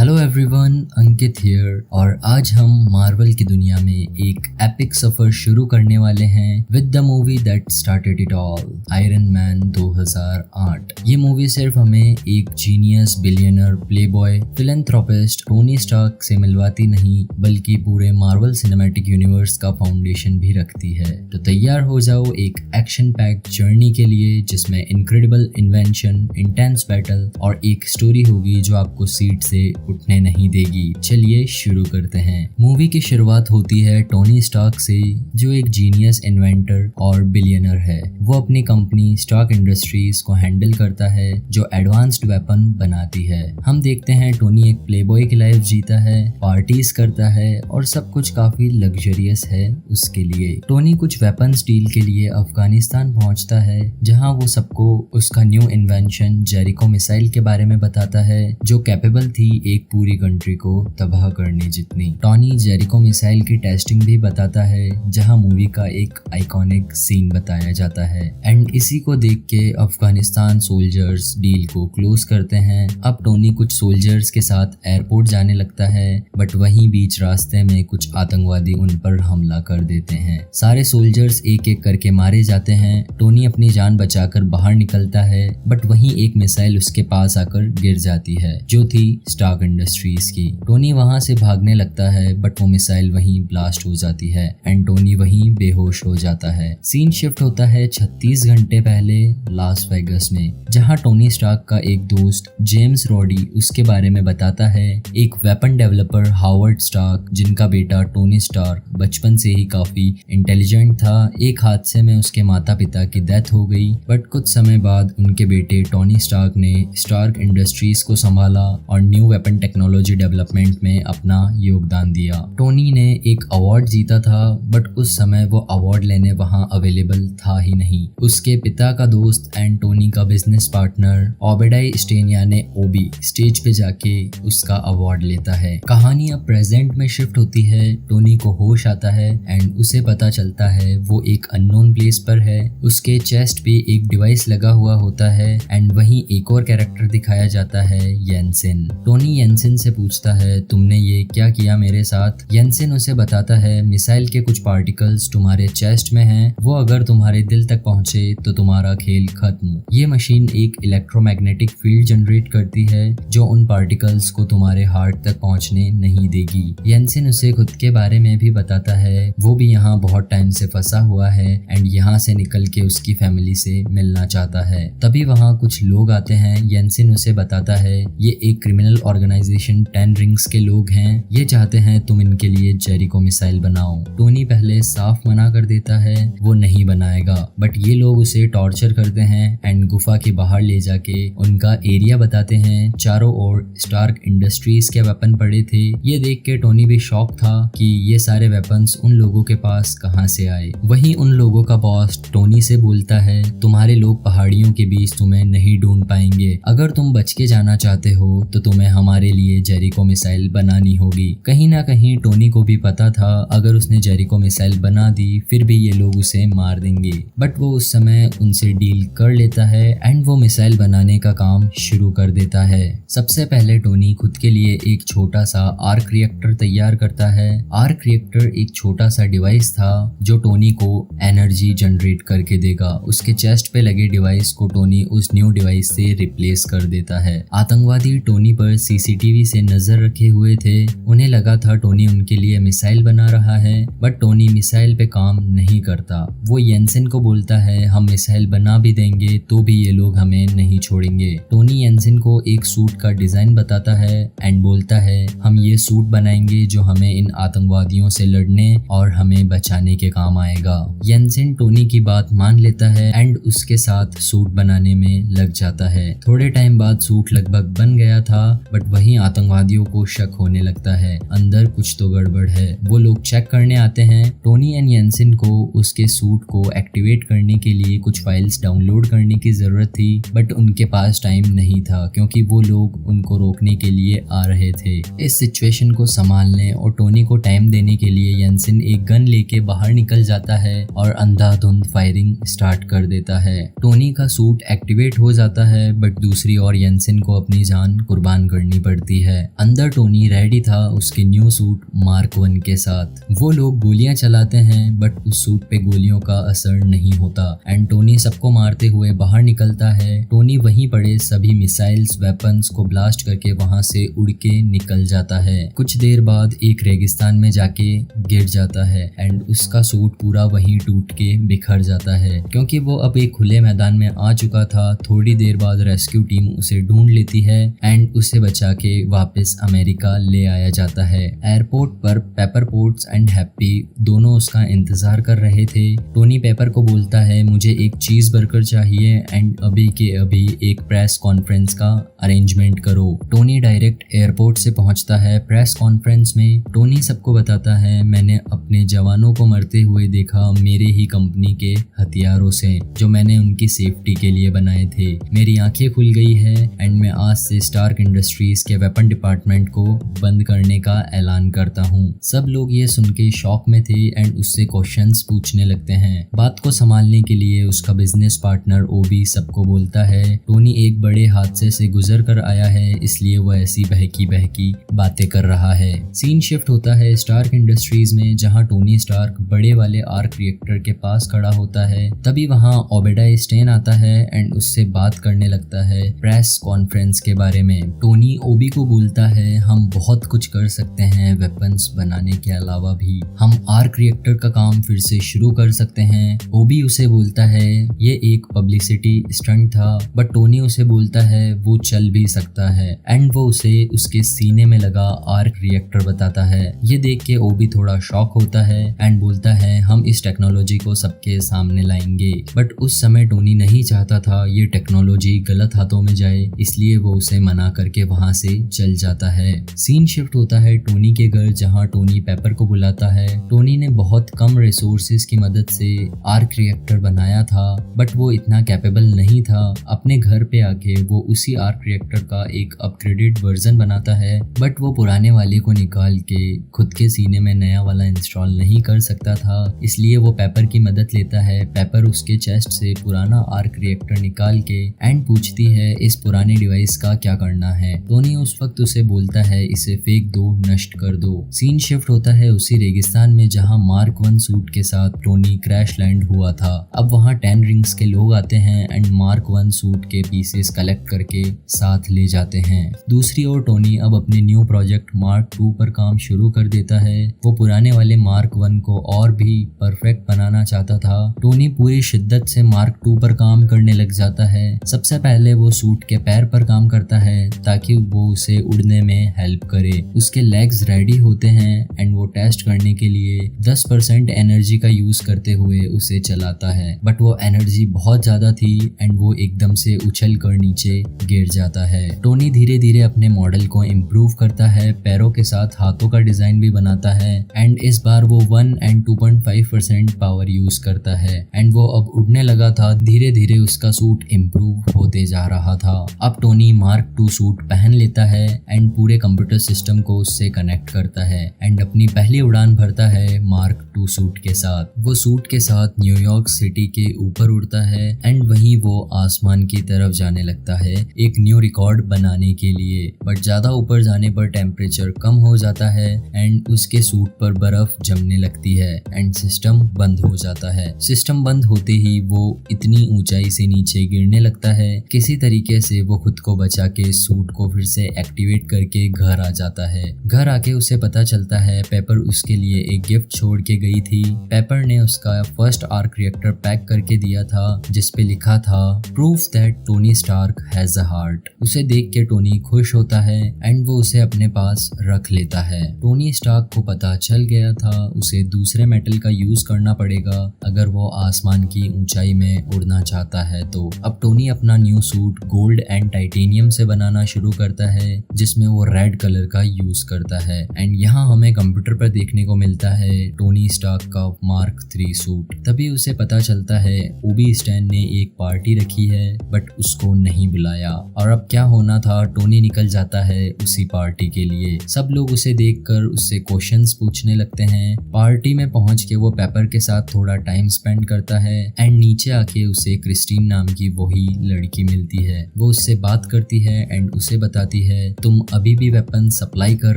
Hello everyone, Ankit here और आज हम मार्वल की दुनिया में एक एपिक सफर शुरू करने वाले हैं with the movie that started it all, Iron Man 2008। ये मूवी सिर्फ हमें एक genius billionaire playboy philanthropist Tony Stark से मिलवाती नहीं बल्कि पूरे मार्वल सिनेमैटिक यूनिवर्स का फाउंडेशन भी रखती है। तो तैयार हो जाओ एक एक्शन पैक्ड जर्नी के लिए जिसमें इनक्रेडिबल इन्वेंशन, इंटेंस बैटल और एक स्टोरी होगी जो आपको सीट से उठने नहीं देगी। चलिए शुरू करते हैं। मूवी की शुरुआत होती है टोनी स्टार्क से, जो एक जीनियस इन्वेंटर और बिलियनर है। वो अपनी कंपनी स्टार्क इंडस्ट्रीज को हैंडल करता है जो एडवांस्ड वेपन बनाती है। हम देखते हैं टोनी एक प्लेबॉय की लाइफ जीता है, पार्टीज करता है और सब कुछ काफी लग्जरियस है उसके लिए। टोनी कुछ वेपन्स डील के लिए अफगानिस्तान पहुंचता है जहां वो सबको उसका न्यू इन्वेंशन जेरिको मिसाइल के बारे में बताता है जो कैपेबल थी एक पूरी कंट्री को तबाह करने जितनी। टोनी जेरिको मिसाइल की टेस्टिंग भी बताता है जहां मूवी का एक आइकॉनिक सीन बताया जाता है एंड इसी को देख के अफगानिस्तान सोल्जर्स डील को क्लोज करते हैं। अब टोनी कुछ सोल्जर्स के साथ एयरपोर्ट जाने लगता है बट वहीं बीच रास्ते में कुछ आतंकवादी उन पर हमला कर देते हैं। सारे सोल्जर्स एक एक करके मारे जाते हैं। टोनी अपनी जान बचाकर बाहर निकलता है बट वहीं एक मिसाइल उसके पास आकर गिर जाती है जो थी स्टार्क इंडस्ट्रीज की। टोनी वहां से भागने लगता है बट वो मिसाइल वहीं ब्लास्ट हो जाती है एंड टोनी वहीं बेहोश हो जाता है। सीन शिफ्ट होता है 36 घंटे पहले लास वेगस में, जहां टोनी स्टार्क का एक दोस्त जेम्स रॉडी उसके बारे में बताता है। एक वेपन डेवलपर हावर्ड स्टार्क, जिनका बेटा टोनी स्टार्क बचपन से ही काफी इंटेलिजेंट था, एक हादसे में उसके माता पिता की डेथ हो गई बट कुछ समय बाद उनके बेटे टोनी स्टार्क ने स्टार्क इंडस्ट्रीज को संभाला और न्यू वेपन टेक्नोलॉजी डेवलपमेंट में अपना योगदान दिया। टोनी ने एक अवार्ड जीता था बट उस समय वो अवार्ड लेने वहां अवेलेबल था ही नहीं। उसके पिता का दोस्त एंड टोनी का बिजनेस पार्टनर ओबेडाई स्टेन यानी ओबी स्टेज पे जाके उसका अवार्ड लेता है। कहानी अब प्रेजेंट में शिफ्ट होती है। टोनी को होश आता है एंड उसे पता चलता है वो एक अननोन प्लेस पर है। उसके चेस्ट पे एक डिवाइस लगा हुआ होता है एंड वहीं एक और कैरेक्टर दिखाया जाता है, येंसेन। टोनी येंसेन से पूछता है तुमने ये क्या किया मेरे साथ। येंसेन उसे बताता है मिसाइल के कुछ पार्टिकल्स तुम्हारे चेस्ट में हैं, वो अगर तुम्हारे दिल तक पहुंचे तो तुम्हारा खेल खत्म। ये मशीन एक इलेक्ट्रोमैग्नेटिक फील्ड जनरेट करती है जो उन पार्टिकल्स को तुम्हारे हार्ट तक पहुंचने नहीं देगी। येंसेन उसे खुद के बारे में भी बताता है, वो भी यहाँ बहुत टाइम से फंसा हुआ है एंड यहाँ से निकल के उसकी फैमिली से मिलना चाहता है। तभी वहाँ कुछ लोग आते हैं। येंसेन उसे बताता है ये एक क्रिमिनल ऑर्गेनाइजेशन 10 रिंग्स के लोग हैं, ये चाहते हैं तुम इनके लिए जेरिको मिसाइल बनाओ। टोनी पहले साफ मना कर देता है वो नहीं बनाएगा बट ये लोग उसे टॉर्चर करते हैं एंड गुफा के बाहर ले जाके उनका एरिया बताते हैं। चारों ओर स्टार्क इंडस्ट्रीज के वेपन पड़े थे। ये देख के टोनी भी शॉक था कि ये सारे वेपन्स उन लोगों के पास कहां से आए। वहीं उन लोगों का बॉस टोनी से बोलता है तुम्हारे लोग पहाड़ियों के बीच तुम्हें नहीं ढूंढ पाएंगे, अगर तुम बच के जाना चाहते हो तो तुम्हें हमारे लिए जेरिको मिसाइल बनानी होगी। कहीं ना कहीं टोनी को भी पता था अगर उसने जेरिको मिसाइल बना दी फिर भी ये लोग उसे मार देंगे बट वो उस समय उनसे डील कर लेता है एंड वो मिसाइल बनाने का काम शुरू कर देता है। सबसे पहले टोनी खुद के लिए एक छोटा सा आर्क रिएक्टर तैयार करता है। आर्क रिएक्टर एक छोटा सा डिवाइस था जो टोनी को एनर्जी जनरेट करके देगा। उसके चेस्ट पे लगे डिवाइस को टोनी उस न्यू डिवाइस से रिप्लेस कर देता है। आतंकवादी टोनी पर सीसीटीवी से नजर रखे हुए थे। उन्हें लगा था टोनी उनके लिए मिसाइल बना रहा है बट टोनी मिसाइल पे काम नहीं करता। वो येंसेन को बोलता है हम मिसाइल बना भी देंगे तो भी ये लोग हमें नहीं छोड़ेंगे। टोनी येंसेन को एक सूट का डिजाइन बताता है एंड बोलता है हम ये सूट बनाएंगे जो हमें इन आतंकवादियों से लड़ने और हमें बचाने के काम आएगा। येंसेन टोनी की बात मान लेता है एंड उसके साथ सूट बनाने में लग जाता है। थोड़े टाइम बाद सूट लगभग बन गया था बट वहीं आतंकवादियों को शक होने लगता है, अंदर कुछ तो गड़बड़ है। वो लोग चेक करने आते हैं। टोनी एंड येंसेन को उसके सूट को एक्टिवेट करने के लिए कुछ फाइल्स डाउनलोड करने की जरूरत थी बट उनके पास टाइम नहीं था क्योंकि वो लोग उनको रोकने के लिए आ रहे थे। इस सिचुएशन को संभालने और टोनी को टाइम देने के लिए येंसेन एक गन लेके बाहर निकल जाता है और अंधाधुंध फायरिंग स्टार्ट कर देता है। टोनी का सूट एक्टिवेट हो जाता है बट दूसरी ओर येंसेन को अपनी जान कुर्बान करनी पड़ती करती है। अंदर टोनी रेडी था उसके न्यू सूट मार्क 1 के साथ। वो लोग गोलियां चलाते हैं बट उस सूट पे गोलियों का असर नहीं होता एंड टोनी सबको मारते हुए बाहर निकलता है। टोनी वहीं पड़े सभी मिसाइल्स वेपन्स को ब्लास्ट करके वहां से उड़ के निकल जाता है। कुछ देर बाद एक रेगिस्तान में जाके गिर जाता है एंड उसका सूट पूरा वहीं टूट के बिखर जाता है। क्योंकि वो अब एक खुले मैदान में आ चुका था, थोड़ी देर बाद रेस्क्यू टीम उसे ढूंढ लेती है एंड उसे बचा के वापस अमेरिका ले आया जाता है। एयरपोर्ट पर पेपर पोट्स एंड हैप्पी दोनों उसका इंतजार कर रहे थे। टोनी पेपर को बोलता है मुझे एक चीज बर्गर चाहिए एंड अभी के अभी एक प्रेस कॉन्फ्रेंस का अरेंजमेंट करो। टोनी डायरेक्ट एयरपोर्ट से पहुंचता है। प्रेस कॉन्फ्रेंस में टोनी सबको बताता है मैंने अपने जवानों को मरते हुए देखा मेरे ही कंपनी के हथियारों से जो मैंने उनकी सेफ्टी के लिए बनाए थे। मेरी आंखें खुल गई है एंड मैं आज से स्टार्क इंडस्ट्रीज के वेपन डिपार्टमेंट को बंद करने का ऐलान करता हूँ। सब लोग ये सुन के शॉक में थे एंड उससे क्वेश्चंस पूछने लगते हैं। बात को संभालने के लिए उसका बिजनेस पार्टनर ओबी सबको बोलता है टोनी एक बड़े हादसे से गुजर कर आया है इसलिए वो ऐसी बहकी बहकी बातें कर रहा है। सीन शिफ्ट होता है स्टार्क इंडस्ट्रीज में जहाँ टोनी स्टार्क बड़े वाले आर्क रिएक्टर के पास खड़ा होता है। तभी वहाँ ओबेडाई स्टेन आता है एंड उससे बात करने लगता है प्रेस कॉन्फ्रेंस के बारे में। टोनी ओबी को बोलता है हम बहुत कुछ कर सकते हैं वेपन्स बनाने के अलावा भी, हम आर्क रिएक्टर का काम फिर से शुरू कर सकते हैं। ओबी उसे बोलता है ये एक पब्लिसिटी स्टंट था बट टोनी उसे बोलता है वो चल भी सकता है एंड वो उसे उसके सीने में लगा आर्क रिएक्टर बताता है। ये देख के ओबी थोड़ा शॉक होता है एंड बोलता है हम इस टेक्नोलॉजी को सबके सामने लाएंगे। बट उस समय टोनी नहीं चाहता था ये टेक्नोलॉजी गलत हाथों में जाए इसलिए वो उसे मना करके वहां से चल जाता है। सीन शिफ्ट होता है टोनी के घर जहां टोनी पेपर को बुलाता है। टोनी ने बहुत कम रिसोर्सेज की मदद से आर्क रिएक्टर बनाया था बट वो इतना कैपेबल नहीं था। अपने घर पे आके वो उसी आर्क रिएक्टर का एक अपग्रेडेड वर्जन बनाता है बट वो पुराने वाले को निकाल के खुद के सीने में नया वाला इंस्टॉल नहीं कर सकता था इसलिए वो पेपर की मदद लेता है। पेपर उसके चेस्ट से पुराना आर्क रिएक्टर निकाल के एंड पूछती है इस पुराने डिवाइस का क्या करना है। टोनी उस वक्त उसे बोलता है इसे फेंक दो, नष्ट कर दो। सीन शिफ्ट होता है उसी रेगिस्तान में जहां मार्क 1 सूट के साथ टोनी क्रैश लैंड हुआ था। अब वहां 10 रिंग्स के लोग आते हैं एंड मार्क 1 सूट के पीसेस कलेक्ट करके साथ ले जाते हैं। दूसरी ओर टोनी अब अपने न्यू प्रोजेक्ट मार्क 2 पर काम शुरू कर देता है। वो पुराने वाले मार्क 1 को और भी परफेक्ट बनाना चाहता था। टोनी पूरी शिद्दत से मार्क 2 पर काम करने लग जाता है। सबसे पहले वो सूट के पैर पर काम करता है ताकि वो उसे उड़ने में हेल्प करे। उसके लेग्स रेडी होते हैं एंड वो टेस्ट करने के लिए 10% एनर्जी का यूज करते हुए उसे चलाता है बट वो एनर्जी बहुत ज्यादा थी एंड वो एकदम से उछल कर नीचे गिर जाता है। टोनी धीरे धीरे अपने मॉडल को इम्प्रूव करता है, पैरों के साथ हाथों का डिजाइन भी बनाता है एंड इस बार वो 1 एंड 2.5% पावर यूज करता है एंड वो अब उड़ने लगा था। धीरे धीरे उसका सूट इम्प्रूव होते जा रहा था। अब टोनी मार्क 2 सूट पहन लेता है एंड पूरे कंप्यूटर सिस्टम को उससे कनेक्ट करता है एंड अपनी पहली उड़ान भरता है मार्क 2 सूट के साथ। वो सूट के साथ न्यूयॉर्क सिटी के ऊपर उड़ता है एंड वहीं वो आसमान की तरफ जाने लगता है एक न्यू रिकॉर्ड बनाने के लिए। बट ज्यादा ऊपर जाने पर टेम्परेचर कम हो जाता है एंड उसके सूट पर बर्फ जमने लगती है एंड सिस्टम बंद हो जाता है। सिस्टम बंद होते ही वो इतनी ऊंचाई से नीचे गिरने लगता है। किसी तरीके से वो खुद को बचा के सूट को फिर से एक्टिवेट करके घर आ जाता है। घर आके उसे पता चलता है पेपर उसके लिए एक गिफ्ट छोड़ के गई थी। पेपर ने उसका फर्स्ट आर्क रिएक्टर पैक करके दिया था जिसपे लिखा था proof that Tony Stark has a heart. उसे देख के टोनी खुश होता है एंड वो उसे अपने पास रख लेता है। टोनी स्टार्क को पता चल गया था उसे दूसरे मेटल का यूज करना पड़ेगा अगर वो आसमान की ऊंचाई में उड़ना चाहता है तो। अब टोनी अपना new suit gold and titanium से बनाना शुरू करता है जिसमें वो रेड कलर का यूज करता है एंड यहाँ हमें कंप्यूटर पर देखने को मिलता है टोनी स्टार्क का मार्क 3 सूट। तभी उसे पता चलता है ओबी स्टैन ने एक पार्टी रखी है बट उसको नहीं बुलाया और अब क्या होना था टोनी निकल जाता है उसी पार्टी के लिए। सब लोग उसे देखकर उससे क्वेश्चंस पूछने लगते हैं। पार्टी में पहुंच के वो पेपर के साथ थोड़ा टाइम स्पेंड करता है एंड नीचे आके उसे क्रिस्टीन नाम की वही लड़की मिलती है। वो उससे बात करती है एंड उसे बताती जाती है, तुम अभी भी वेपन सप्लाई कर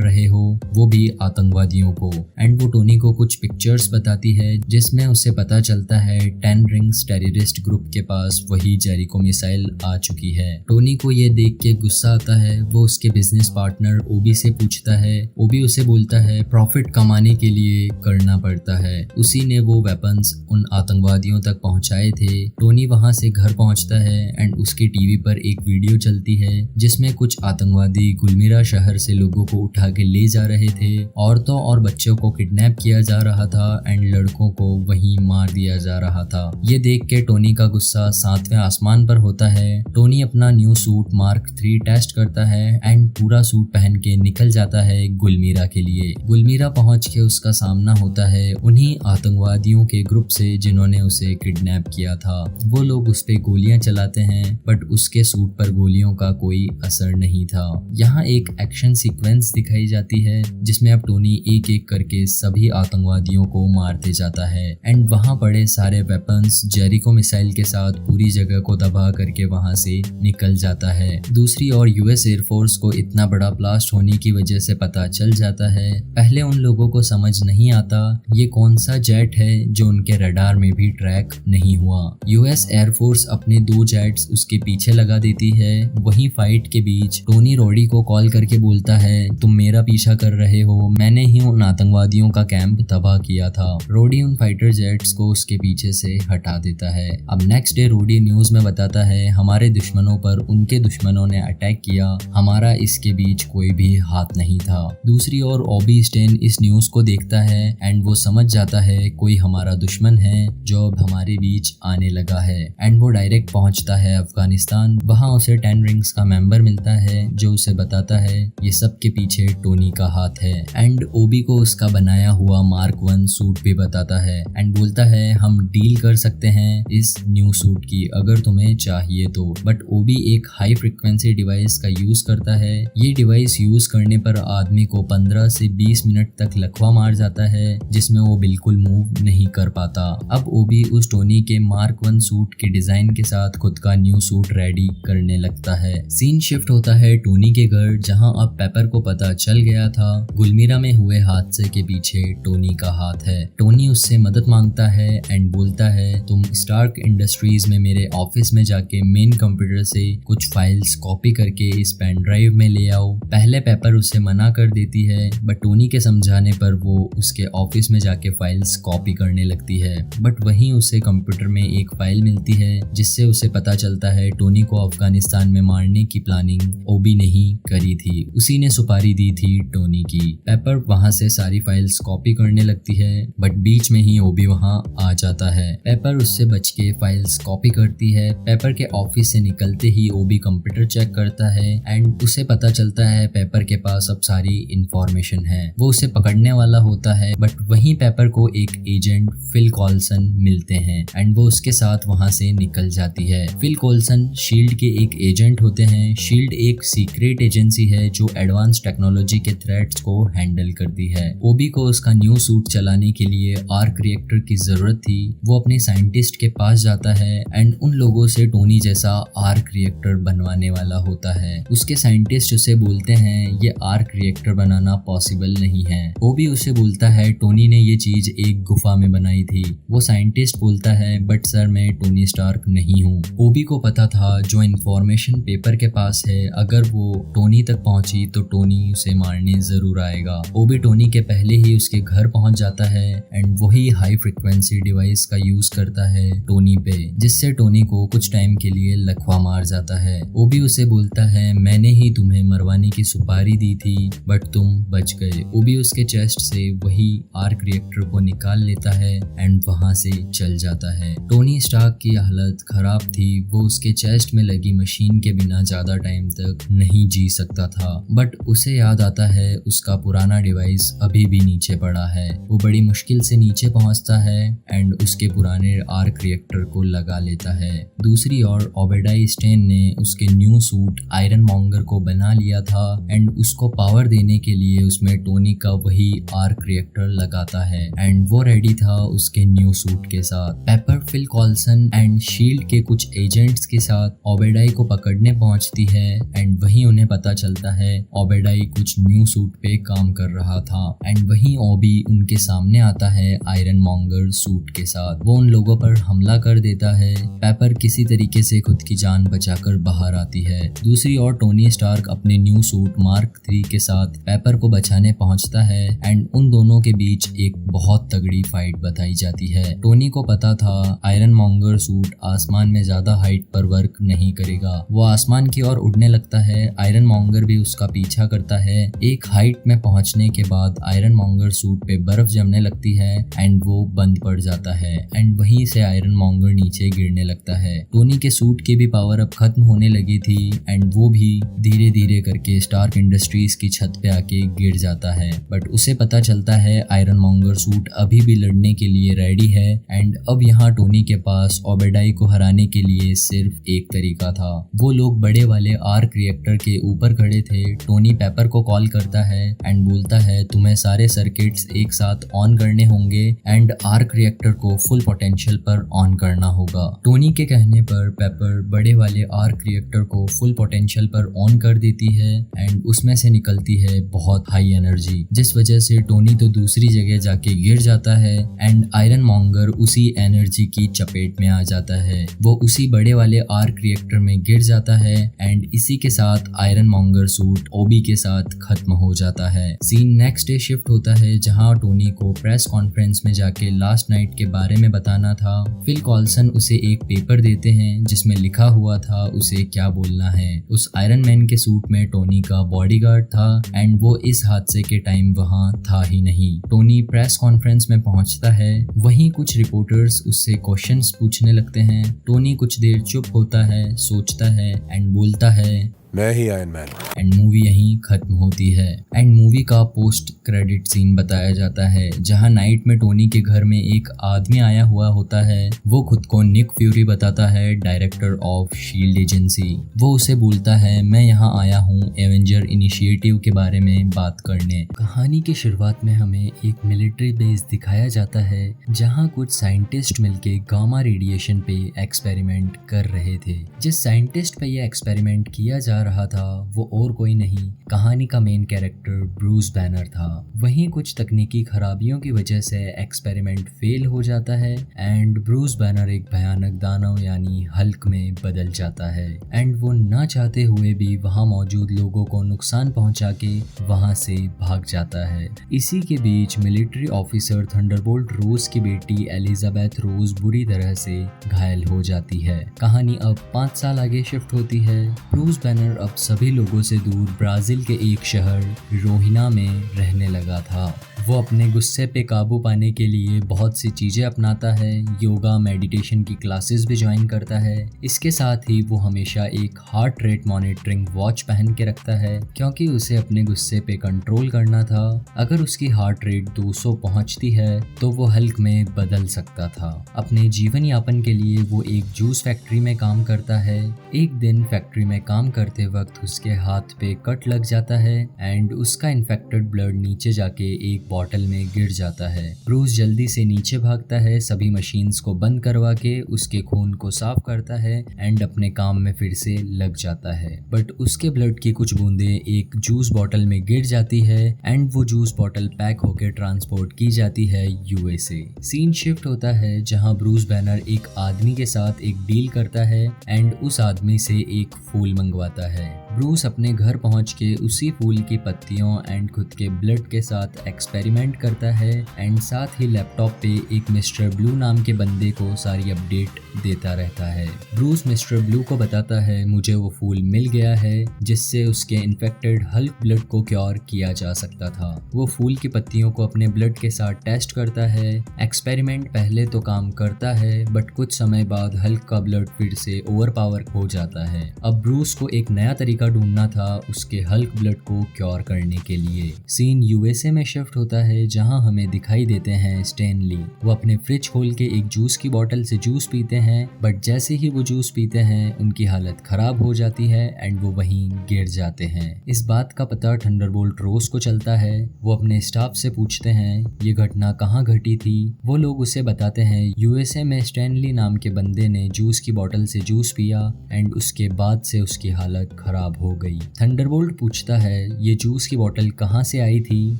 रहे हो, वो भी आतंकवादियों को। एंड वो टोनी को कुछ पिक्चर्स बताती है जिसमें उसे पता चलता है 10 रिंग्स टेररिस्ट ग्रुप के पास वही जेरिको मिसाइल आ चुकी है। टोनी को ये देख के गुस्सा आता है। वो उसके बिजनेस पार्टनर ओबी से पूछता है। ओबी उसे बोलता है प्रॉफिट कमाने के लिए करना पड़ता है। उसी ने वो वेपन्स उन आतंकवादियों तक पहुंचाए थे। टोनी वहां से घर पहुंचता है एंड उसके टीवी पर एक वीडियो चलती है जिसमें कुछ आतंकवादी गुलमीरा शहर से लोगों को उठा के ले जा रहे थे। औरतों और बच्चों को किडनैप किया जा रहा था एंड लड़कों को वहीं मार दिया जा रहा था। ये देख के टोनी का गुस्सा 7वें आसमान पर होता है। टोनी अपना न्यू सूट मार्क 3 टेस्ट करता है एंड पूरा सूट पहन के निकल जाता है गुलमीरा के लिए। गुलमीरा पहुंच के उसका सामना होता है उन्हीं आतंकवादियों के ग्रुप से जिन्होंने उसे किडनैप किया था। वो लोग उस पे गोलियां चलाते हैं बट उसके सूट पर गोलियों का कोई असर नहीं था। यहाँ एक एक्शन सीक्वेंस दिखाई जाती है जिसमें अब टोनी एक एक करके सभी आतंकवादियों को मारते जाता है एंड वहाँ पड़े सारे वेपन्स जेरिको मिसाइल के साथ पूरी जगह को तबाह करके वहाँ से निकल जाता है। दूसरी ओर यूएस एयरफोर्स को इतना बड़ा ब्लास्ट होने की वजह से पता चल जाता है। पहले उन लोगों को समझ नहीं आता ये कौन सा जेट है जो उनके रडार में भी ट्रैक नहीं हुआ। यूएस एयरफोर्स अपने 2 जेट्स उसके पीछे लगा देती है। वहीं फाइट के बीच टोनी रोडी को कॉल करके बोलता है तुम मेरा पीछा कर रहे हो, मैंने ही उन आतंकवादियों का कैंप तबाह किया था। रोडी उन फाइटर जेट्स को उसके पीछे से हटा देता है। अब नेक्स्ट डे रोडी न्यूज में बताता है हमारे दुश्मनों पर उनके दुश्मनों ने अटैक किया, हमारा इसके बीच कोई भी हाथ नहीं था। दूसरी ओर ओबी स्टेन इस न्यूज को देखता है एंड वो समझ जाता है कोई हमारा दुश्मन है जो अब हमारे बीच आने लगा है एंड वो डायरेक्ट पहुंचता है अफगानिस्तान। वहां उसे 10 रिंग्स का मेंबर मिलता है जो उसे बताता है ये सब के पीछे टोनी का हाथ है एंड ओबी को उसका बनाया हुआ मार्क 1 सूट भी बताता है एंड बोलता है हम डील कर सकते हैं इस न्यू सूट की अगर तुम्हें चाहिए तो। बट ओबी एक हाई फ्रिक्वेंसी डिवाइस का यूज करता है। ये डिवाइस यूज करने पर आदमी को 15 से 20 मिनट तक लकवा मार जाता है जिसमें वो बिल्कुल मूव नहीं कर पाता। अब ओबी उस टोनी के मार्क 1 सूट के डिजाइन के साथ खुद का न्यू सूट रेडी करने लगता है। सीन शिफ्ट होता है टोनी के घर जहां अब पेपर को पता चल गया था गुलमीरा में हुए हादसे के पीछे टोनी का हाथ है। टोनी उससे मदद मांगता है एंड बोलता है तुम स्टार्क इंडस्ट्रीज में मेरे ऑफिस में जाके मेन कंप्यूटर से कुछ फाइल्स कॉपी करके इस पेन ड्राइव में ले आओ। पहले पेपर उसे मना कर देती है बट टोनी के समझाने पर वो उसके ऑफिस में जाके फाइल्स कॉपी करने लगती है। बट वहीं उसे कंप्यूटर में एक फाइल मिलती है जिससे उसे पता चलता है टोनी को अफगानिस्तान में मारने की प्लानिंग ओबी ने ही करी थी, उसी ने सुपारी दी थी टोनी की। पेपर वहां से सारी फाइल्स कॉपी करने लगती है बट बीच में ही ओबी वहां आ जाता है। पेपर उससे बच के फाइल्स कॉपी करती है। पेपर के ऑफिस से निकलते ही ओबी कंप्यूटर चेक करता है एंड उसे पता चलता है पेपर के पास अब सारी इंफॉर्मेशन है। वो उसे पकड़ने वाला होता है बट वहीं पेपर को एक एजेंट फिल कॉल्सन मिलते हैं एंड वो उसके साथ वहां से निकल जाती है। फिल कॉल्सन शील्ड के एक एजेंट होते हैं। शील्ड एक सीक्रेट एजेंसी है जो एडवांस टेक्नोलॉजी के थ्रेट्स को हैंडल करती है। ओबी को उसका न्यू सूट चलाने के लिए आर्क रिएक्टर की जरूरत थी। वो अपने साइंटिस्ट के पास जाता है एंड उन लोगों से टोनी जैसा आर्क रिएक्टर बनवाने वाला होता है। उसके साइंटिस्ट उसे बोलते हैं ये आर्क रिएक्टर बनाना पॉसिबल नहीं है। ओबी उसे बोलता है टोनी ने ये चीज एक गुफा में बनाई थी। वो साइंटिस्ट बोलता है बट सर मैं टोनी स्टार्क नहीं हूँ। ओबी को पता था जो इन्फॉर्मेशन पेपर के पास है अगर वो टोनी तक पहुंची तो टोनी उसे मारने जरूर आएगा। ओबी टोनी के पहले ही उसके घर पहुंच जाता है एंड वही हाई फ्रिक्वेंसी डिवाइस का यूज करता है टोनी पे जिससे टोनी को कुछ टाइम के लिए लकवा मार जाता है। ओबी उसे बोलता है मैंने ही तुम्हें मरवाने की सुपारी दी थी बट तुम बच गए। ओबी उसके चेस्ट से वही आर्क रिएक्टर को निकाल लेता है एंड वहां से चल जाता है। टोनी स्टार्क की हालत खराब थी। वो उसके चेस्ट में लगी मशीन के बिना ज्यादा टाइम तक नहीं जी सकता था बट उसे याद आता है उसका पुराना डिवाइस अभी भी नीचे पड़ा है। वो बड़ी मुश्किल से नीचे पहुंचता है एंड उसके पुराने आर्क रिएक्टर को लगा लेता है। दूसरी ओर ओबेडाई स्टेन ने उसके न्यू सूट आयरन मॉन्गर को बना लिया था एंड उसको पावर देने के लिए उसमें टोनी का वही आर्क रिएक्टर लगाता है एंड वो रेडी था उसके न्यू सूट के साथ। Pepper Phil Coulson and SHIELD के कुछ एजेंट्स के साथ ओबेडाई को पकड़ने पहुंचती है एंड वहीं उन्हें पता चलता है ओबेडाई कुछ न्यू सूट पे काम कर रहा था एंड वहीं ओबी उनके सामने आता है आयरन मॉन्गर सूट के साथ। वो उन लोगों पर हमला कर देता है। पेपर किसी तरीके से खुद की जान बचाकर बाहर आती है। दूसरी ओर टोनी स्टार्क अपने न्यू सूट मार्क 3 के साथ पेपर को बचाने पहुंचता है एंड उन दोनों के बीच एक बहुत तगड़ी फाइट बताई जाती है। टोनी को पता था आयरन मॉन्गर सूट आसमान में ज्यादा हाइट पर वर्क नहीं करेगा। वो आसमान की ओर उड़ने लगता है। आयरन मॉन्गर भी उसका पीछा करता है। एक हाइट में पहुंचने के बाद आयरन मॉन्गर सूट पे बर्फ जमने लगती है एंड वो बंद पड़ जाता है एंड वहीं से आयरन मॉन्गर नीचे गिरने लगता है। टोनी के सूट की भी पावर अब खत्म होने लगी थी एंड वो भी धीरे धीरे करके स्टार्क इंडस्ट्रीज की छत पे आके गिर जाता है। बट उसे पता चलता है आयरन मॉन्गर सूट अभी भी लड़ने के लिए रेडी है एंड अब यहाँ टोनी के पास ओबेडाई को हराने के लिए सिर्फ एक तरीका था। वो लोग बड़े वाले आर्क रिएक्टर के ऊपर खड़े थे। टोनी पेपर को कॉल करता है एंड बोलता है तुम्हें सारे सर्किट्स एक साथ ऑन करने होंगे एंड आर्क रिएक्टर को फुल पोटेंशियल पर ऑन करना होगा। टोनी के कहने पर पेपर बड़े वाले आर्क रिएक्टर को फुल पोटेंशियल पर ऑन कर देती है एंड उसमें से निकलती है बहुत हाई एनर्जी, जिस वजह से टोनी तो दूसरी जगह जाके गिर जाता है एंड आयरन मॉन्गर उसी एनर्जी की चपेट में आ जाता है। वो उसी बड़े वाले आर्क रिएक्टर में गिर जाता है एंड इसी के साथ आयरन मॉन्गर सूट ओबी के साथ खत्म हो जाता है। सीन नेक्स्ट डे शिफ्ट होता है जहां टोनी को प्रेस कॉन्फ्रेंस में जाके लास्ट नाइट के बारे में बताना था। फिल कॉल्सन उसे एक पेपर देते हैं जिसमें लिखा हुआ था उसे क्या बोलना है। उस आयरन मैन के सूट में टोनी का बॉडीगार्ड था एंड वो इस हादसे के टाइम वहां था ही नहीं। टोनी प्रेस कॉन्फ्रेंस में पहुंचता है। वहीं कुछ रिपोर्टर्स उससे क्वेश्चंस पूछने लगते हैं। टोनी कुछ देर चुप होता है, सोचता है एंड बोलता है मैं ही आयरन मैन। एंड मूवी यहीं खत्म होती है एंड मूवी का पोस्ट क्रेडिट सीन बताया जाता है जहां नाइट में टोनी के घर में एक आदमी आया हुआ होता है। वो खुद को निक फ्यूरी बताता है, डायरेक्टर ऑफ शील्ड एजेंसी। वो उसे बोलता है मैं यहाँ आया हूँ एवेंजर इनिशिएटिव के बारे में बात करने। कहानी की शुरुआत में हमें एक मिलिट्री बेस दिखाया जाता है जहाँ कुछ साइंटिस्ट मिलके गामा रेडिएशन पे एक्सपेरिमेंट कर रहे थे। जिस साइंटिस्ट पे ये एक्सपेरिमेंट किया जा रहा था वो और कोई नहीं, कहानी का मेन कैरेक्टर ब्रूस बैनर था। वहीं कुछ तकनीकी खराबियों की वजह से एक्सपेरिमेंट फेल हो जाता है एंड ब्रूस बैनर एक भयानक दानव यानी हल्क में बदल जाता है एंड वो ना चाहते हुए भी वहां मौजूद लोगों को नुकसान पहुंचा के वहां से भाग जाता है। इसी के बीच मिलिट्री ऑफिसर थंडरबोल्ट रोज की बेटी एलिजाबेथ रोज बुरी तरह से घायल हो जाती है। कहानी अब 5 साल आगे शिफ्ट होती है। ब्रूस बैनर अब सभी लोगों से दूर ब्राजील के एक शहर रोहिना में रहने लगा था। वो अपने गुस्से पे काबू पाने के लिए बहुत सी चीजें अपनाता है। योगा मेडिटेशन की क्लासेस भी ज्वाइन करता है। इसके साथ ही वो हमेशा एक हार्ट रेट मॉनिटरिंग वॉच पहन के रखता है क्योंकि उसे अपने गुस्से पे कंट्रोल करना था। अगर उसकी हार्ट रेट 200 पहुंचती है तो वो हल्क में बदल सकता था। अपने जीवन यापन के लिए वो एक जूस फैक्ट्री में काम करता है। एक दिन फैक्ट्री में काम करते वक्त उसके हाथ पे कट लग जाता है एंड उसका इन्फेक्टेड ब्लड नीचे जाके एक बॉटल में गिर जाता है। ब्रूस जल्दी से नीचे भागता है, सभी मशीन्स को बंद करवा के उसके खून को साफ करता है एंड अपने काम में फिर से लग जाता है। बट उसके ब्लड की कुछ बूंदें एक जूस बॉटल में गिर जाती है एंड वो जूस बॉटल पैक होकर ट्रांसपोर्ट की जाती है यूएसए। सीन शिफ्ट होता है जहां ब्रूस बैनर एक आदमी के साथ एक डील करता है एंड उस आदमी से एक फूल मंगवाता है। ब्रूस अपने घर पहुंच के उसी फूल की पत्तियों एंड खुद के ब्लड के साथ एक्सपेरिमेंट करता है एंड साथ ही लैपटॉप पे एक मिस्टर ब्लू नाम के बंदे को सारी अपडेट देता रहता है। ब्रूस मिस्टर ब्लू को बताता है मुझे वो फूल मिल गया है जिससे उसके इन्फेक्टेड हल्क ब्लड को क्योर किया जा सकता था। वो फूल की पत्तियों को अपने ब्लड के साथ टेस्ट करता है। एक्सपेरिमेंट पहले तो काम करता है बट कुछ समय बाद हल्क का ब्लड फिर से ओवरपावर हो जाता है। अब ब्रूस को एक नया तरीका ढूंढना था उसके हल्क ब्लड को क्योर करने के लिए। सीन यूएसए में शिफ्ट होता है जहां हमें दिखाई देते हैं स्टैनली। वो अपने फ्रिज खोल के एक जूस की बोतल से जूस पीते हैं बट जैसे ही वो जूस पीते हैं उनकी हालत खराब हो जाती है एंड वो वहीं गिर जाते हैं। इस बात का पता थंडरबोल्ट रोज को चलता है। वो अपने स्टाफ से पूछते हैं ये घटना कहाँ घटी थी। वो लोग उसे बताते हैं यूएसए में स्टैनली नाम के बंदे ने जूस की बोतल से जूस पिया एंड उसके बाद से उसकी हालत खराब खराब हो गई। थंडरबोल्ट पूछता है ये जूस की बोतल कहाँ से आई थी,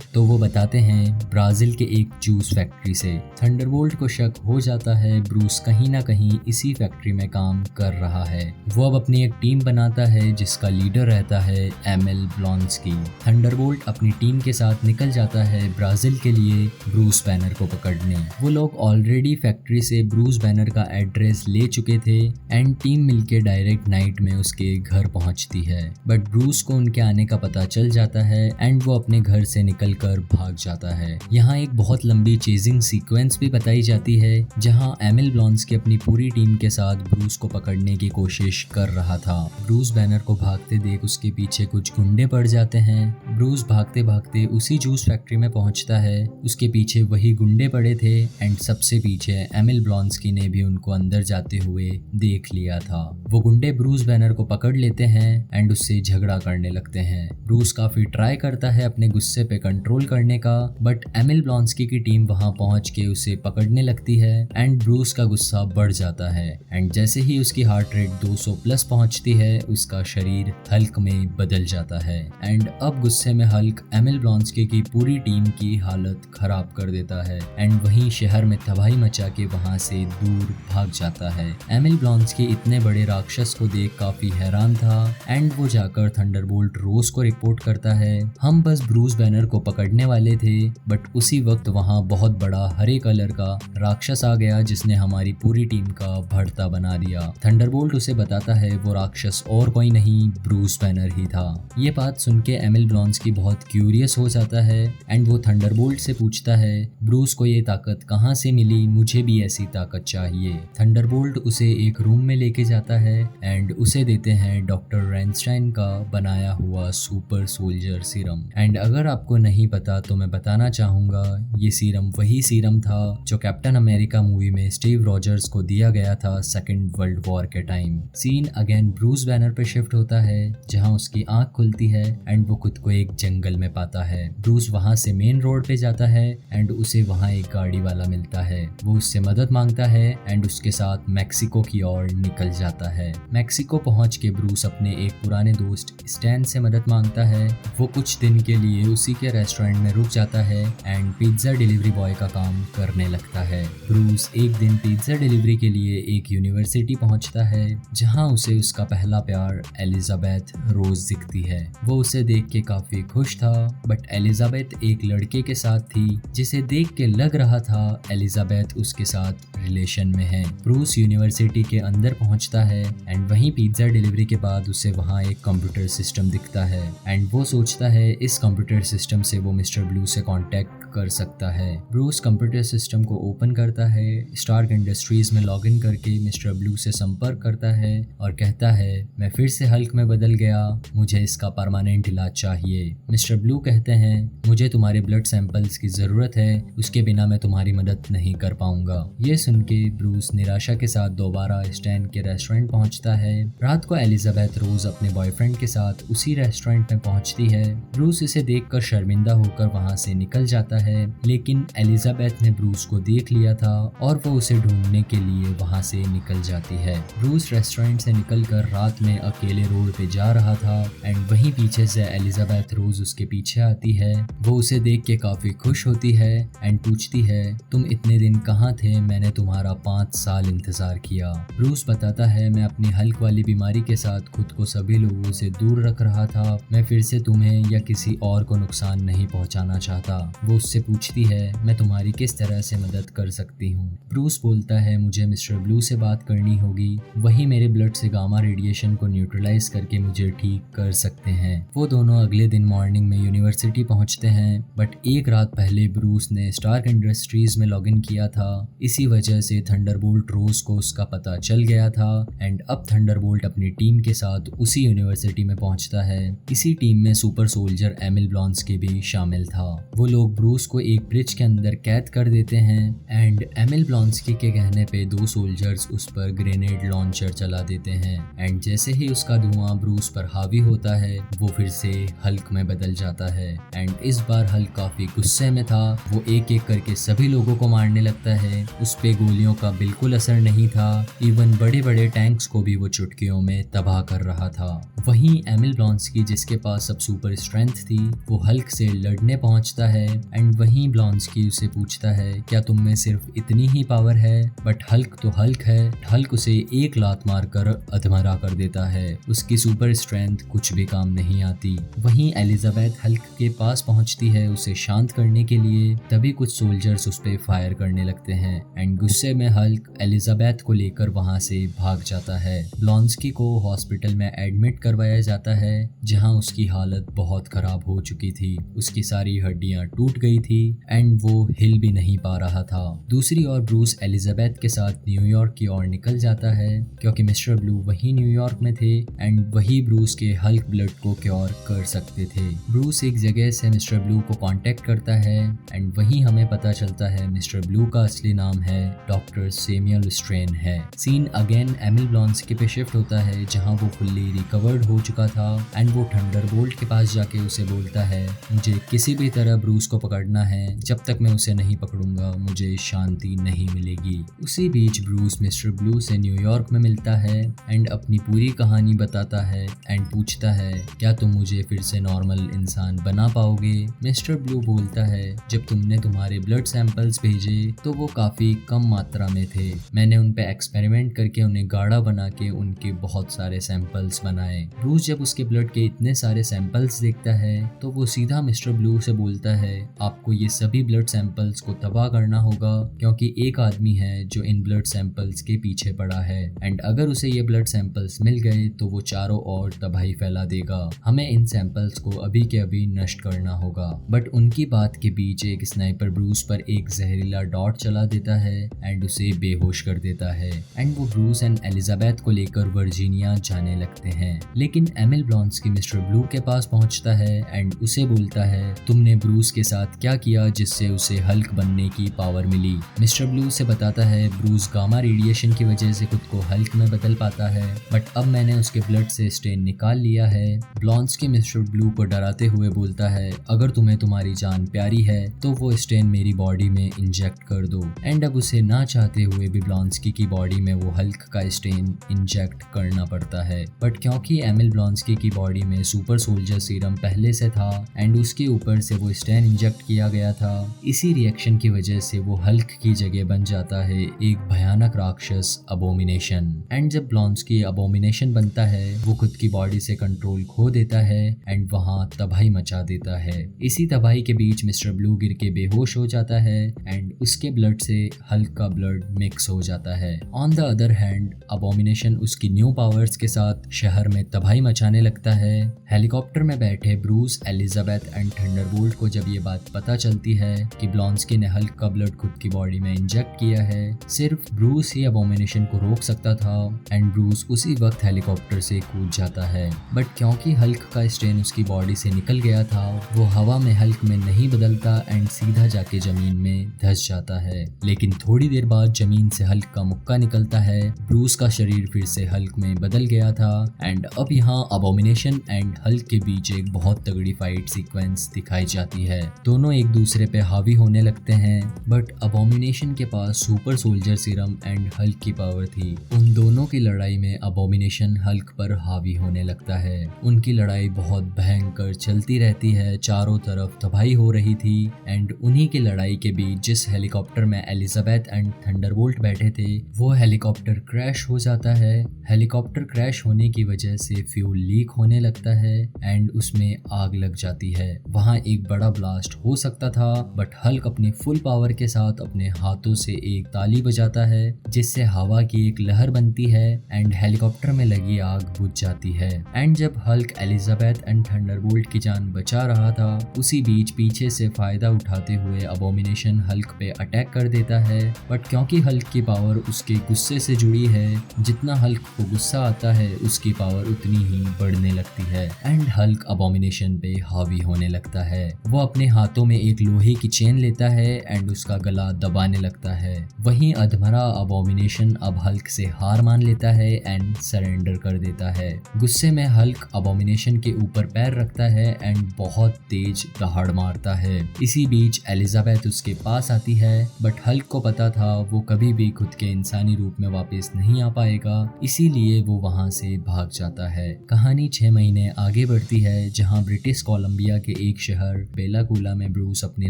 तो वो बताते हैं ब्राजील के एक जूस फैक्ट्री से। थंडरबोल्ट को शक हो जाता है ब्रूस कहीं ना कहीं इसी फैक्ट्री में काम कर रहा है। वो अब अपनी एक टीम बनाता है जिसका लीडर रहता है एमिल ब्लॉन्स्की। थंडरबोल्ट अपनी टीम के साथ निकल जाता है ब्राजील के लिए ब्रूस बैनर को पकड़ने। वो लोग ऑलरेडी फैक्ट्री से ब्रूस बैनर का एड्रेस ले चुके थे एंड टीम मिलके डायरेक्ट नाइट में उसके घर पहुंचती है। बट ब्रूस को उनके आने का पता चल जाता है एंड वो अपने घर से निकलकर भाग जाता है। यहाँ एक बहुत लंबी चेजिंग सीक्वेंस भी बताई जाती है जहाँ एमिल ब्लॉन्स्की अपनी पूरी टीम के साथ ब्रूस को पकड़ने की कोशिश कर रहा था। ब्रूस बैनर को भागते देख उसके पीछे कुछ गुंडे पड़ जाते हैं। ब्रूस भागते भागते उसी जूस फैक्ट्री में पहुंचता है। उसके पीछे वही गुंडे पड़े थे एंड सबसे पीछे एमिल ब्लॉन्स्की ने भी उनको अंदर जाते हुए देख लिया था। वो गुंडे ब्रूस बैनर को पकड़ लेते हैं एंड उससे झगड़ा करने लगते हैं। ब्रूस काफी ट्राई करता है अपने गुस्से पे कंट्रोल करने का, बट एमिल ब्लॉन्स्की की टीम वहां पहुंच के उसे पकड़ने लगती है एंड ब्रूस का गुस्सा बढ़ जाता है एंड जैसे ही उसकी हार्ट रेट 200 प्लस पहुंचती है उसका शरीर हल्क में बदल जाता है एंड अब गुस्से में हल्क एमिल ब्लॉन्स्की की पूरी टीम की हालत खराब कर देता है एंड वहीं शहर में तबाही मचा के वहां से दूर भाग जाता है। एमिल ब्लॉन्स्की इतने बड़े राक्षस को देख काफी हैरान था एंड वो जाकर थंडरबोल्ट रोज को रिपोर्ट करता है हम बस ब्रूस बैनर को पकड़ने वाले थे, बट उसी वक्त वहां बहुत बड़ा हरे कलर का राक्षस आ गया जिसने हमारी पूरी टीम का भरता बना दिया। थंडरबोल्ट उसे बताता है वो राक्षस और कोई नहीं ब्रूस बैनर ही था। ये बात सुन के एमिल ब्लॉन्स्की बहुत क्यूरियस हो जाता है एंड वो थंडरबोल्ट से पूछता है ब्रूस को ये ताकत कहाँ से मिली, मुझे भी ऐसी ताकत चाहिए। थंडरबोल्ट उसे एक रूम में लेके जाता है एंड उसे देते हैं डॉक्टर रेनस्टाइन का बनाया हुआ सुपर सोल्जर सीरम। एंड अगर आपको नहीं पता तो मैं बताना चाहूंगा ये सीरम वही सीरम था जो कैप्टन अमेरिका मूवी में स्टीव रॉजर्स को दिया गया था सेकेंड वर्ल्ड वॉर के time. Scene again Bruce Banner पे शिफ्ट होता है जहां उसकी आंख खुलती है एंड वो खुद को एक जंगल में पाता है। ब्रूस वहां से मेन रोड पे जाता है एंड उसे वहां एक गाड़ी वाला मिलता है। वो उससे मदद मांगता है एंड उसके साथ मैक्सिको की ओर निकल जाता है। मैक्सिको पहुंच के ब्रूस अपने एक पुराने दोस्त स्टैन से मदद मांगता है। वो कुछ दिन के लिए उसी के रेस्टोरेंट में रुक जाता है एंड पिज्जा डिलीवरी बॉय का काम करने लगता है। ब्रूस एक दिन पिज्जा डिलीवरी के लिए एक यूनिवर्सिटी पहुंचता है जहां उसे उसका पहला प्यार एलिजाबेथ रोज दिखती है। वो उसे देख के काफी खुश था, बट एलिजाबेथ एक लड़के के साथ थी जिसे देख के लग रहा था एलिजाबेथ उसके साथ रिलेशन में है। ब्रूस यूनिवर्सिटी के अंदर पहुंचता है एंड वहीं पिज्जा डिलीवरी के बाद उसे वहां एक कंप्यूटर सिस्टम दिखता है एंड वो सोचता है इस कंप्यूटर सिस्टम से वो मिस्टर ब्लू से कांटेक्ट कर सकता है। ब्रूस कंप्यूटर सिस्टम को ओपन करता है, स्टार्क इंडस्ट्रीज में लॉगिन करके मिस्टर ब्लू से संपर्क करता है और कहता है मैं फिर से हल्क में बदल गया, मुझे इसका परमानेंट इलाज चाहिए। मिस्टर ब्लू कहते हैं मुझे तुम्हारे ब्लड सैंपल्स की जरूरत है, उसके बिना मैं तुम्हारी मदद नहीं कर पाऊंगा। ये सुन के ब्रूस निराशा के साथ दोबारा स्टैन के रेस्टोरेंट पहुंचता है। रात को एलिजाबेथ रोज अपने बॉयफ्रेंड के साथ उसी रेस्टोरेंट में पहुंचती है। ब्रूस इसे देखकर शर्मिंदा होकर वहां से निकल जाता है, लेकिन एलिजाबेथ ने ब्रूस को देख लिया था और वो उसे ढूंढने के लिए वहां से निकल जाती है। ब्रूस रेस्टोरेंट से निकलकर रात में अकेले रोड पे जा रहा था एंड वहीं पीछे से एलिजाबेथ रोज उसके पीछे आती है। वो उसे देख के काफी खुश होती है एंड पूछती है तुम इतने दिन कहाँ थे, मैंने तुम्हारा 5 साल इंतजार किया। ब्रूस बताता है मैं अपनी हल्क वाली बीमारी के साथ खुद को सभी लोगों से दूर रख रहा था, मैं फिर से तुम्हें या किसी और को नुकसान नहीं पहुंचाना चाहता। वो उससे पूछती है मैं तुम्हारी किस तरह से मदद कर सकती हूँ। ब्रूस बोलता है मुझे मिस्टर ब्लू से बात करनी होगी, वही मेरे ब्लड से गामा रेडिएशन को न्यूट्रलाइज करके मुझे ठीक कर सकते हैं। वो दोनों अगले दिन मॉर्निंग में यूनिवर्सिटी पहुंचते हैं, बट एक रात पहले ब्रूस ने स्टार्क इंडस्ट्रीज में लॉगिन किया था, इसी वजह से थंडरबोल्ट रोज को उसका पता चल गया था एंड अब थंडरबोल्ट अपनी टीम के साथ उसी यूनिवर्सिटी में पहुंचता है। इसी टीम में सुपर सोल्जर एमिल ब्लॉन्स्की भी शामिल था। वो लोग ब्रूस ब्रूस को एक ब्रिज के अंदर कैद कर देते हैं एंड एमिल ब्लॉन्स्की के कहने पे 2 सोल्जर्स उस पर ग्रेनेड लॉन्चर चला देते हैं एंड जैसे ही उसका धुआं ब्रूस पर हावी होता है वो फिर से हल्क में बदल जाता है एंड इस बार हल्क काफी गुस्से में था। वो एक एक करके सभी लोगों को मारने लगता है। उस पे गोलियों का बिल्कुल असर नहीं था, इवन बड़े बड़े टैंक्स को भी वो चुटकियों में तबाह कर रहा था। वहीं एमिल ब्लॉन्स्की जिसके पास अब सुपर स्ट्रेंथ थी वो हल्क से लड़ने पहुंचता है एंड वहीं ब्लॉन्स्की उसे पूछता है क्या तुम में सिर्फ इतनी ही पावर है, बट हल्क तो हल्क है। हल्क उसे एक लात मारकर अधमरा कर देता है। उसकी सुपर स्ट्रेंथ कुछ भी काम नहीं आती। वहीं एलिजाबेथ हल्क के पास पहुंचती है उसे शांत करने के लिए, तभी कुछ सोल्जर्स उस पे फायर करने लगते हैं एंड गुस्से में हल्क एलिजाबेथ को लेकर वहां से भाग जाता है। ब्लॉन्स्की को हॉस्पिटल में एडमिट करवाया जाता है जहां उसकी हालत बहुत खराब हो चुकी थी। उसकी सारी हड्डियां टूट गई थी एंड वो हिल भी नहीं पा रहा था। दूसरी ओर ब्रूस एलिजाबेथ के साथ न्यूयॉर्क की ओर निकल जाता है क्योंकि मिस्टर ब्लू वही न्यूयॉर्क में थे एंड वही ब्रूस के हल्क ब्लड को क्योर कर सकते थे। ब्रूस एक जगह से मिस्टर ब्लू को कांटेक्ट करता है एंड वहीं हमें पता चलता है मिस्टर ब्लू का असली नाम है डॉक्टर सैमुअल स्ट्रेन है। सीन अगेन एमिल ब्लॉन्स्की पे शिफ्ट होता है जहां वो फुल्ली रिकवर्ड हो चुका था एंड वो थंडरबोल्ट के पास जाके उसे बोलता है मुझे किसी भी तरह ब्रूस को पकड़ना है, जब तक मैं उसे नहीं पकड़ूंगा मुझे शांति नहीं मिलेगी। उसी बीच ब्रूस मिस्टर ब्लू से न्यूयॉर्क में मिलता है एंड अपनी पूरी कहानी बताता है एंड पूछता है क्या तुम मुझे फिर से नॉर्मल इंसान बना पाओगे। मिस्टर ब्लू बोलता है जब तुमने तुम्हारे ब्लड सैंपल्स भेजे तो वो काफी कम मात्रा में थे, मैंने उन पे एक्सपेरिमेंट करके उन्हें गाढ़ा बना के उनके बहुत सारे सैंपल्स बनाए। ब्रूस जब उसके ब्लड के इतने सारे सैंपल्स देखता है तो वो सीधा मिस्टर ब्लू से बोलता है आपको ये सभी ब्लड सैंपल्स को तबाह करना होगा क्योंकि एक आदमी है जो इन ब्लड सैंपल्स के पीछे पड़ा है एंड अगर उसे ये ब्लड सैंपल्स मिल गए तो वो चारों ओर तबाही फैला देगा। हमें इन सैंपल्स को अभी के अभी नष्ट करना होगा। बट उनकी बात के बीच एक स्नाइपर ब्रूस पर एक जहरीला डॉट चला देता है एंड उसे बेहोश कर देता है एंड वो ब्रूस एंड एलिजाबेथ को लेकर वर्जीनिया जाने लगते हैं। लेकिन एमिल ब्लॉन्स्की मिस्टर ब्लू के पास पहुंचता है एंड उसे बोलता है तुमने ब्रूस के साथ क्या किया जिससे उसे हल्क बनने की पावर मिली। मिस्टर ब्लू उसे बताता है ब्रूस गामा रेडिएशन की वजह से खुद को हल्क में बदल पाता है, बट अब मैंने उसके ब्लड से स्टेन निकाल लिया है। ब्लॉन्स्की मिस्टर ब्लू को डराते हुए बोलता है अगर तुम्हें तुम्हारी जान प्यारी है तो वो स्टेन मेरी बॉडी में इंजेक्ट कर दो एंड अब उसे ना चाहते हुए भी ब्लॉन्स्की की बॉडी में वो हल्क का स्टेन इंजेक्ट करना पड़ता है। बट क्योंकि एमिल ब्लॉन्स्की की बॉडी में सुपर सोल्जर सीरम पहले से था एंड उसके ऊपर से वो स्टेन इंजेक्ट किया गया था, इसी रिएक्शन की वजह से वो हल्क की जगह बन जाता है एक भयानक राक्षस अबोमिनेशन। एंड जब ब्लॉन्स्की अबोमिनेशन बनता है वो खुद की बॉडी से कंट्रोल खो देता है एंड वहां तबाही मचा देता है। इसी तबाही के बीच मिस्टर ब्लू गिर के बेहोश हो जाता है एंड उसके ब्लड से हल्क का ब्लड मिक्स हो जाता है। On the other hand abomination उसकी न्यू पावर्स के साथ शहर में तबाही मचाने लगता है। हेलीकॉप्टर में बैठे ब्रूस एलिजाबेथ एंड थंडरबोल्ट को जब ये बात पता चलती है कि ब्लॉन्स्की ने हल्क का ब्लड खुद की बॉडी में इंजेक्ट किया है, सिर्फ ब्रूस ही अबोमिनेशन को रोक सकता था एंड ब्रूस उसी वक्त हेलीकॉप्टर से कूद जाता है। बट क्योंकि हल्क का स्टेन उसकी बॉडी से निकल गया था वो हवा में हल्क में नहीं बदलता एंड सीधा जाके जमीन में धंस जाता है। लेकिन थोड़ी देर बाद जमीन से हल्क का मुक्का निकलता है। ब्रूस का शरीर फिर से हल्क में बदल गया था एंड अब यहाँ अबोमिनेशन एंड हल्क के बीच एक बहुत तगड़ी फाइट सीक्वेंस दिखाई जाती है। दोनों एक दूसरे पे हावी होने लगते हैं बट अबोमिनेशन के पास super soldier serum and Hulk की पावर थी। उन दोनों की लड़ाई में अबोमिनेशन हल्क पर हावी होने लगता है। उनकी लड़ाई बहुत भयंकर चलती रहती है, चारों तरफ तबाही हो रही थी एंड उन्हीं की लड़ाई के बीच जिस हेलीकॉप्टर में एलिजाबेथ एंड थंडरबोल्ट बैठे थे वो हेलीकॉप्टर क्रैश हो जाता है। हेलीकॉप्टर क्रैश होने की वजह से फ्यूल लीक होने लगता है एंड उसमें आग लग जाती है। वहां एक बड़ा ब्लास्ट हो सकता था बट हल्क अपनी फुल पावर के साथ अपने हाथों से एक ताली बजाता है जिससे हवा की एक लहर बनती है एंड हेलीकॉप्टर में लगी आग बुझ जाती है। एंड जब हल्क एलिजाबेथ एंड थंडरबोल्ट की जान बचा रहा था उसी बीच पीछे से फायदा उठाते हुए अबोमिनेशन हल्क पे अटैक कर देता है। बट क्योंकि हल्क की पावर उसके गुस्से से जुड़ी है, जितना हल्क को गुस्सा आता है उसकी पावर उतनी ही बढ़ने लगती है एंड हल्क अबोमिनेशन पे हावी होने लगता है। वो अपने हाथों में एक लोहे की चेन लेता है एंड उसका गला दबाने लगता है। वहीं अधमरा अबोमिनेशन अब हल्क से हार मान लेता है एंड सरेंडर कर देता है। गुस्से में हल्क अबोमिनेशन के ऊपर पैर रखता है एंड बहुत तेज दहाड़ मारता है। इसी बीच एलिजाबेथ उसके पास आती है, बट हल्क को पता था वो कभी भी खुद के इंसानी रूप में वापस नहीं आ पाएगा, इसीलिए वो वहां से भाग जाता है। कहानी 6 महीने आगे बढ़ती है, जहां ब्रिटिश कोलंबिया के एक शहर बेलाकूला में ब्रूस अपनी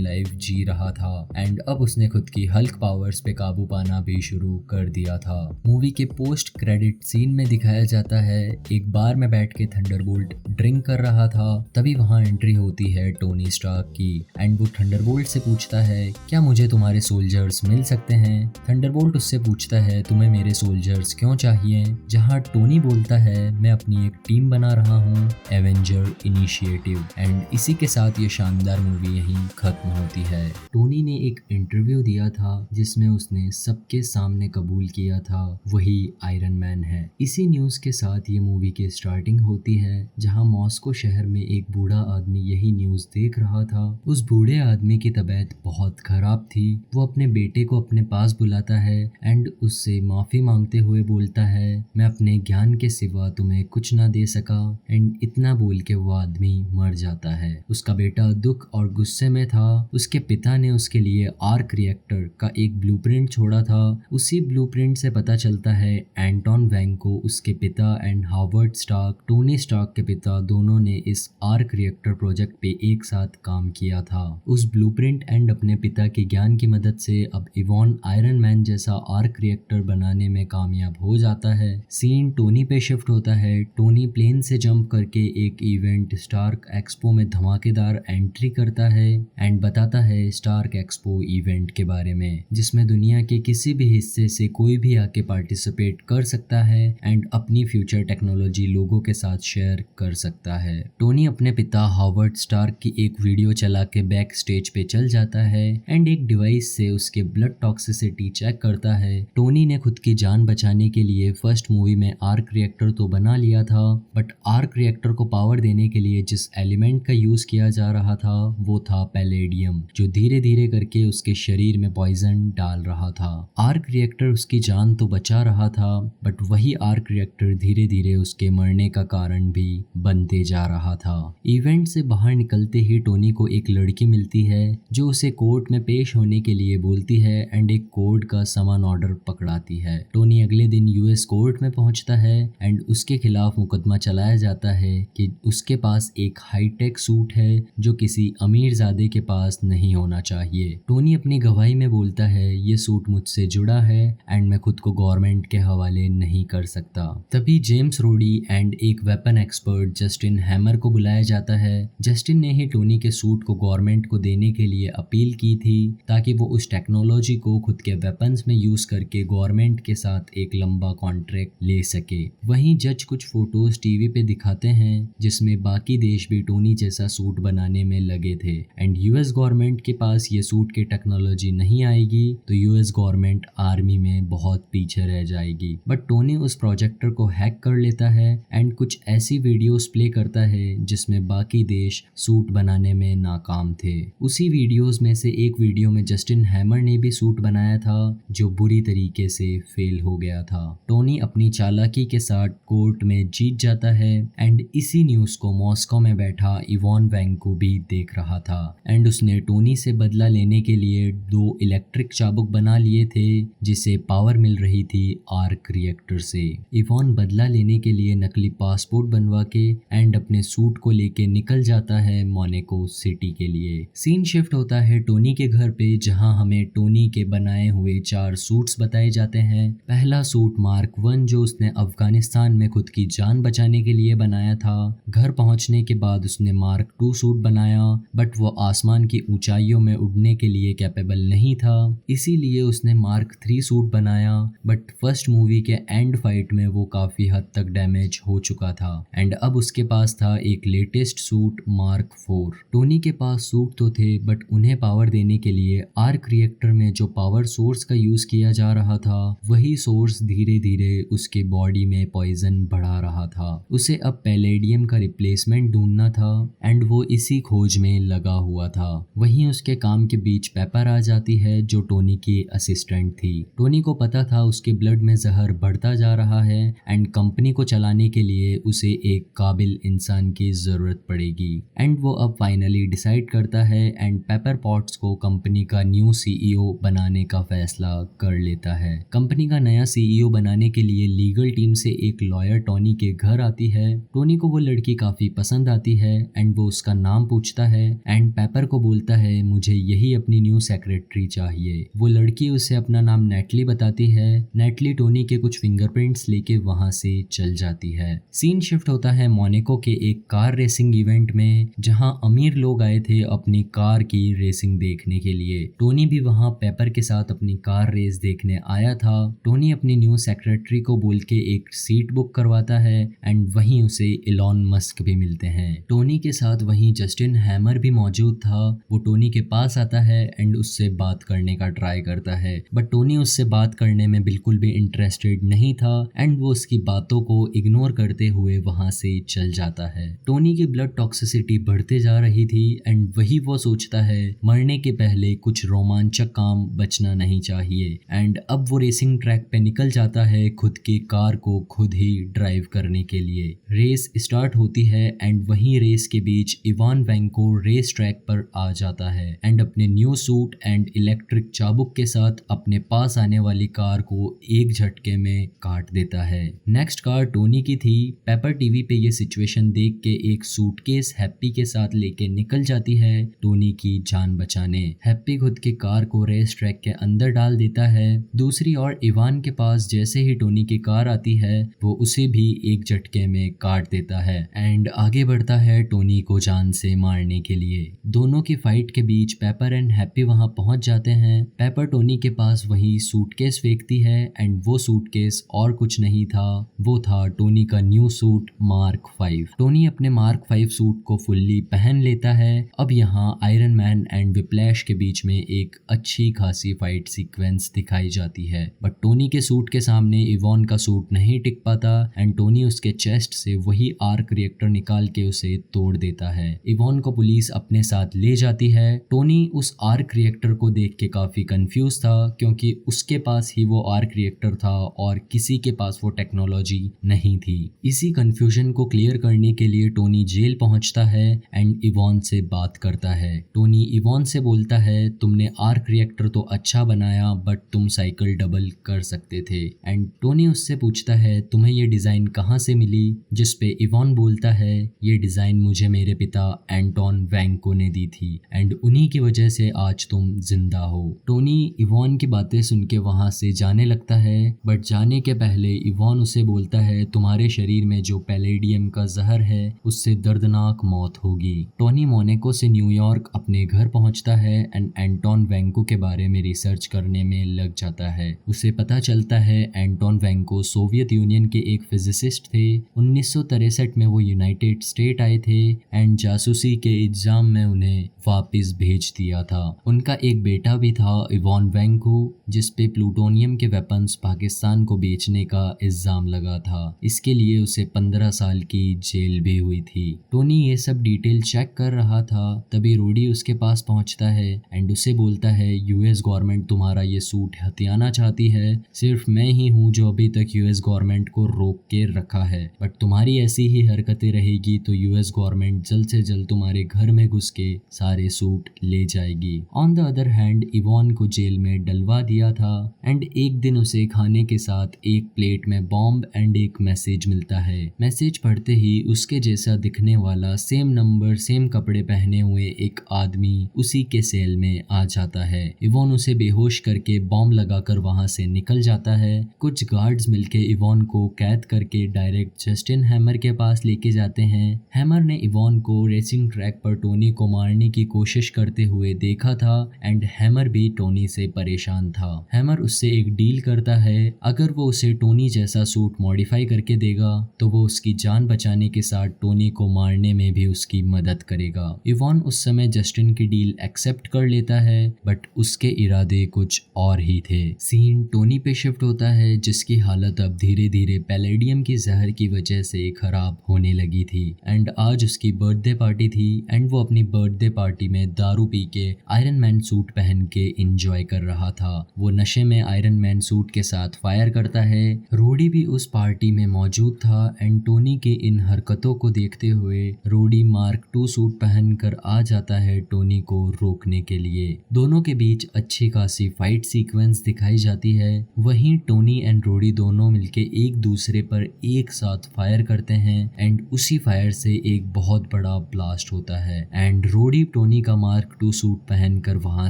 लाइफ जी रहा था एंड अब उसने खुद की हल्क पावर्स पे काबू पाना भी शुरू कर दिया था। मूवी के पोस्ट क्रेडिट सीन में दिखाया जाता है एक बार में बैठ के थंडरबोल्ट ड्रिंक कर रहा था, तभी वहां एंट्री होती है टोनी स्टार्क की एंड वो थंडरबोल्ट से पूछता है क्या मुझे तुम्हारे सोल्जर्स मिल सकते हैं। थंडरबोल्ट उससे पूछता है तुम्हें मेरे सोल्जर्स क्यों चाहिए, जहां टोनी बोलता है मैं अपनी एक टीम बना रहा हूँ, एवेंजर इनिशिएटिव। एंड इसी के साथ ये शानदार मूवी यहीं खत्म होती है। टोनी ने एक इंटरव्यू दिया था जिसमें उसने सबके सामने कबूल किया था वही आयरन मैन है। इसी न्यूज के साथ ये मूवी की स्टार्टिंग होती है, जहां मॉस्को शहर में एक बूढ़ा आदमी यही न्यूज देख रहा था। उस बूढ़े आदमी की तबीयत बहुत खराब थी। वो अपने बेटे को अपने पास बुलाता है एंड उससे माफी मांगते हुए बोलता है मैं अपने ज्ञान के सिवा तुम्हें कुछ ना दे सका, एंड इतना बोल के वो आदमी मर जाता है। उसका बेटा दुख और गुस्से में था। उसके पिता ने उसके लिए आर्क रिएक्टर का एक ब्लूप्रिंट छोड़ा था। उसी ब्लूप्रिंट से पता चलता है एंटोन वैंग को उसके पिता and Howard Stark, Tony Stark के पिता, दोनों ने इस आर्क रिएक्टर प्रोजेक्ट पे एक साथ काम किया था। उस ब्लूप्रिंट एंड अपने पिता के ज्ञान की मदद से अब इवॉन आयरन मैन जैसा आर्क रिएक्टर बनाने में कामयाब हो जाता है। सीन टोनी पे शिफ्ट होता है। टोनी प्लेन से जंप करके एक इवेंट स्टार्क एक्सपो में धमाकेदार एंट्री करता है एंड बताता है स्टार्क एक्सपो इवेंट के बारे में, जिसमें दुनिया के किसी भी हिस्से से कोई भी आके पार्टिसिपेट कर सकता है एंड अपनी फ्यूचर टेक्नोलॉजी लोगों के साथ शेयर कर सकता है। टोनी अपने पिता हावर्ड स्टार्क की एक वीडियो चला के बैक स्टेज पे चल जाता है एंड एक डिवाइस से उसके ब्लड टॉक्सिसिटी चेक करता है। टोनी ने खुद की जान बचाने के लिए फर्स्ट मूवी में आर्क रिएक्टर तो बना लिया था, बट आर्क रिएक्टर को पावर देने के लिए जिस एलिमेंट का यूज किया जा रहा था वो था पैलेडियम, जो धीरे धीरे करके उसके शरीर में पॉइजन डाल रहा था। आर्क रिएक्टर उसकी जान तो बचा रहा था, बट वही आर्क रिएक्टर धीरे धीरे उसके मरने का कारण भी बनते जा रहा था। इवेंट से बाहर निकलते ही टोनी को एक लड़की मिलती है जो उसे कोर्ट में पेश होने के लिए बोलती है एंड एक कोर्ट का समन ऑर्डर पकड़ाती है। टोनी अगले दिन यूएस कोर्ट में पहुंचता है एंड उसके खिलाफ मुकदमा चलाया जाता है कि उसके पास एक हाईटेक सूट है जो किसी अमीरजादे के पास नहीं होना चाहिए। टोनी अपनी गवाही में बोलता है ये सूट मुझसे जुड़ा है एंड मैं खुद को गवर्नमेंट के हवाले नहीं कर सकता। तभी जेम्स रोडी एंड एक वेपन एक्सपर्ट जस्टिन हैमर को बुलाया जाता है। जस्टिन ने ही टोनी के सूट को गवर्नमेंट को देने के लिए अपील की थी ताकि वो उस टेक्नोलॉजी को खुद के वेपन्स में यूज करके गवर्नमेंट के साथ एक लंबा कॉन्ट्रैक्ट ले सके। वहीं जज कुछ फोटोज टीवी पे दिखाते हैं जिसमें बाकी देश भी टोनी जैसा सूट बनाने में लगे थे एंड यूएस गवर्नमेंट के पास ये सूट की टेक्नोलॉजी नहीं आएगी तो यूएस गवर्नमेंट आर्मी में बहुत पीछे रह जाएगी। बट टोनी उस प्रोजेक्टर को हैक कर लेता है एंड कुछ ऐसी वीडियोस प्ले करता है जिसमें बाकी देश सूट बनाने में नाकाम थे। उसी वीडियोस में से एक वीडियो में जस्टिन हैमर ने भी सूट बनाया था जो बुरी तरीके से फेल हो गया था। टोनी अपनी चालाकी के साथ कोर्ट में जीत जाता है एंड इसी न्यूज को मॉस्को में बैठा इवॉन वैंग को भी देख रहा था एंड उसने टोनी से बदला लेने के लिए 2 इलेक्ट्रिक चाबुक बना लिए थे जिसे पावर मिल रही थी आर्क रिएक्टर से। इवॉन बदला लेने के लिए नकली पासपोर्ट बनवा के एंड अपने सूट को लेके निकल जाता है मोनाको सिटी के लिए। सीन शिफ्ट होता है टोनी के घर पे, जहां हमें टोनी के बनाए हुए 4 सूट्स बताए जाते हैं। पहला सूट मार्क 1 जो उसने अफगानिस्तान में खुद की जान बचाने के लिए बनाया था। घर पहुंचने के बाद उसने मार्क 2 सूट बनाया, बट वो आसमान की ऊंचाइयों में उड़ने के लिए कैपेबल नहीं था, इसीलिए उसने मार्क 3 सूट बनाया। बट फर्स्ट मूवी के एंड फाइट में वो काफी हद तक डैमेज हो चुका था एंड अब उसके पास था एक लेटेस्ट सूट मार्क 4। टोनी के पास सूट तो थे बट उन्हें पावर देने के लिए आर्क रिएक्टर में जो पावर सोर्स का यूज किया जा रहा था वही सोर्स धीरे धीरे उसके बॉडी में पॉइजन बढ़ा रहा था। उसे अब पैलेडियम का रिप्लेसमेंट ढूंढना था एंड वो इसी खोज में लगा हुआ था। वहीं उसके काम के बीच पेपर आ जाती है जो टोनी की असिस्टेंट थी। टोनी को पता था उसके ब्लड में जहर बढ़ता जा रहा है एंड कंपनी को चलाने के लिए उसे एक काबिल इंसान की जरूरत पड़ेगी। एंड वो अब फाइनली डिसाइड करता है एंड पेपर पॉट्स को कंपनी का न्यू सीईओ बनाने का फैसला कर लेता है। कंपनी का नया सीईओ बनाने के लिए लीगल टीम से एक लॉयर टोनी के घर आती है। टोनी को वो लड़की काफी पसंद आती है एंड वो उसका नाम पूछता है एंड पेपर को बोलता है मुझे यही अपनी न्यू सेक्रेटरी चाहिए। वो लड़की उसे अपना नाम नेटली बताती है। नेटली टोनी के कुछ फिंगरप्रिंट्स लेके वहां से चल जाती है। सीन शिफ्ट होता है मोनाको के एक कार रेसिंग इवेंट में जहां अमीर लोग आए थे अपनी कार की रेसिंग देखने के लिए। टोनी भी वहां पेपर के साथ अपनी कार रेस देखने आया था। टोनी अपनी न्यू सेक्रेटरी को बोल के एक सीट बुक करवाता है एंड वहीं उसे इलॉन मस्क भी मिलते हैं। टोनी के साथ वहीं जस्टिन हैमर भी मौजूद था। वो टोनी के पास आता है एंड उससे बात करने का ट्राई करता है बट टोनी उससे बात करने में बिल्कुल भी इंटरेस्टेड नहीं था एंड वो उसकी बातों को इग्नोर करते हुए वहां से चल जाता है। टोनी की ब्लड टॉक्सिसिटी बढ़ते जा रही थी एंड वही वो सोचता है मरने के पहले कुछ रोमांचक काम बचना नहीं चाहिए एंड अब वो रेसिंग ट्रैक पे निकल जाता है खुद की कार को खुद ही ड्राइव करने के लिए। रेस स्टार्ट होती है एंड वहीं रेस के बीच इवान वैंको रेस ट्रैक पर आ जाता है एंड अपने न्यू सूट एंड इलेक्ट्रिक चाबुक के साथ अपने पास आने वाली कार को एक झटके में काट देता है। नेक्स्ट कार टोनी की थी। पेपर टीवी पे ये सिचुएशन देख के एक सूटकेस हैप्पी के साथ लेके निकल जाती है टोनी की जान बचाने। हैप्पी खुद की कार को रेस ट्रैक के अंदर डाल देता है। दूसरी ओर इवान के पास जैसे ही टोनी की कार आती है वो उसे भी एक झटके में काट देता है एंड आगे बढ़ता है टोनी को जान से मारने के लिए। दोनों की फाइट के बीच पेपर एंड हैप्पी वहां पहुंच जाते हैं। पेपर टोनी के पास वही सूटकेस फेंकती है एंड वो सूटकेस और कुछ नहीं था, वो था टोनी का न्यू सूट मार्क 5। टोनी अपने मार्क 5 सूट को फुल्ली पहन लेता है। अब यहाँ आयरन मैन एंड विप्लैश के बीच में एक अच्छी खासी फाइट सीक्वेंस दिखाई जाती है बट टोनी के सूट के सामने इवॉन का सूट नहीं टिक पाता एंड टोनी उसके चेस्ट से वही आर्क रिएक्टर निकाल के उसे तोड़ देता है। इवॉन को पुलिस अपने साथ ले जाती है। टोनी उस आर्क रिएक्टर को देख के काफी कंफ्यूज था क्योंकि उसके पास ही वो आर्क रिएक्टर था और किसी के पास वो टेक्नोलॉजी नहीं थी। इसी कंफ्यूजन को क्लियर करने के लिए टोनी जेल पहुंचता है एंड इवॉन से बात करता है। टोनी इवॉन से बोलता है तुमने आर्क रिएक्टर तो अच्छा बनाया बट तुम साइकिल डबल कर सकते थे एंड टोनी उससे पूछता है तुम्हें ये डिजाइन कहाँ से मिली, जिस पे इवॉन बोलता है ये डिजाइन मुझे मेरे पिता एंटोन वैंको ने दी थी एंड उन्हीं की वजह से आज तुम जिंदा हो। टोनी इवॉन की बातें सुन के वहां से जाने लगता है बट जाने के पहले इवॉन उसे बोलता है तुम्हारे शरीर में जो पैलेडियम का जहर है उससे दर्दनाक मौत होगी। टोनी मोनाको से न्यूयॉर्क अपने घर पहुंचता है एंड एंटोन वैंको के बारे में रिसर्च करने में लग जाता है। उसे पता चलता है एंटोन वैंको सोवियत यूनियन के एक फिजिसिस्ट थे। 1963 में वो यूनाइटेड स्टेट आए थे एंड जासूसी के इल्जाम में उन्हें वापस भेज दिया था। उनका एक बेटा भी था इवॉन वैंको जिस पे प्लूटोनियम के वेपन्स पाकिस्तान को बेचने का इल्जाम लगा था। इसके लिए उसे 15 साल की जेल भी हुई थी। टोनी ये सब डिटेल चेक कर रहा था तभी रूडी उसके पास पहुंचता है एंड उसे बोलता है यूएस गवर्नमेंट तुम्हारा ये सूट हथियाना चाहती है, सिर्फ मैं ही हूँ जो अभी तक यूएस गवर्नमेंट को रोक के रखा है बट तुम्हारी ऐसी ही हरकतें रहेगी तो यूएस गवर्नमेंट जल्द से जल्द तुम्हारे घर में घुस के सारे सूट ले जाएगी। On the other hand Ivan को जेल में डलवा दिया था एंड एक दिन उसे खाने के साथ एक प्लेट में बॉम्ब एंड एक मैसेज मिलता है। मैसेज पढ़ते ही उसके जैसा दिखने वाला सेम नंबर सेम कपड़े पहने हुए एक आदमी उसी के सेल में आ जाता है। इवॉन उसे बेहोश करके बॉम्ब लगाकर वहां से निकल जाता है। कुछ गार्ड्स मिलके इवॉन को कैद करके डायरेक्ट जस्टिन हैमर के पास लेके जाते हैं। हैमर ने इवॉन को रेसिंग ट्रैक पर टोनी को मारने की कोशिश करते हुए देखा था एंड हैमर भी टोनी से परेशान था। हैमर उससे एक डील करता है, अगर वो उसे टोनी जैसा सूट मॉडिफाई करके देगा तो वो उसकी जान बचाने के साथ टोनी को मारने में भी उसकी मदद करेगा। इवॉन उस समय जस्टिन की डील एक्सेप्ट कर लेता है बट उसके इरादे कुछ और ही थे। सीन टोनी पे शिफ्ट होता है जिसकी हालत अब धीरे धीरे पैलेडियम की जहर की वजह से खराब होने लगी थी एंड आज उसकी बर्थडे पार्टी थी एंड वो अपनी बर्थडे पार्टी पार्टी में दारू पी के आयरन मैन सूट पहन के एंजॉय कर रहा था। वो नशे में आयरन मैन सूट के साथ फायर करता है। रोडी भी उस पार्टी में मौजूद था एंड टोनी के इन हरकतों को देखते हुए रोडी मार्क 2 सूट पहनकर आ जाता है टोनी को रोकने के लिए। दोनों के बीच अच्छी खासी फाइट सीक्वेंस दिखाई जाती है। वहीं टोनी एंड रोडी दोनों मिलके एक दूसरे पर एक साथ फायर करते हैं एंड उसी फायर से एक बहुत बड़ा ब्लास्ट होता है एंड रोडी टोनी का मार्क 2 सूट पहनकर वहां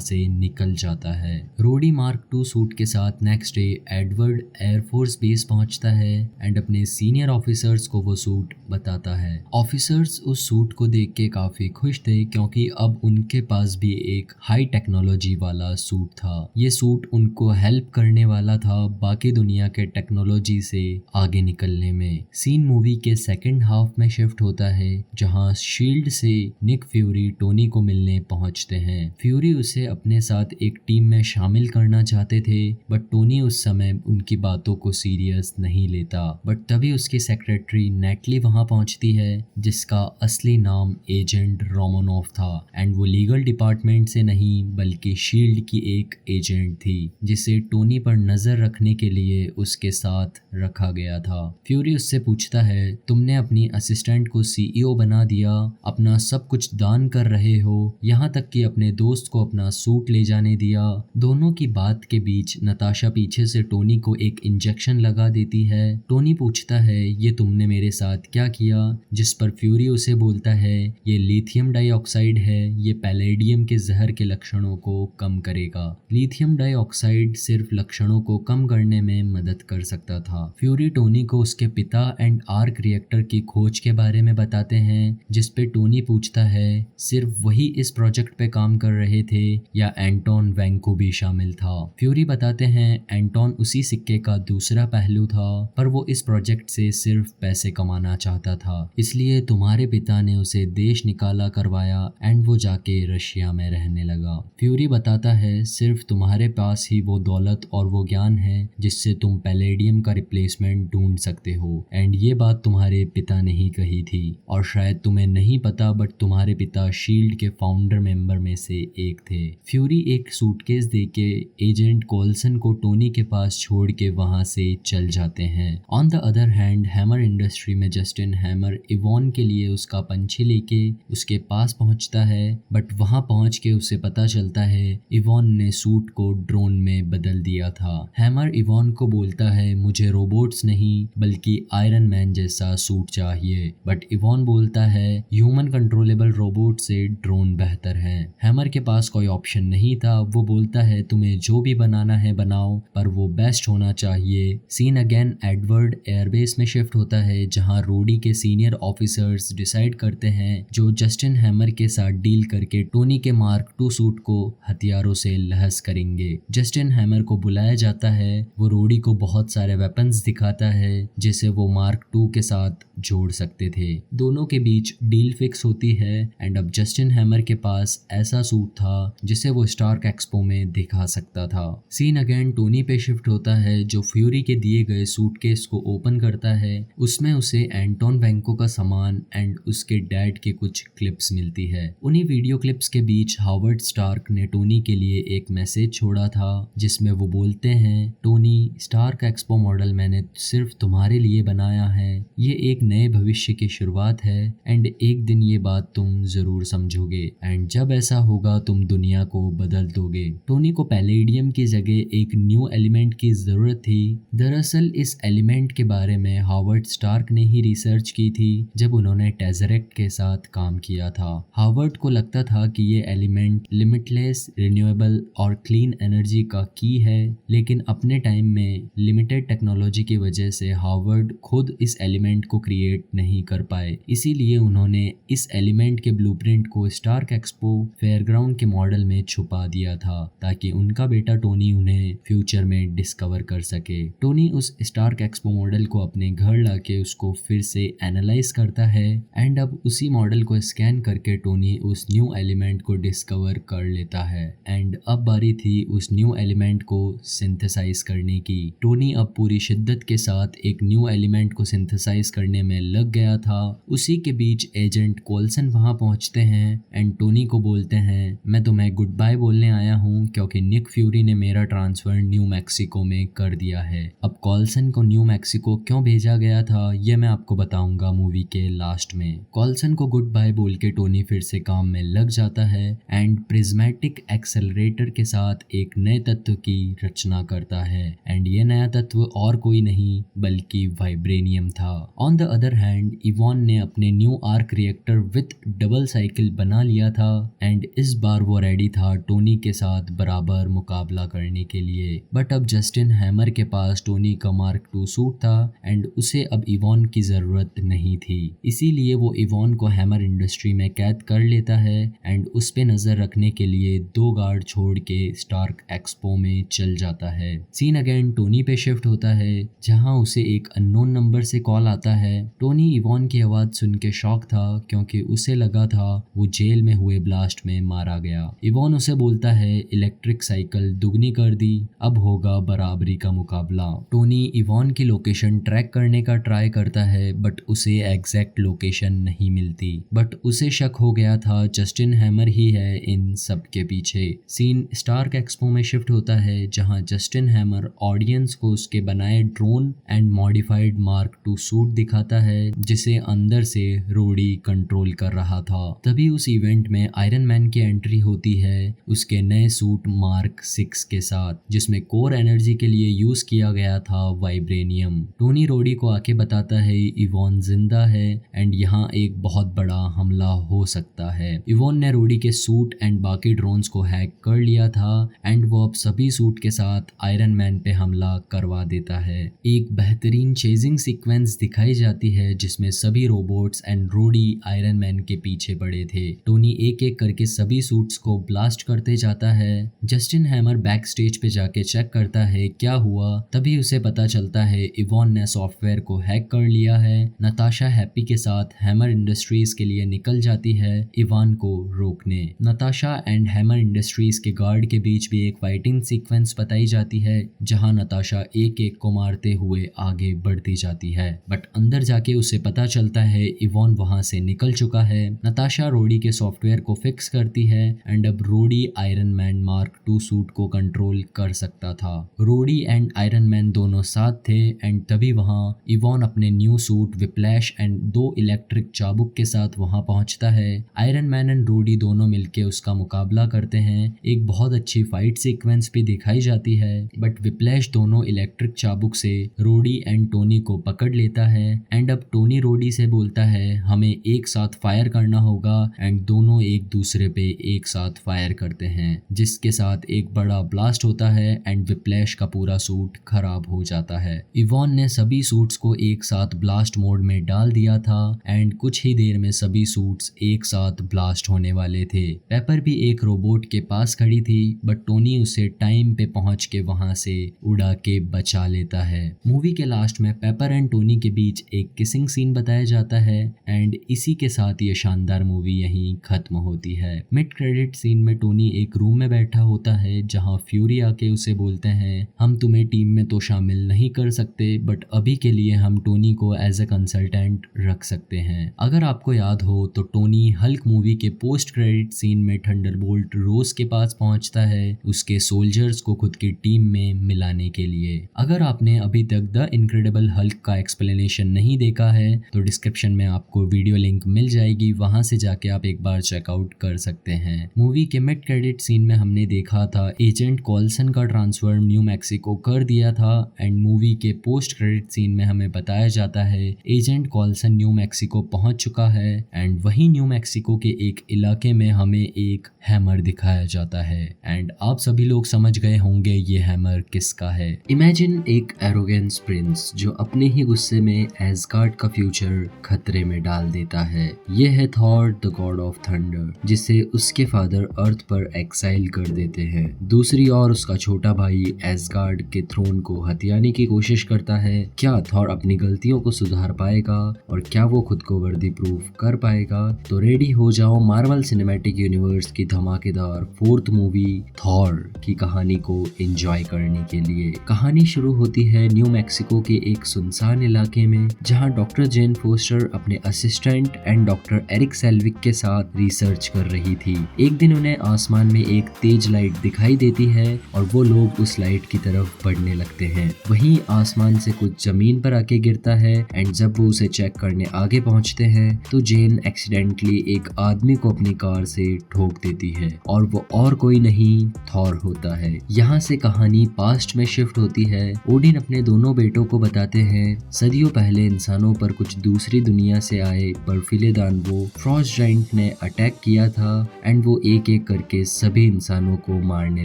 से निकल जाता है। रोडी मार्क 2 सूट के साथ next day Edward air force base पहुंचता है एंड अपने सीनियर ऑफिसर्स को वो सूट बताता है। ऑफिसर्स उस सूट को देख के काफी खुश थे क्योंकि अब उनके पास भी एक हाई टेक्नोलॉजी वाला सूट था। ये सूट उनको हेल्प करने वाला था बाकी दुनिया के टेक्नोलॉजी से आगे निकलने में। सीन मूवी के सेकंड हाफ में शिफ्ट होता है जहां शील्ड से निक फ्यूरी टोनी को मिलने पहुंचते हैं। फ्यूरी उसे अपने साथ एक टीम में शामिल करना चाहते थे बट टोनी उस समय उनकी बातों को सीरियस नहीं लेता। बट तभी उसकी सेक्रेटरी नेटली वहां पहुंचती है जिसका असली नाम एजेंट रोमानोव था एंड वो लीगल डिपार्टमेंट से नहीं बल्कि शील्ड की एक एजेंट थी जिसे टोनी पर नजर रखने के लिए उसके साथ रखा गया था। फ्यूरी उससे पूछता है तुमने अपनी असिस्टेंट को सीईओ बना दिया, अपना सब कुछ दान कर रहे हो, यहाँ तक कि अपने दोस्त को अपना सूट ले जाने दिया। दोनों की बात के बीच नताशा पीछे से टोनी को एक इंजेक्शन लगा देती है। टोनी पूछता है ये तुमने मेरे साथ क्या किया, जिस पर फ्यूरी उसे बोलता है ये लिथियम डाइऑक्साइड है, ये पैलेडियम के जहर के लक्षणों को कम करेगा। लिथियम डाइऑक्साइड सिर्फ लक्षणों को कम करने में मदद कर सकता था। फ्यूरी टोनी को उसके पिता एंड आर्क रिएक्टर की खोज के बारे में बताते हैं जिस पे टोनी पूछता है सिर्फ वही इस प्रोजेक्ट पे काम कर रहे थे या एंटोन वैंको भी शामिल था। फ्यूरी बताते हैं एंटोन उसी सिक्के का दूसरा पहलू था पर वो इस प्रोजेक्ट से सिर्फ पैसे कमाना चाहता था, इसलिए तुम्हारे पिता ने उसे देश निकाला करवाया एंड वो जाके रशिया में रहने लगा। फ्यूरी बताता है सिर्फ तुम्हारे पास ही वो दौलत और वो ज्ञान है जिससे तुम पैलेडियम का रिप्लेसमेंट ढूंढ सकते हो एंड ये बात तुम्हारे पिता ने ही कही थी और शायद तुम्हें नहीं पता बट तुम्हारे पिता शील्ड के फाउंडर मेंबर में से एक थे। फ्यूरी एक सूटकेस देके एजेंट कोल्सन को टोनी के पास छोड़ के वहां से चल जाते हैं। On the other hand hammer industry में जस्टिन हैमर इवॉन के लिए उसका पंछी लेके उसके पास पहुंचता है बट वहां पहुंच के उसे पता चलता है इवॉन ने सूट को ड्रोन में बदल दिया था। हैमर इवॉन को बोलता है मुझे रोबोट्स नहीं बल्कि आयरन मैन जैसा सूट चाहिए बट इवॉन बोलता है ह्यूमन कंट्रोलेबल रोबोट से ड्रोन बेहतर है। हैमर के पास कोई ऑप्शन नहीं था, वो बोलता है तुम्हें जो भी बनाना है बनाओ पर वो बेस्ट होना चाहिए। सीन अगेन एडवर्ड एयरबेस में शिफ्ट होता है जहां रोडी के सीनियर ऑफिसर्स डिसाइड करते हैं जो जस्टिन हैमर के साथ डील करके टोनी के मार्क 2 सूट को हथियारों से लहस करेंगे। जस्टिन हैमर को बुलाया जाता है, वो रोडी को बहुत सारे वेपन्स दिखाता है जिसे वो मार्क 2 के साथ जोड़ सकते थे। दोनों के बीच डील फिक्स होती है एंड अब जस्टिन हैमर के पास ऐसा सूट था जिसे वो स्टार्क एक्सपो में दिखा सकता था। सीन अगेन टोनी पे शिफ्ट होता है जो फ्यूरी के दिए गए सूटकेस को ओपन करता है। उसमें उसे एंटोन वैंको का सामान एंड उसके डैड के कुछ क्लिप्स मिलती है। उन्हीं वीडियो क्लिप्स के बीच हावर्ड स्टार्क ने टोनी के लिए एक मैसेज छोड़ा था जिसमें वो बोलते हैं टोनी स्टार्क एक्सपो मॉडल मैंने सिर्फ तुम्हारे लिए बनाया है, ये एक नए भविष्य की शुरुआत है एंड एक दिन ये बात तुम जरूर समझोगे एंड जब ऐसा होगा तुम दुनिया को बदल दोगे। टोनी को पैलेडियम की जगह एक न्यू एलिमेंट की जरूरत थी। दरअसल इस एलिमेंट के बारे में हावर्ड स्टार्क ने ही रिसर्च की थी जब उन्होंने टेजरेक्ट के साथ काम किया था। हावर्ड को लगता था कि ये एलिमेंट लिमिटलेस, रिन्यूएबल और क्लीन एनर्जी का की है, लेकिन अपने टाइम में लिमिटेड टेक्नोलॉजी की वजह से हावर्ड खुद इस एलिमेंट को क्रिएट नहीं कर पाए। इसीलिए उन्होंने इस एलिमेंट के ब्लूप्रिंट को स्टार्क एक्सपो फेयरग्राउंड के मॉडल में छुपा दिया था ताकि उनका बेटा टोनी उन्हें फ्यूचर में डिस्कवर कर सके। टोनी उस स्टार्क एक्सपो मॉडल को अपने घर लाके उसको फिर से एनालाइज करता है एंड अब उसी मॉडल को स्कैन करके टोनी उस न्यू एलिमेंट को डिस्कवर कर लेता है एंड अब बारी थी उस न्यू एलिमेंट को सिंथेसाइज करने की। टोनी अब पूरी शिद्दत के साथ एक न्यू एलिमेंट को सिंथेसाइज करने में लग गया था। उसी के बीच एजेंट कोल्सन वहां पहुंचते हैं एंड टोनी को बोलते हैं मैं तुम्हें गुड बाय बोलने आया हूँ क्योंकि निक फ्यूरी ने मेरा ट्रांसफर न्यू मैक्सिको में कर दिया है। अब कॉल्सन को न्यू मैक्सिको क्यों भेजा गया था ये मैं आपको बताऊंगा मूवी के लास्ट में। कॉल्सन को गुड बाय बोल के टोनी फिर से काम में लग जाता है एंड प्रिज्मेटिक एक्सेलरेटर के साथ एक नए तत्व की रचना करता है एंड ये नया तत्व और कोई नहीं बल्कि वाइब्रेनियम था। On the other hand Ivan ने अपने New York reactor with double cycle बना लिया था एंड इस बार वो रेडी था टोनी के साथ बराबर मुकाबला करने के लिए। बट अब जस्टिन हैमर के पास टोनी का मार्क 2 सूट था एंड उसे अब इवॉन की जरूरत नहीं थी, इसीलिए वो इवॉन को हैमर इंडस्ट्री में कैद कर लेता है एंड उस पे नजर रखने के लिए 2 गार्ड छोड़ के स्टार्क एक्सपो में चल जाता है। सीन अगेन टोनी पे शिफ्ट होता है जहां उसे एक अननोन नंबर से कॉल आता है। टोनी इवॉन की आवाज सुन के शॉक था क्योंकि उसे लगा था वो जेल में हुए ब्लास्ट में मारा गया। इवॉन उसे बोलता है इलेक्ट्रिक साइकिल दुगनी कर दी, अब होगा बराबरी का मुकाबला। टोनी इवॉन की लोकेशन ट्रैक करने का ट्राई करता है बट उसे एग्जैक्ट लोकेशन नहीं मिलती। बट उसे शक हो गया था जस्टिन हैमर ही है इन सब के पीछे। सीन स्टार्क एक्सपो में शिफ्ट होता है जहां जस्टिन हैमर ऑडियंस को उसके बनाए drone and modified mark 2 suit दिखाता है जिसे अंदर से रोडी कंट्रोल कर रहा था। तभी उस इवेंट में आयरन मैन की एंट्री होती है उसके नए सूट मार्क 6 के साथ जिसमें कोर एनर्जी के लिए यूज किया गया था वाइब्रेनियम। टोनी रोडी को आके बताता है इवॉन जिंदा है एंड यहाँ एक बहुत बड़ा हमला हो सकता है। इवॉन ने रोडी के सूट एंड बाकी ड्रोन्स को हैक कर लिया था एंड वो अब सभी सूट के साथ आयरन मैन पे हमला करवा देता है। एक बेहतरीन चेजिंग सीक्वेंस दिखाई जाती है जिसमें सभी रोबोट्स एंड रोडी आयरन मैन के पीछे पड़े थे। टोनी एक एक करके सभी सूट्स को ब्लास्ट करते जाता है। जस्टिन हैमर बैक स्टेज पे जाके चेक करता है क्या हुआ, तभी उसे पता चलता है इवॉन ने सॉफ्टवेयर को हैक कर लिया है। नताशा हैप्पी के साथ हैमर इंडस्ट्रीज के लिए निकल जाती है इवान को रोकने। नताशा एंड हैमर इंडस्ट्रीज के गार्ड के बीच भी एक फाइटिंग सीक्वेंस बताई जाती है जहां नताशा एक एक को मारते हुए आगे बढ़ती जाती है बट अंदर जाके उसे पता चलता है इवॉन वहां से निकल चुका है। नताशा रोडी के सॉफ्टवेयर को फिक्स करती है एंड अब रोडी आयरन मैन मार्क 2 सूट को कंट्रोल कर सकता था। रोडी एंड आयरन मैन दोनों साथ थे एंड तभी वहां इवॉन अपने new suit whiplash and 2 electric चाबुक के साथ वहां पहुंचता है। आयरन मैन एंड रोडी दोनों मिलके उसका मुकाबला करते हैं। एक बहुत अच्छी फाइट सीक्वेंस भी दिखाई जाती है बट विप्लैश दोनों इलेक्ट्रिक चाबुक से रोडी एंड टोनी को पकड़ लेता है एंड अब टोनी रोडी से बोलता है हमें एक साथ फायर करना होगा एंड दोनों एक दूसरे पे एक साथ फायर करते हैं जिसके साथ एक बड़ा ब्लास्ट होता है एंड विप्लैश का पूरा सूट खराब हो जाता है। इवॉन ने सभी सूट्स को एक साथ ब्लास्ट मोड में डाल दिया था एंड कुछ ही देर में सभी सूट्स एक साथ ब्लास्ट होने वाले थे। पेपर भी एक रोबोट के पास खड़ी थी बट टोनी उसे टाइम पे पहुंच के वहां से उड़ा के बचा लेता है। मूवी के लास्ट में पेपर एंड टोनी के बीच एक किसिंग सीन बताया जाता है एंड इसी के साथ ये शानदार मूवी यहीं खत्म होती है। मिड क्रेडिट सीन में टोनी एक रूम में बैठा होता है जहां फ्यूरी आके उसे बोलते हैं हम तुम्हें टीम में तो शामिल नहीं कर सकते बट अभी के लिए हम टोनी को एज ए कंसल्टेंट रख सकते हैं। अगर आपको याद हो तो टोनी हल्क मूवी के पोस्ट क्रेडिट सीन में थंडरबोल्ट रोज के पास पहुंचता है उसके सोल्जर्स को खुद की टीम में मिलाने के लिए। अगर आपने अभी तक द इनक्रेडिबल हल्क का एक्सप्लेनेशन नहीं देखा है तो डिस्क्रिप्शन में आपको वीडियो लिंक मिल जाएगी, वहां से जाके आप एक बार चेकआउट कर सकते हैं। मूवी के मिड क्रेडिट सीन में हमने देखा था एजेंट कॉल्सन का ट्रांसफर न्यू मैक्सिको कर दिया था एंड मूवी के पोस्ट क्रेडिट सीन में हमें बताया जाता है एजेंट कॉल्सन न्यू मैक्सिको पहुंच चुका है एंड वही न्यू मैक्सिको के एक इलाके में हमें एक हैमर दिखाया जाता है एंड आप सभी लोग समझ गए होंगे ये हैमर किसका है। इमेजिन एक एरोगेंस प्रिंस जो अपने ही गुस्से में एसगार्ड का फ्यूचर खतरे में डाल देता है। ये है Thor the God of thunder जिसे उसके फादर अर्थ पर एक्साइल कर देते हैं। दूसरी ओर उसका छोटा भाई एसगार्ड के थ्रोन को हथियाने की कोशिश करता है। क्या थॉर अपनी गलतियों को सुधार पाएगा और क्या वो खुद को वर्दी प्रूफ कर पाएगा? तो रेडी हो जाओ मार्वल सिनेमैटिक यूनिवर्स की धमाकेदार 4th मूवी थॉर की कहानी को एंजॉय करने के लिए। कहानी शुरू होती है न्यू मैक्सिको के एक सुनसान इलाके में जहां डॉक्टर जेन फोस्टर अपने assistant and doctor Erik Selvig के साथ साथ रिसर्च कर रही थी। एक दिन उन्हें आसमान में एक तेज लाइट दिखाई देती है और वो लोग उस लाइट की तरफ बढ़ने लगते हैं। वहीं आसमान से कुछ जमीन पर आके गिरता है एंड जब वो उसे चेक करने आगे पहुंचते हैं तो जेन एक्सीडेंटली एक आदमी को अपनी कार से ठोक देती है और वो और कोई नहीं थॉर होता है। यहाँ से कहानी पास्ट में शिफ्ट होती है। ओडिन अपने दोनों बेटों को बताते हैं सदियों पहले इंसानों पर कुछ दूसरी दुनिया से आए बर्फीले दानवों फ्रॉस्ट जायंट ने अटैक किया था एंड वो एक एक करके सभी इंसानों को मारने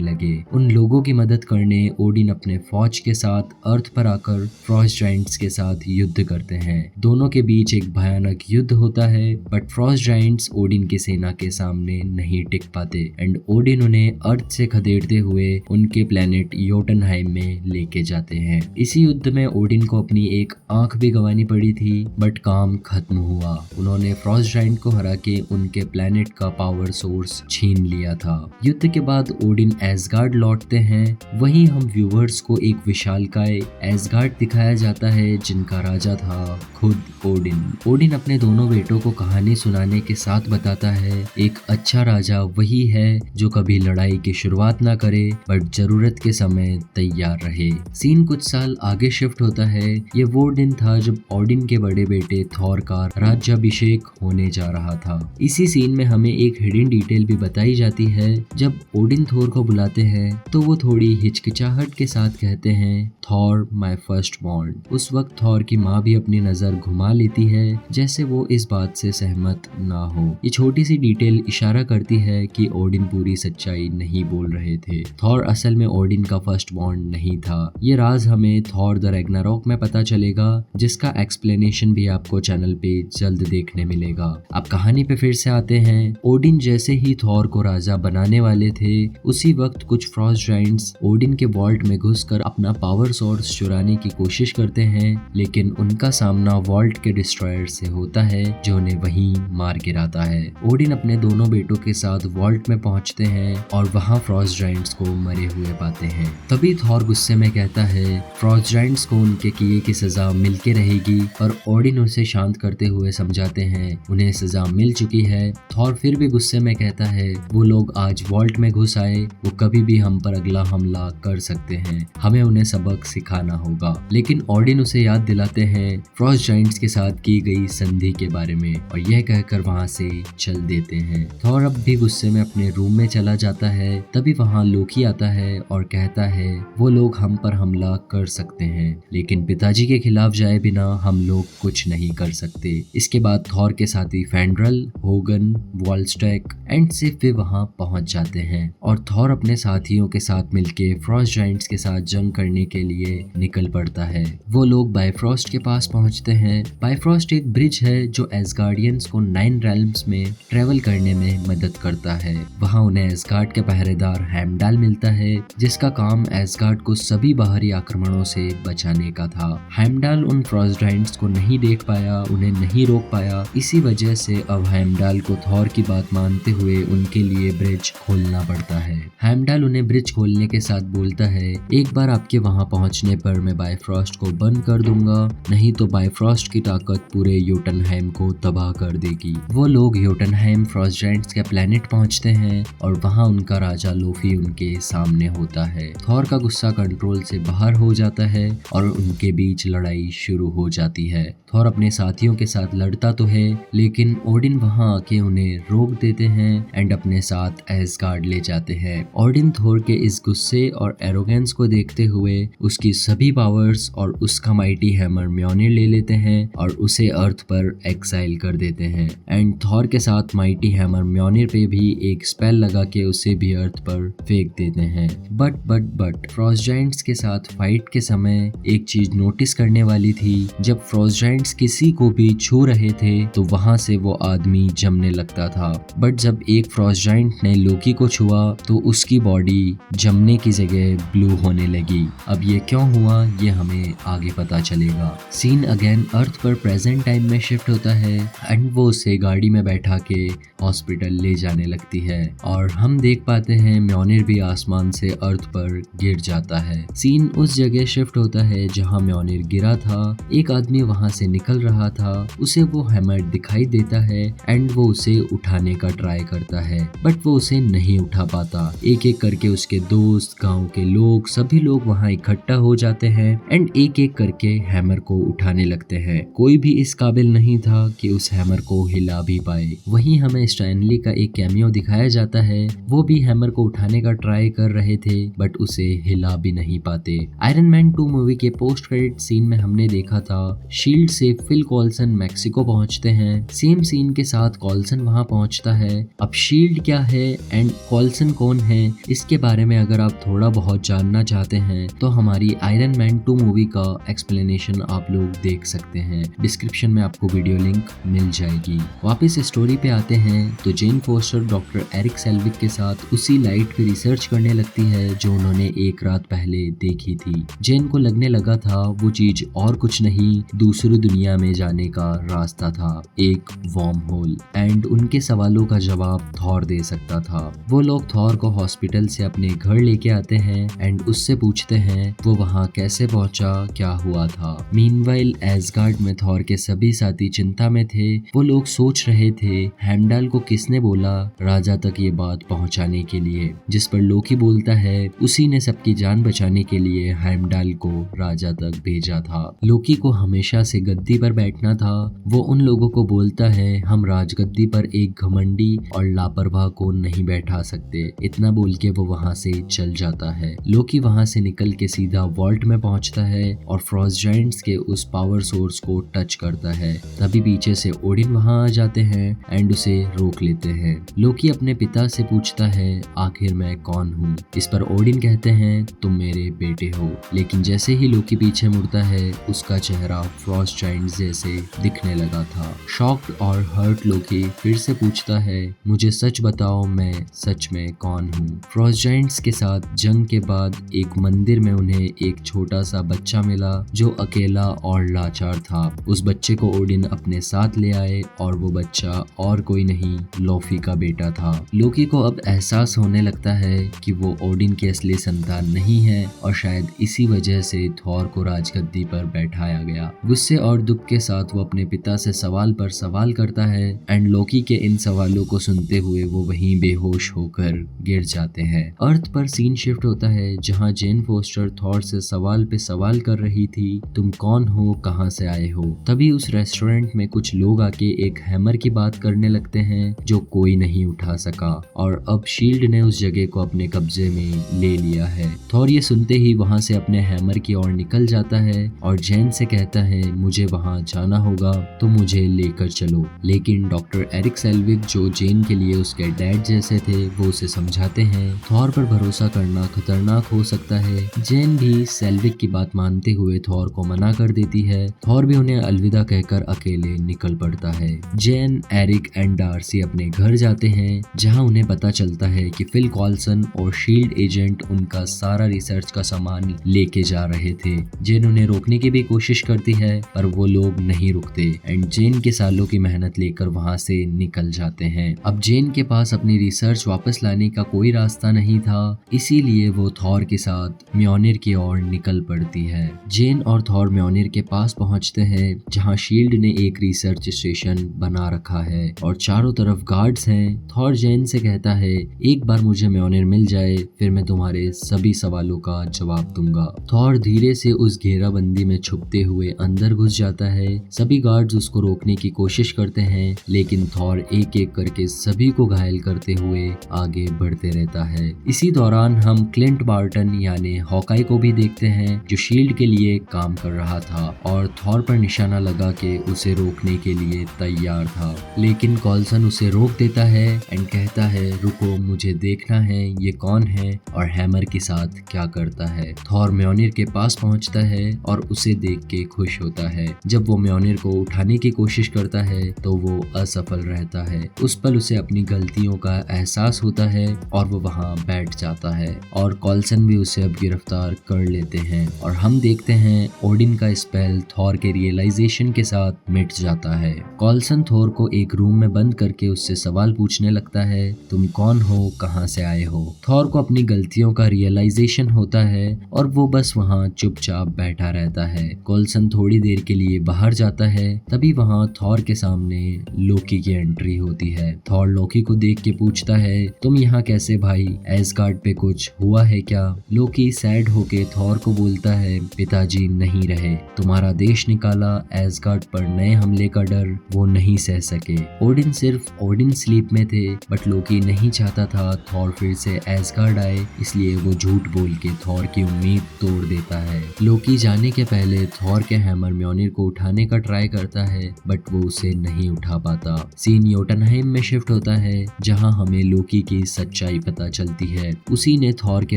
लगे। उन लोगों की मदद करने ओडिन अपने फौज के साथ अर्थ पर आकर फ्रॉस्ट जायंट्स के साथ युद्ध करते हैं। दोनों के बीच एक भयानक युद्ध होता है बट फ्रॉस्ट जायंट्स ओडिन की सेना के सामने नहीं टिक पाते एंड ओडिन उन्हें अर्थ से खदेड़ते हुए उनके प्लेनेट योटनहाइम में लेके जाते हैं। इसी युद्ध में ओडिन को अपनी एक आंख भी गंवानी पड़ी थी बट काम खत्म हुआ। उन्होंने फ्रॉस्ट जायंट को हरा के उनके प्लेनेट का पावर सोर्स छीन लिया था। युद्ध के बाद ओडिन एसगार्ड लौटते हैं। वहीं हम व्यूवर्स को एक विशालकाय एसगार्ड दिखाया जाता है जिनका राजा था खुद ओडिन। ओडिन अपने दोनों बेटों को कहानी सुनाने के साथ बताता है एक अच्छा राजा वही है जो कभी लड़ाई की शुरुआत ना करे बट जरूरत के समय तैयार रहे। सीन कुछ साल आगे शिफ्ट होता है। ये वो दिन था जब ओडिन के बड़े बेटे थॉर का राज्याभिषेक होने जा रहा था। इसी सीन में हमें एक हिडन डिटेल भी बताई जाती है। जब ओडिन थॉर को बुलाते हैं तो वो थोड़ी हिचकिचाहट के साथ कहते हैं थॉर माय फर्स्ट बॉर्न। उस वक्त थॉर की माँ भी अपनी नजर घुमा लेती है जैसे वो इस बात से सहमत ना हो। ये छोटी सी डिटेल इशारा करती है कि ओडिन पूरी सच्चाई नहीं बोल रहे थे। थॉर असल में ओडिन का फर्स्ट बॉर्न नहीं था। ये राज हमें थॉर द रैग्नारॉक में पता चलेगा जिसका एक्सप्लेनेशन भी आपको चैनल पे जल्द देखने मिलेगा। अब कहानी पे फिर से आते हैं। ओडिन जैसे ही थॉर को राजा बनाने वाले थे उसी वक्त कुछ फ्रॉस्ट जायंट्स ओडिन के वॉल्ट में घुसकर अपना पावर सोर्स चुराने की कोशिश करते हैं लेकिन उनका सामना वॉल्ट के डिस्ट्रॉयर से होता है जो उन्हें वहीं मार गिराता है। ओडिन अपने दोनों बेटों के साथ वॉल्ट में पहुंचते हैं और वहां फ्रॉस्ट जायंट्स को मरे हुए पाते हैं। तभी थॉर गुस्से में कहता है फ्रॉस्ट जायंट्स को उनके किए की सजा मिलके रहेगी और ओडिन उसे शांत करते हुए समझाते हैं उन्हें सजा मिल चुकी है। थॉर फिर भी गुस्से में कहता है वो लोग आज वॉल्ट में घुस आए, वो कभी भी हम पर अगला हमला कर सकते हैं, हमें उन्हें सबक सिखाना होगा। लेकिन ओडिन उसे याद दिलाते हैं फ्रॉस्ट जायंट्स के साथ की गई संधि के बारे में और यह कहकर वहां से चल देते हैं। थॉर अब भी गुस्से में अपने रूम में चला जाता है। तभी वहां लोकी आता है और कहता है वो लोग हम पर हमला कर सकते हैं लेकिन पिताजी के खिलाफ जाए बिना हम लोग कुछ नहीं कर सकते। इसके बाद थॉर के साथी फेंड्रल, होगन, वॉलस्टैक एंड सिफ भी वहां पहुंच जाते हैं और थॉर अपने साथियों के साथ मिलके फ्रॉस्ट जायंट्स के साथ जंग करने के लिए निकल पड़ता है। वो लोग बायफ्रॉस्ट के पास पहुंचते हैं। बायफ्रॉस्ट एक ब्रिज है जो एसगार्डियंस को 9 रेल्म्स में ट्रेवल करने में मदद करता है। वहां उन्हें एसगार्ड के पहरेदार हेमडाल मिलता है जिसका काम एसगार्ड को सभी बाहरी आक्रमणों से बचाने का था। हेमडाल उन फ्रॉस्ट जायंट्स को नहीं देख पाया, उन्हें नहीं रोक पाया। इसी वजह से अब हेमडाल को थॉर की बात मानते हुए उनके लिए ब्रिज खोलना पड़ता है। हेमडाल उन्हें ब्रिज खोलने के साथ बोलता है एक बार आपके वहां पहुंचने पर मैं बायफ्रॉस्ट को बंद कर दूंगा, नहीं तो बायफ्रॉस्ट की ताकत पूरे योटनहाइम को तबाह कर देगी। वो लोग योटनहाइम फ्रॉस्ट जायंट्स के प्लेनेट पहुंचते हैं और वहां उनका राजा लोफी उनके सामने होता है। थॉर का गुस्सा कंट्रोल से बाहर हो जाता है और उनके बीच लड़ाई शुरू हो जाती है। थॉर अपने साथियों के साथ लड़ता तो है लेकिन ओडिन वहां आके उन्हें रोक देते हैं एंड अपने साथ एसगार्ड ले जाते हैं। ओडिन थॉर के इस गुस्से और एरोगेंस को देखते हुए उसकी सभी पावर्स और उसका माइटी हैमर म्योनिर ले लेते हैं और उसे अर्थ पर एक्साइल कर देते हैं एंड थॉर के साथ माइटी हैमर म्योनिर पे भी एक स्पेल लगा के उसे भी अर्थ पर फेंक देते हैं। बट फ्रॉस्ट जायंट्स के साथ फाइट के समय एक चीज नोटिस करने वाली थी। जब फ्रॉस्ट जायंट्स किसी को भी छू रहे थे तो वहां से वो आदमी जमने लगता था बट जब एक फ्रॉस्ट जायंट ने लोकी को छुआ तो उसकी बॉडी जमने की जगह ब्लू होने लगी। अब ये क्यों हुआ ये हमें आगे पता चलेगा। सीन अगेन अर्थ पर प्रेजेंट टाइम में शिफ्ट होता है एंड वो उसे गाड़ी में बैठा के हॉस्पिटल ले जाने लगती है और हम देख पाते हैं म्योनिर भी आसमान से अर्थ पर गिर जाता है। सीन उस जगह शिफ्ट होता है जहां म्योनिर गिरा था। एक आदमी वहां से निकल रहा था, उसे वो हैमर दिखाई देता है एंड वो वो उसे उठाने का ट्राई करता है, बट वो उसे नहीं उठा पाता। एक एक करके उसके दोस्त, गांव के लोग, सभी लोग वहाँ इकट्ठा हो जाते हैं एंड एक एक करके हैमर को उठाने लगते हैं। कोई भी इस काबिल नहीं था कि उस हैमर को हिला भी पाए। वहीं हमें स्टैनली का एक कैमियो दिखाया जाता है, वो भी हैमर को उठाने का ट्राई कर रहे थे बट उसे हिला भी नहीं पाते। आयरन मैन 2 मूवी के पोस्ट क्रेडिट सीन में हमने देखा था शील्ड से फिल कॉल्सन मैक्सिको पहुंचते हैं। सेम सीन के साथ कॉल्सन वहां पहुंचता है। अब शील्ड क्या है एंड कॉल्सन कौन है, इसके बारे में अगर आप थोड़ा बहुत जानना चाहते हैं तो हमारी आयरन मैन 2 मूवी का एक्सप्लेनेशन आप लोग देख सकते हैं। डिस्क्रिप्शन में आपको वीडियो लिंक मिल जाएगी। वापस स्टोरी पे आते हैं तो Jane Foster doctor Erik Selvig के साथ उसी लाइट पे रिसर्च करने लगती है जो उन्होंने एक रात पहले देखी थी। जेन को लगने लगा था वो चीज और कुछ नहीं, दूसरी दुनिया में जाने का रास्ता था, एक वॉर्म होल, एंड उनके सवालों का जवाब थॉर दे सकता था। वो लोग थॉर को हॉस्पिटल से अपने घर लेके आते हैं एंड उससे पूछते हैं वो वहाँ कैसे पहुंचा, क्या हुआ था। मीनवाइल एसगार्ड में थॉर के सभी साथी चिंता में थे। वो लोग सोच रहे थे हेमडाल को किसने बोला राजा तक ये बात पहुंचाने के लिए, जिस पर लोकी बोलता है उसी ने सबकी जान बचाने के लिए हेमडाल को राजा तक भेजा था। लोकी को हमेशा से गद्दी पर बैठना था। वो उन लोगों को बोलता है हम राजगद्दी पर एक घमंडी और लापरवाह को नहीं बैठा सकते। इतना बोल के वो वहाँ से चल जाता है। लोकी वहाँ से निकल के सीधा वॉल्ट में पहुँचता है और फ्रॉस्ट जायंट्स के उस पावर सोर्स को टच करता है। तभी पीछे से ओडिन वहाँ आ जाते हैं एंड उसे रोक लेते हैं। लोकी अपने पिता से पूछता है आखिर मैं कौन हूँ। इस पर ओडिन कहते हैं तुम मेरे बेटे हो। लेकिन जैसे ही लोकी पीछे मुड़ता है उसका चेहरा फ्रॉस्ट जायंट्स जैसे दिखने लगा था। शॉक्ड और हर्ट लोकी फिर से पूछता है मुझे सच बताओ मैं सच में कौन हूँ। फ्रॉस्ट जायंट्स के साथ जंग के बाद एक मंदिर में उन्हें एक छोटा सा बच्चा मिला जो अकेला और लाचार था। उस बच्चे को ओडिन अपने साथ ले आए और वो बच्चा और कोई नहीं लोफी का बेटा था। लोकी को अब एहसास होने लगता है कि वो ओडिन की असली संतान नहीं है और शायद इसी वजह से थॉर को राजगद्दी पर बैठाया गया। गुस्से और दुख के साथ वो अपने पिता से सवाल पर सवाल करता है एंड लोकी के इन सवालों को सुनते हुए वो वहीं बेहोश होकर गिर जाते हैं। अर्थ पर सीन शिफ्ट होता है जहां जेन फोस्टर थॉर से सवाल पे सवाल कर रही थी तुम कौन हो, कहां से आए हो। तभी उस रेस्टोरेंट में कुछ लोग आके एक हैमर की बात करने लगते हैं जो कोई नहीं उठा सका और अब शील्ड ने उस जगह को अपने कब्जे में ले लिया है। थॉर ये सुनते ही वहां से अपने हैमर की ओर निकल जाता है और जेन से कहता है मुझे वहां जाना होगा तो मुझे लेकर चलो। लेकिन डॉक्टर एरिक सेल्विक जो जेन के लिए उसके डैड जैसे थे वो उसे समझाते हैं थॉर पर भरोसा करना खतरनाक हो सकता है। जेन भी सेल्विक की बात मानते हुए थॉर को मना कर देती है। थॉर भी उन्हें अलविदा कहकर अकेले निकल पड़ता है। जेन, एरिक एंड डार्सी अपने घर जाते हैं जहां उन्हें पता चलता है कि फिल कॉल्सन और शील्ड एजेंट उनका सारा रिसर्च का सामान लेके जा रहे थे। जेन उन्हें रोकने की भी कोशिश करती है पर वो लोग नहीं रुकते एंड जेन के सालों की मेहनत लेकर वहां से निकल जाते हैं। अब जेन के पास अपनी रिसर्च वापस लाने का कोई रास्ता नहीं था, इसीलिए वो थॉर के साथ म्योनिर की ओर निकल पड़ती है। जेन और थॉर म्योनिर के पास पहुंचते हैं जहां शील्ड ने एक रिसर्च स्टेशन बना रखा है और चारों तरफ गार्ड्स हैं। थॉर जेन से कहता है एक बार मुझे म्योनिर मिल जाए फिर मैं तुम्हारे सभी सवालों का जवाब दूंगा। थॉर धीरे से उस घेराबंदी में छुपते हुए अंदर घुस जाता है। सभी गार्ड्स उसको रोकने की कोशिश करते हैं लेकिन थॉर एक एक करके सभी को घायल करते हुए आगे बढ़ते रहता है। इसी दौरान हम क्लिंट बार्टन यानी हॉकाई को भी देखते हैं जो शील्ड के लिए काम कर रहा था और थॉर पर निशाना लगा के उसे रोकने के लिए तैयार था। लेकिन कॉल्सन उसे रोक देता है एंड कहता है रुको मुझे देखना है ये कौन है और हैमर के साथ क्या करता है। थॉर म्योनिर के पास पहुंचता है और उसे देख के खुश होता है। जब वो म्योनिर को उठाने की कोशिश करता है तो वो असफल रहता है। उस पल उसे अपनी गलतियों का एहसास होता है और वो वहाँ बैठ जाता है और कॉल्सन भी उसे अब गिरफ्तार कर लेते हैं और हम देखते हैं ओडिन का स्पेल थॉर के रियलाइजेशन के साथ मिट जाता है। कॉल्सन थॉर को एक रूम में बंद करके उससे सवाल पूछने लगता है तुम कौन हो, कहां से आए हो। थॉर को अपनी गलतियों का रियलाइजेशन होता है और वो बस वहाँ चुपचाप बैठा रहता है। कॉल्सन थोड़ी देर के लिए बाहर जाता है। तभी वहाँ थॉर के सामने लोकी लोकी की एंट्री होती है। थॉर लोकी को देख के पूछता है, तुम यहाँ कैसे भाई, एसगार्ड पे कुछ हुआ है क्या? लोकी सैड होके थॉर को बोलता है, पिताजी नहीं रहे, तुम्हारा देश निकाला, एसगार्ड पर नए हमले का डर वो नहीं सह सके। ओडिन सिर्फ ओडिन स्लीप में थे, बट लोकी नहीं चाहता था थॉर फिर से एसगार्ड आए, इसलिए वो झूठ बोल के थॉर की उम्मीद तोड़ देता है। लोकी जाने के पहले थॉर के हैमर म्योनिर को उठाने का ट्राई करता है, बट वो उसे नहीं उठा पाता। सीन योटनहाइम में शिफ्ट होता है, जहां हमें लोकी की सच्चाई पता चलती है। उसी ने थॉर के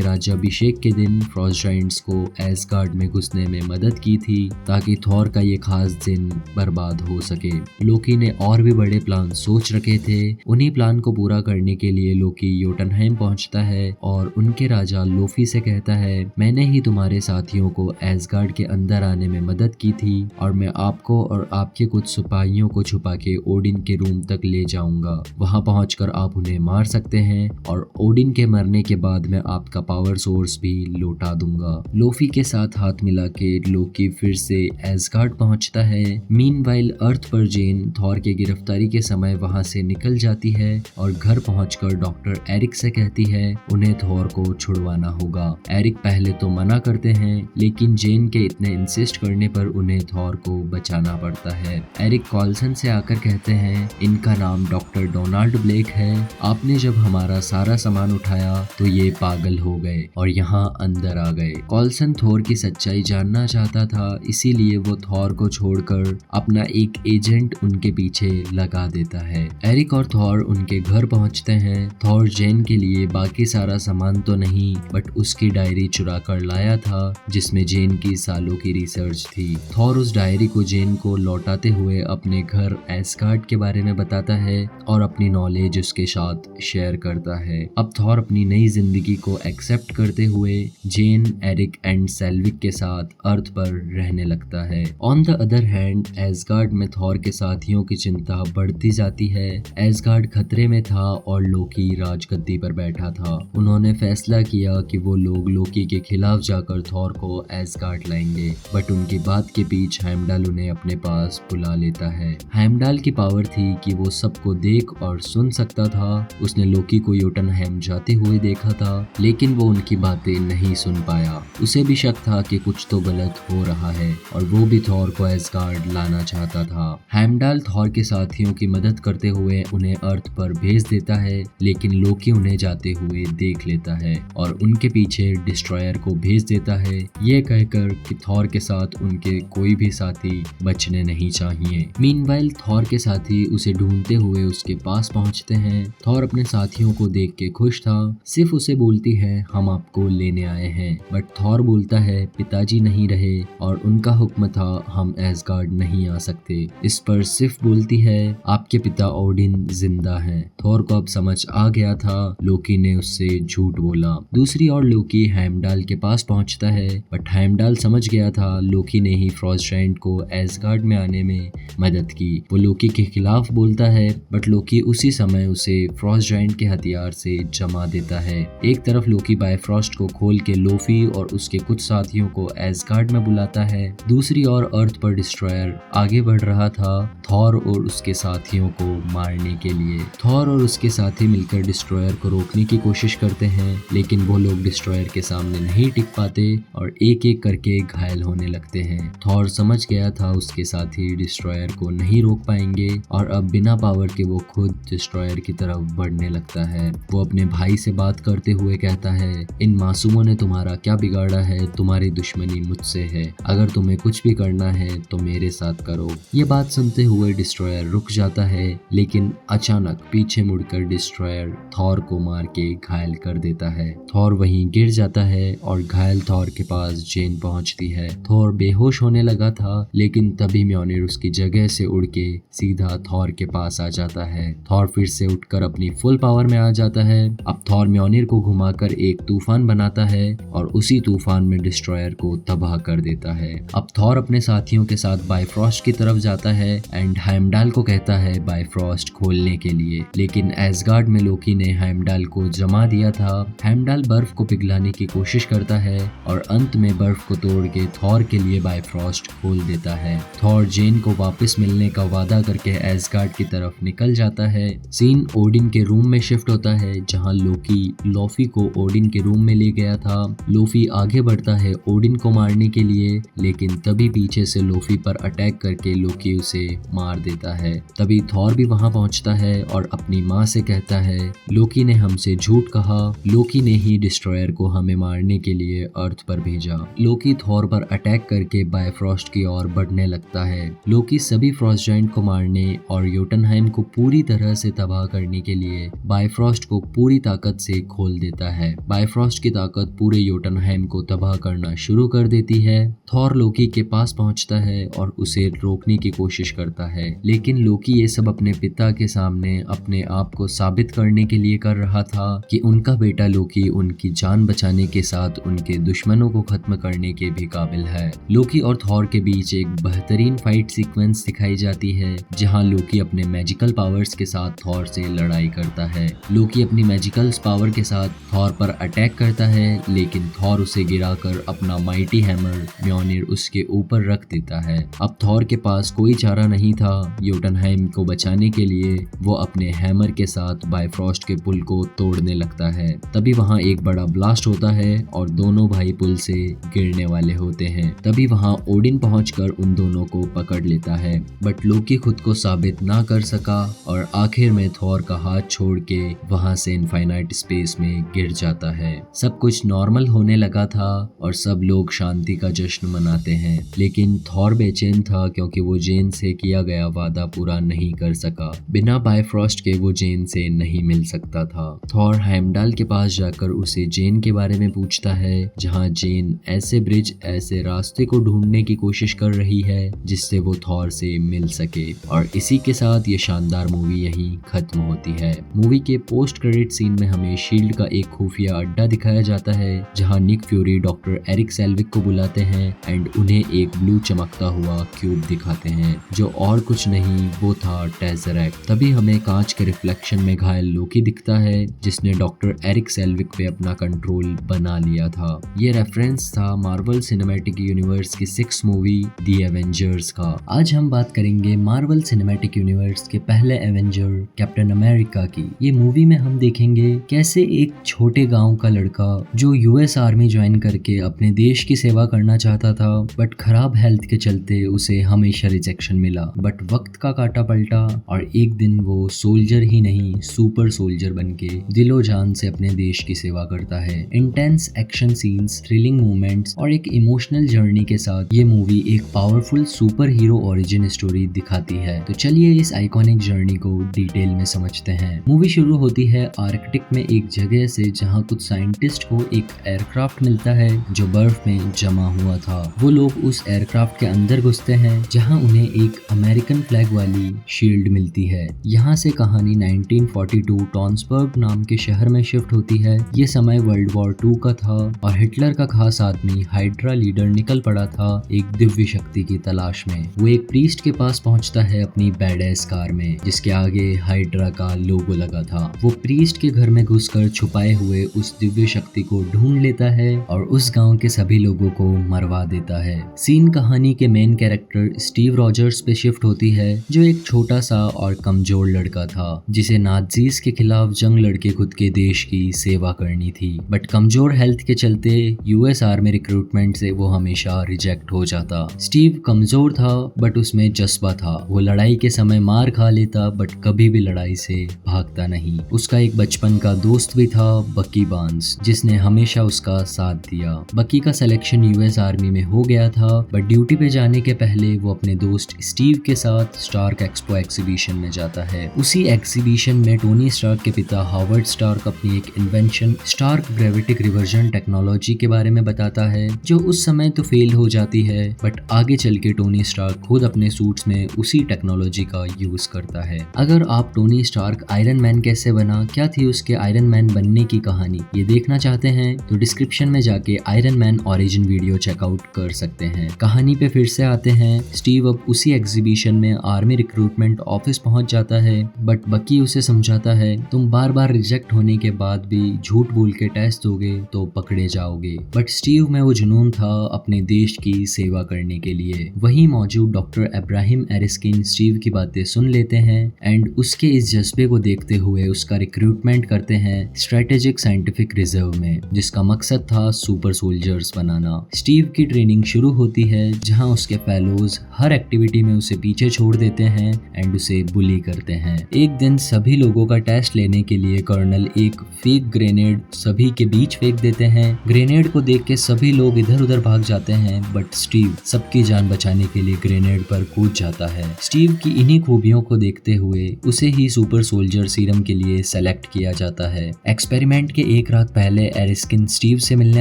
राज्याभिषेक के दिन फ्रॉस्ट जायंट्स को एसगार्ड में घुसने में मदद की थी, ताकि थॉर का ये खास दिन बर्बाद हो सके। लोकी ने और भी बड़े प्लान सोच रखे थे। उन्हीं प्लान को पूरा करने के लिए लोकी योटनहाइम पहुंचता है और उनके राजा लोफी से कहता है, मैंने ही तुम्हारे साथियों को एसगार्ड के अंदर आने में मदद की थी और मैं आपको और आपके कुछ सिपाहियों को छुपा के ओडिन के रूम तक ले जाऊंगा। वहां पहुंचकर आप उन्हें मार सकते हैं और ओडिन के मरने के बाद मैं आपका पावर सोर्स भी लौटा दूंगा। लोफी के साथ हाथ मिला के लोकी फिर से एसगार्ड पहुंचता है। मीनवाइल अर्थ पर जेन थॉर के गिरफ्तारी के समय वहां से निकल जाती है और घर पहुंचकर डॉक्टर एरिक से कहती है उन्हें थॉर को छुड़वाना होगा। एरिक पहले तो मना करते हैं, लेकिन जेन के इतने इंसिस्ट करने पर उन्हें थॉर को बचाना पड़ता है। एरिक कॉल्सन से आकर कहते हैं, इनका नाम डॉक्टर डोनाल्ड ब्लेक है, आपने जब हमारा सारा सामान उठाया तो ये पागल हो गए और यहाँ अंदर आ गए। कॉल्सन थॉर की सच्चाई जानना चाहता था, इसीलिए वो थॉर को छोड़कर अपना एक एजेंट उनके पीछे लगा देता है। एरिक और थॉर उनके घर पहुंचते हैं। थॉर जेन के लिए बाकी सारा सामान तो नहीं, बट उसकी डायरी चुरा कर लाया था जिसमें जेन की सालों की रिसर्च थी। थॉर उस डायरी को जेन को लौटाते हुए अपने घर एसगार्ड के बारे में बताता है और अपनी नॉलेज उसके साथ शेयर करता है। अब थॉर अपनी नई जिंदगी को एक्सेप्ट करते हुए जेन, एरिक एंड सेल्विक के साथ अर्थ पर रहने लगता है। On the other hand ash gourd में थॉर के साथियों की चिंता बढ़ती जाती है। एसगार्ड खतरे में था और लोकी राजगद्दी पर बैठा था। उन्होंने फैसला किया कि वो लोग लोकी के खिलाफ जाकर थॉर को एसगार्ड लाएंगे, बट उनकी बात के बीच हेमडाल उन्हें अपने पास बुला लेता है। हेमडाल की पावर थी कि वो सबको देख और सुन सकता था। उसने लोकी को योटनहाइम जाते हुए देखा था, लेकिन वो उनकी बातें नहीं सुन पाया। उसे भी शक था कि कुछ तो गलत हो रहा है और वो भी थॉर को एसगार्ड लाना चाहता था। हेमडाल थॉर के साथियों की मदद करते हुए उन्हें अर्थ पर भेज देता है, लेकिन लोकी उन्हें जाते हुए देख लेता है और उनके पीछे डिस्ट्रॉयर को भेज देता है, ये कहकर कि थॉर के साथ उनके कोई भी साथी बचने नहीं चाहिए। मीनवाइल थॉर के साथी उसे ढूंढते हुए उसके पास पहुंचते हैं। थॉर अपने साथियों को देख के खुश था। सिर्फ उसे बोलती है, हम आपको लेने आए हैं, बट थॉर बोलता है, पिताजी नहीं रहे और उनका हुक्म था हम एसगार्ड नहीं आ सकते। इस पर सिर्फ बोलती है, आपके पिता ओडिन जिंदा हैं। थॉर को अब समझ आ गया था लोकी ने उससे झूठ बोला। दूसरी ओर लोकी हेमडाल के पास पहुंचता है, बट हेमडाल समझ गया था लोकी ने ही फ्रॉस्ट जायंट को एसगार्ड में आने में मदद की। वो लोकी के खिलाफ बोलता है, बट लोकी उसी समय उसे फ्रॉस्ट जायंट के हथियार से जमा देता है। एक तरफ लोकी बायफ्रॉस्ट को खोल के लोफी और उसके कुछ साथियों को एसगार्ड में बुलाता है। दूसरी ओर अर्थ पर डिस्ट्रॉयर आगे बढ़ रहा था थॉर और उसके साथियों को मारने के लिए। थॉर और उसके साथी मिलकर डिस्ट्रॉयर को रोकने की कोशिश करते हैं, लेकिन वो लोग डिस्ट्रॉयर के सामने नहीं टिक पाते और एक एक करके घायल होने लगते हैं। थॉर समझ गया था उसके साथी डिस्ट्रॉयर को नहीं रोक पाएंगे और अब बिना पावर के वो खुद डिस्ट्रॉयर की तरफ बढ़ने लगता है। वो अपने भाई से बात करते हुए कहता है, इन मासूमों ने तुम्हारा क्या बिगाड़ा है, तुम्हारी दुश्मनी मुझसे है, अगर तुम्हें कुछ भी करना है तो मेरे साथ करो। ये बात सुनते हुए डिस्ट्रॉयर रुक जाता है, लेकिन अचानक पीछे मुड़कर डिस्ट्रॉयर थॉर को मार के घायल कर देता है। थॉर वहीं गिर जाता है और घायल थॉर के पास जेन पहुंचती है। थॉर बेहोश होने लगा था, लेकिन तभी म्योनिर उसकी जगह से उड़ के सीधा थॉर के पास आ जाता है। थॉर फिर से उठकर अपनी फुल पावर में आ जाता है। अब थॉर म्योनिर को घुमाकर एक तूफान बनाता है और उसी तूफान में डिस्ट्रॉयर को तबाह कर देता है। अब थॉर अपने साथियों के साथ बायफ्रॉस्ट की तरफ जाता है एंड हेमडाल को कहता है बायफ्रॉस्ट खोलने के लिए, लेकिन एसगार्ड में लोकी ने हेमडाल को जमा दिया था। हेमडाल बर्फ को पिघलाने की कोशिश करता है और अंत में बर्फ को तोड़ के थॉर के लिए बायफ्रॉस्ट खोल देता है। थॉर जेन को वापस मिलने का वादा करके एस्गार्ड की तरफ निकल जाता है। सीन ओडिन के रूम में शिफ्ट होता है जहां लोकी लोफी को ओडिन के रूम में ले गया था। लोफी आगे बढ़ता है ओडिन को मारने के लिए, लेकिन तभी पीछे से लोफी पर अटैक करके लोकी उसे मार देता है। तभी थॉर भी वहां पहुंचता है और अपनी माँ से कहता है लोकी ने हमसे झूठ कहा, लोकी ने ही डिस्ट्रॉयर को हमें मारने के लिए अर्थ पर भेजा। लोकी थॉर पर अटैक करके बायफ्रॉस्ट की ओर बढ़ने लगता है। लोकी सभी फ्रॉस्ट जायंट को मारने और योटनहाइम को पूरी तरह से तबाह करने के लिए बायफ्रॉस्ट को पूरी ताकत से खोल देता है। बायफ्रॉस्ट की ताकत पूरे योटनहाइम को तबाह करना शुरू कर देती है। थॉर लोकी के पास पहुंचता है और उसे रोकने की कोशिश करता है, लेकिन लोकी ये सब अपने पिता के सामने अपने आप को साबित करने के लिए कर रहा था कि उनका बेटा लोकी उनकी जान बचाने के साथ उनके दुश्मनों को खत्म करने के भी काबिल है। लोकी और थॉर के बीच एक बेहतरीन फाइट सीक्वेंस दिखाई जाती है जहां लोकी अपने मैजिकल पावर्स के साथ थॉर से लड़ाई करता है। लोकी अपनी मैजिकल पावर के साथ थॉर पर अटैक करता है, लेकिन थॉर उसे गिराकर अपना माइटी हैमर म्योनिर उसके ऊपर रख देता है। अब थॉर के पास कोई चारा नहीं था। योटनहाइम को बचाने के लिए वो अपने हैमर के साथ बायफ्रॉस्ट के पुल को तोड़ने लगता है। तभी वहाँ एक बड़ा ब्लास्ट होता है और दोनों भाई पुल से गिरने वाले होते हैं। तभी वहाँ ओडिन पहुंचकर उन दोनों को पकड़ लेता है, बट लोकी खुद को साबित ना कर सका और आखिर में थॉर का हाथ छोड़ के वहाँ से इनफाइनाइट स्पेस में गिर जाता है। सब कुछ नॉर्मल होने लगा था और सब लोग शांति का जश्न मनाते हैं, लेकिन थॉर बेचैन था क्योंकि वो जेन से किया गया वादा पूरा नहीं कर सका। बिना बायफ्रॉस्ट के वो जेन से नहीं मिल सकता था। थॉर हेमडाल के पास जाकर उसे जेन के बारे में पूछता है, जहाँ जेन ऐसे ब्रिज ऐसे रास्ते को ढूंढने की कोशिश कर रही है जिससे वो थॉर से मिल सके। और इसी के साथ ये शानदार मूवी यहीं खत्म होती है। मूवी के पोस्ट क्रेडिट सीन में हमें शील्ड का एक खुफिया अड्डा दिखाया जाता है जहाँ Nick Fury doctor Erik Selvig को बुलाते हैं एंड उन्हें एक ब्लू चमकता हुआ क्यूब दिखाते हैं जो और कुछ नहीं वो था टेज़रेक्ट। तभी हमें कांच के रिफ्लेक्शन में घायल लोकी दिखता है जिसने डॉक्टर एरिक सेल्विक पे अपना कंट्रोल बना लिया था। ये रेफरेंस था मार्वल सिनेमैटिक यूनिवर्स की 6th मूवी द एवेंजर्स का। आज हम बात करेंगे मार्वल सिनेमैटिक यूनिवर्स के पहले एवेंजर कैप्टन अमेरिका की। ये मूवी में हम देखेंगे कैसे एक छोटे गांव का लड़का जो यूएस आर्मी ज्वाइन करके अपने देश की सेवा करना चाहता था, बट खराब हेल्थ के चलते उसे हमेशा रिजेक्शन मिला। बट वक्त का काटा पलटा और एक दिन वो सोल्जर ही नहीं सुपर सोल्जर बनके दिलो जान से अपने देश की सेवा करता है। Intense action scenes, thrilling movements और एक इमोशनल जर्नी के साथ ये मूवी एक powerful super hero origin story दिखाती है। तो चलिए इस आइकॉनिक जर्नी को डिटेल में समझते हैं। मूवी शुरू होती है आर्कटिक में एक जगह से जहाँ कुछ साइंटिस्ट को एक एयरक्राफ्ट मिलता है जो बर्फ में जमा हुआ था। वो लोग उस एयरक्राफ्ट के अंदर घुसते हैं जहाँ उन्हें एक अमेरिकन फ्लैग वाली शील्ड मिलती है। यहाँ से कहानी 1942 टॉन्सबर्ग नाम के शहर में शिफ्ट होती है। ये समय वर्ल्ड वॉर 2 का था और हिटलर का खास आदमी हाइड्रा लीडर निकल पड़ा था एक दिव्य शक्ति की तलाश में। वो एक प्रीस्ट के पास पहुंचता है अपनी बैडएस कार में जिसके आगे हाइड्रा का लोगो लगा था। वो प्रीस्ट के घर में घुसकर छुपाए हुए उस दिव्य शक्ति को ढूंढ लेता है और उस गांव के सभी लोगों को मरवा देता है। सीन कहानी के मेन कैरेक्टर स्टीव रॉजर्स पे शिफ्ट होती है जो एक छोटा सा और कमजोर लड़का था जिसे नाज़ीज के खिलाफ जंग लड़के खुद के देश की सेवा करनी थी। बट कमजोर हेल्थ के चलते यूएस आर्मी रिक्रूटमेंट से वो हमेशा रिजेक्ट हो जाता। स्टीव कमजोर था बट उसमें जज्बा था। वो लड़ाई के समय मार खा लेता बट कभी भी लड़ाई से भागता नहीं। उसका एक बचपन का दोस्त भी था बकी बार्न्स जिसने हमेशा उसका साथ दिया। बकी का सिलेक्शन यूएस आर्मी में हो गया था बट ड्यूटी पे जाने के पहले वो अपने दोस्त स्टीव के साथ स्टार्क एक्सपो एग्जीबिशन में जाता है। उसी एग्जीबिशन में टोनी स्टार्क के पिता हावर्ड स्टार्क अपनी एक इन्वेंशन स्टार्क ग्रेविटिक रिवर्जन टेक्नोलॉजी के बारे में बताता है जो उस समय तो फेल हो जाती है बट आगे चल के टोनी स्टार्क खुद अपने सूट्स में उसी टेक्नोलॉजी का यूज करता है। अगर आप टोनी स्टार्क आयरन मैन कैसे बना, क्या थी उसके आयरन मैन बनने की कहानी, ये देखना चाहते हैं तो डिस्क्रिप्शन में जाके iron man origin video checkout कर सकते हैं। कहानी पे फिर से आते हैं। स्टीव अब उसी एग्जीबिशन में आर्मी रिक्रूटमेंट ऑफिस पहुंच जाता है बट बकी उसे समझाता है तुम बार बार रिजेक्ट होने के बाद भी झूठ बोल के टेस्ट दोगे तो पकड़े जाओगे। बट स्टीव में वो जुनून था अपने देश की सेवा करने के लिए। वहीं मौजूद डॉक्टर इब्राहिम एरिस्किन स्टीव की बातें सुन लेते हैं एंड उसके इस जज्बे को देखते हुए उसका रिक्रूटमेंट करते हैं स्ट्रेटेजिक साइंटिफिक रिजर्व में, जिसका मकसद था सुपर सोल्जर्स बनाना। स्टीव की ट्रेनिंग शुरू होती है जहां उसके फेलोज हर एक्टिविटी में उसे पीछे छोड़ देते हैं एंड उसे बुली करते हैं। एक दिन सभी लोगों का टेस्ट लेने के लिए कर्नल एक फेक ग्रेनेड सभी के बीच फेंक देते हैं। ग्रेनेड को देख के सभी लोग इधर उधर भाग जाते हैं, बट स्टीव सबकी जान बचाने के लिए ग्रेनेड पर कूद जाता है। स्टीव की इन्हीं खूबियों को देखते हुए उसे ही सुपर सोल्जर सीरम के लिए सेलेक्ट किया जाता है। एक्सपेरिमेंट के एक रात पहले एरिस्किन स्टीव से मिलने